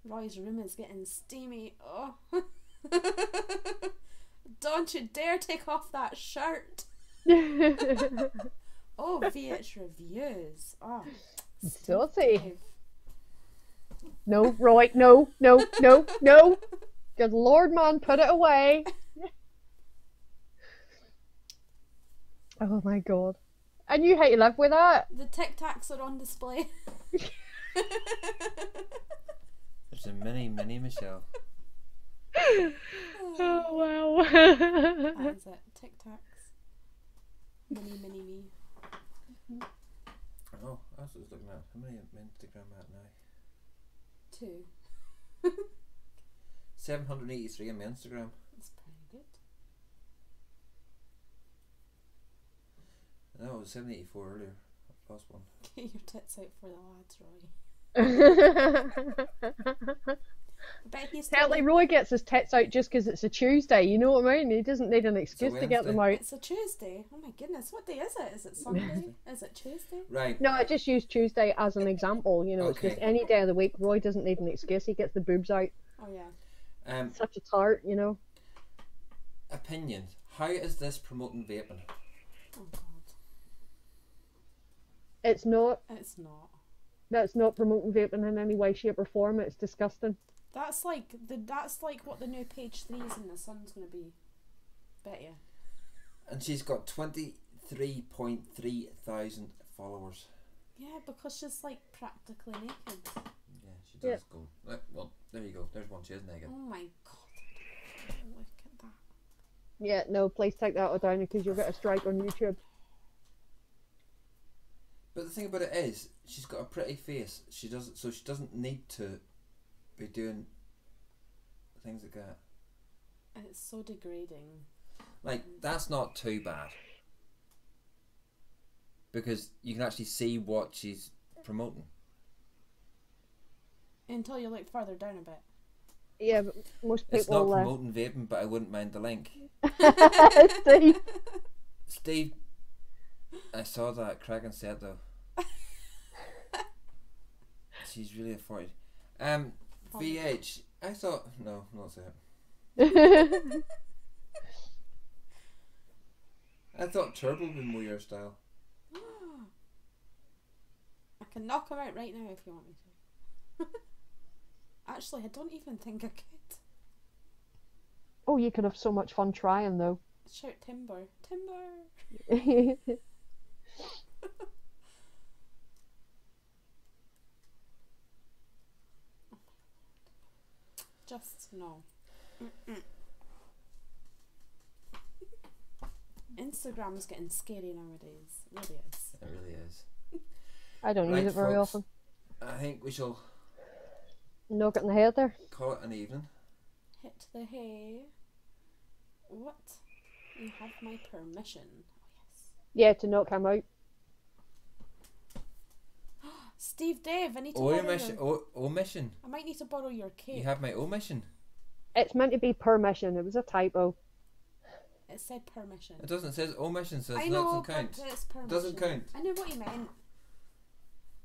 Roy's room is getting steamy. Oh. Don't you dare take off that shirt. Oh, VH reviews. Oh. Saucy. Dave. No, Roy, no, no, no, no. Good Lord, man, put it away. Oh my God. I knew how to live with that. The Tic Tacs are on display. There's a mini Michelle. Oh wow. That is it. Tic Tacs. Mini me. Oh, that's what I was looking at. How many on Instagram at now? 2. 783 on my Instagram. That's pretty good. No, it was 784 earlier. I've lost one. Get your tits out for the lads, Roy. I bet he's Apparently Roy gets his tits out just because it's a Tuesday, you know what I mean? He doesn't need an excuse to get them out. It's a Tuesday. Oh my goodness, what day is it? Is it Sunday? Is it Tuesday? Right. No, I just use Tuesday as an example, you know, it's just Okay. any day of the week. Roy doesn't need an excuse, he gets the boobs out. Oh yeah. Such a tart, you know. Opinions. How is this promoting vaping? Oh god. It's not. It's not. That's not promoting vaping in any way, shape or form. It's disgusting. That's like what the new page 3s in the Sun's gonna be. Bet you. And she's got 23.3 thousand followers. Yeah, because she's like practically naked. Yeah, she does Yeah. go. Well, there you go. There's one. She is naked. Oh my god. Look at that. Yeah, no, please take that down because you'll get a strike on YouTube. But the thing about it is, she's got a pretty face. She doesn't need to be doing things like that. It's so degrading. Like, that's not too bad. Because you can actually see what she's promoting. Until you look further down a bit. Yeah, but most It's not people. promoting vaping, but I wouldn't mind the link. See? Steve, I saw that cracking set though. She's really afforded. VH, I thought no, not that. I thought Turbo would be more your style. I can knock him out right now if you want me to. Actually, I don't even think I could. Oh, you could have so much fun trying though. Shout timber. Timber! Just no. Instagram is getting scary nowadays. It really is. It really is. I don't use it very often. I think we shall Knock it in the head there. call it an evening. Hit the hay. What? You have my permission. Oh yes. Yeah, to knock him out. Steve, Dave, I need to Omission. borrow your... Omission. I might need to borrow your cape. You have my omission. It's meant to be permission. It was a typo. It said permission. It doesn't. It says omission, so I it know, doesn't count. but it's permission. Doesn't count. I knew what you meant.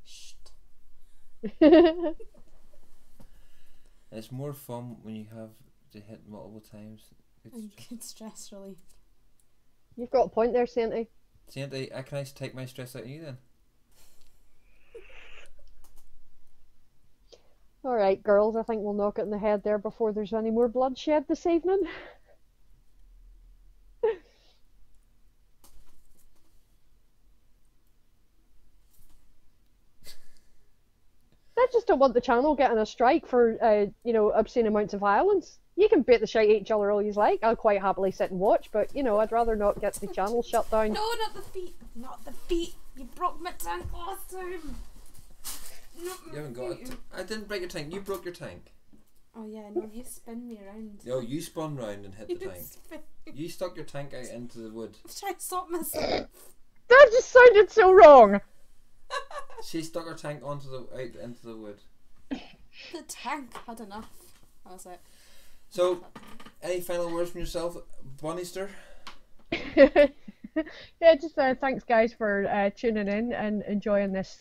Shh. It's more fun when you have to hit multiple times. And good stress relief. You've got a point there, Santy. Sandy, can I take my stress out of you then? Alright, girls, I think we'll knock it in the head there before there's any more bloodshed this evening. I just don't want the channel getting a strike for, obscene amounts of violence. You can beat the shit at each other all you like. I'll quite happily sit and watch, but, I'd rather not get the channel shut down. No, not the feet. Not the feet. You broke my tank last time. You haven't got it. I didn't break your tank. You broke your tank. Oh yeah, no, you spin me around. No, you spun round and hit the You tank. spin. You stuck your tank out into the wood. I'm trying to stop myself. That just sounded so wrong! She stuck her tank out into the wood. The tank had enough. That was it. So, any final words from yourself, Bonnister? Yeah, just thanks guys for tuning in and enjoying this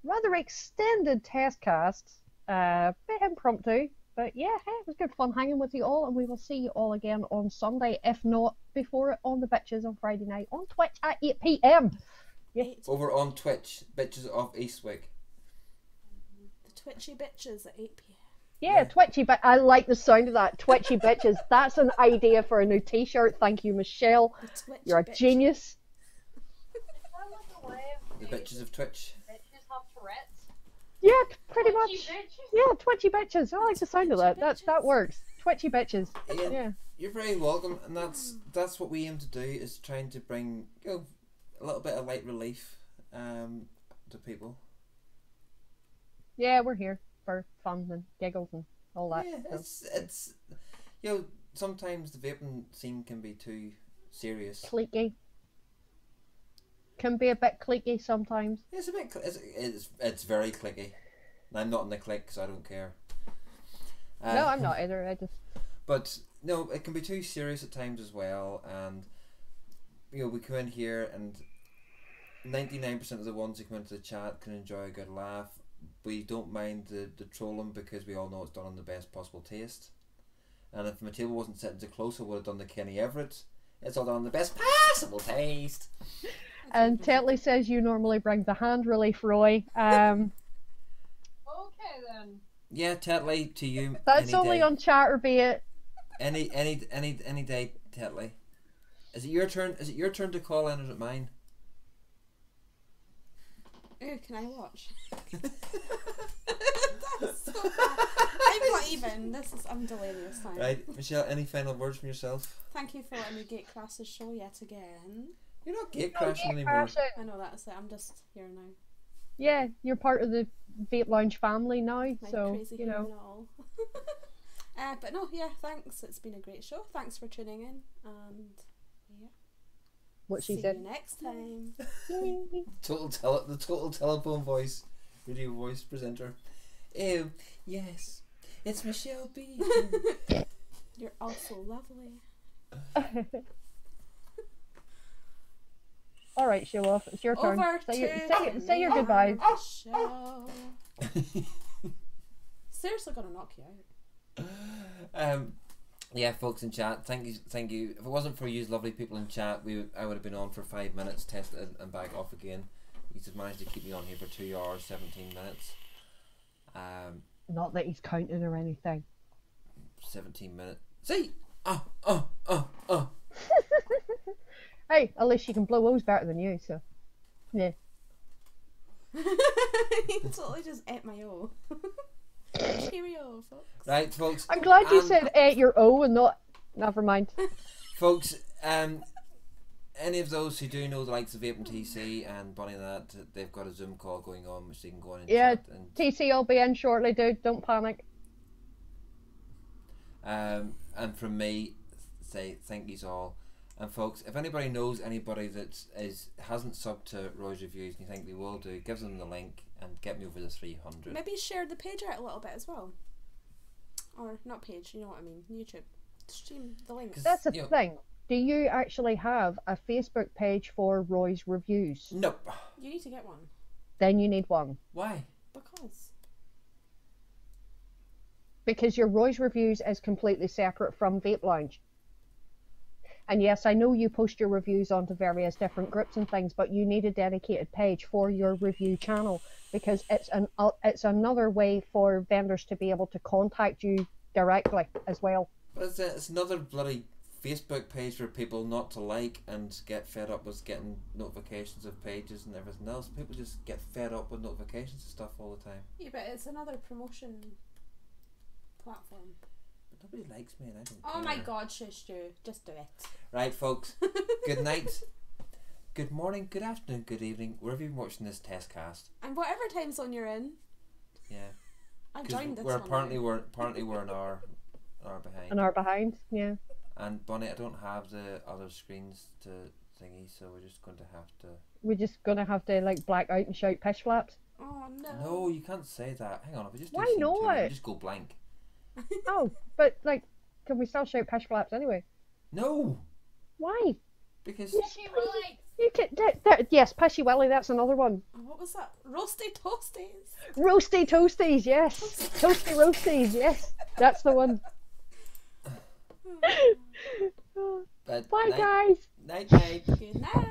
rather extended test cast. Bit impromptu, but yeah, hey, it was good fun hanging with you all, and we will see you all again on Sunday, if not before it on the Bitches on Friday night on Twitch at 8 PM. Yeah. Over on Twitch, Bitches of Eastwick. The twitchy bitches at 8 PM. Yeah, twitchy, but I like the sound of that. Twitchy bitches. That's an idea for a new t-shirt. Thank you, Michelle. The twitchy You're a bitch. genius. The Bitches of Twitch. Bitches have Tourette's. Yeah, pretty Twitchy much. bitches. Yeah, twitchy bitches. I like the sound of that. Twitchy That bitches. works. Twitchy bitches. Ian, Yeah. you're very welcome, and that's what we aim to do, is trying to bring a little bit of light relief to people. Yeah, we're here for fun and giggles and all that. Yeah, so. it's sometimes the vaping scene can be too serious. Cliquey. Can be a bit cliquey sometimes. It's a bit. It's very clicky. And I'm not in the clique, so I don't care. No, I'm not either. I just. But no, it can be too serious at times as well, and we come in here and 99% of the ones who come into the chat can enjoy a good laugh. We don't mind the trolling because we all know it's done in the best possible taste. And if my table wasn't sitting too close, I would have done the Kenny Everett. It's all done in the best possible taste. And Tetley says you normally bring the hand relief, Roy. Okay then. Yeah, Tetley, to you. That's any only day. on Chatterbait. Any day, Tetley. Is it your turn? Is it your turn to call in, or is it mine? Ooh, can I watch? That's so bad. I'm not even. I'm delirious. Time. Right, Michelle. Any final words from yourself? Thank you for letting me gatecrash the show yet again. You're not gate crashing anymore. I know that's it. I'm just here now. Yeah, you're part of the Vape Lounge family now, My so crazy you hair know. and all. But no, yeah, thanks. It's been a great show. Thanks for tuning in, and yeah, What she see said. you next time. Yay. The total telephone voice, radio voice presenter. Ew. Yes. It's Michelle B. You're also lovely. All right, show off. It's your turn. Over Say your goodbyes. Show. Seriously, gonna knock you out. Yeah, folks in chat, thank you. If it wasn't for you lovely people in chat, I would have been on for 5 minutes, tested and back off again. You just managed to keep me on here for 2 hours 17 minutes. Not that he's counting or anything. 17 minutes. See. Hey, at least she can blow O's better than you, so yeah. You totally just ate my O. Cheerio, folks. Right, folks. I'm glad you said ate your O and not. Never mind. Folks, any of those who do know the likes of Vape and TC and Bonnie and that, they've got a Zoom call going on which they can go on and Yeah, chat. And, TC will be in shortly, dude. Don't panic. and from me, say thank yous all. And folks, if anybody knows anybody that hasn't subbed to Roy's Reviews and you think they will do, give them the link and get me over the 300. Maybe share the page out a little bit as well. Or not page, you know what I mean. YouTube. Stream the links. That's the thing. Do you actually have a Facebook page for Roy's Reviews? Nope. You need to get one. Then you need one. Why? Because your Roy's Reviews is completely separate from Vape Lounge. And yes, I know you post your reviews onto various different groups and things, but you need a dedicated page for your review channel because it's another way for vendors to be able to contact you directly as well. But it's another bloody Facebook page for people not to like and get fed up with getting notifications of pages and everything else. People just get fed up with notifications and stuff all the time. Yeah, but it's another promotion platform. But nobody likes me and I don't Oh care. my god, shush, Stu. Just do it. Right, folks. Good night. Good morning, good afternoon, good evening, wherever you're watching this test cast. And whatever time zone you're in. Yeah. I've joined this we're one. apparently we're an hour behind. An hour behind, yeah. And Bonnie, I don't have the other screens to thingy, so we're just going to have to. We're just gonna have to like black out and shout pish flaps. Oh no. No, you can't say that. Hang on, if we just do Why scene two, not? we just go blank. Oh, but like, can we still shout pish flaps anyway? No, Why? because She likes. You can. Yes, pishy welly. That's another one. Oh, what was that? Roasty toasties. Roasty toasties. Yes. Toasty roasties. Yes, that's the one. but Bye, night, guys. night, night. Good night.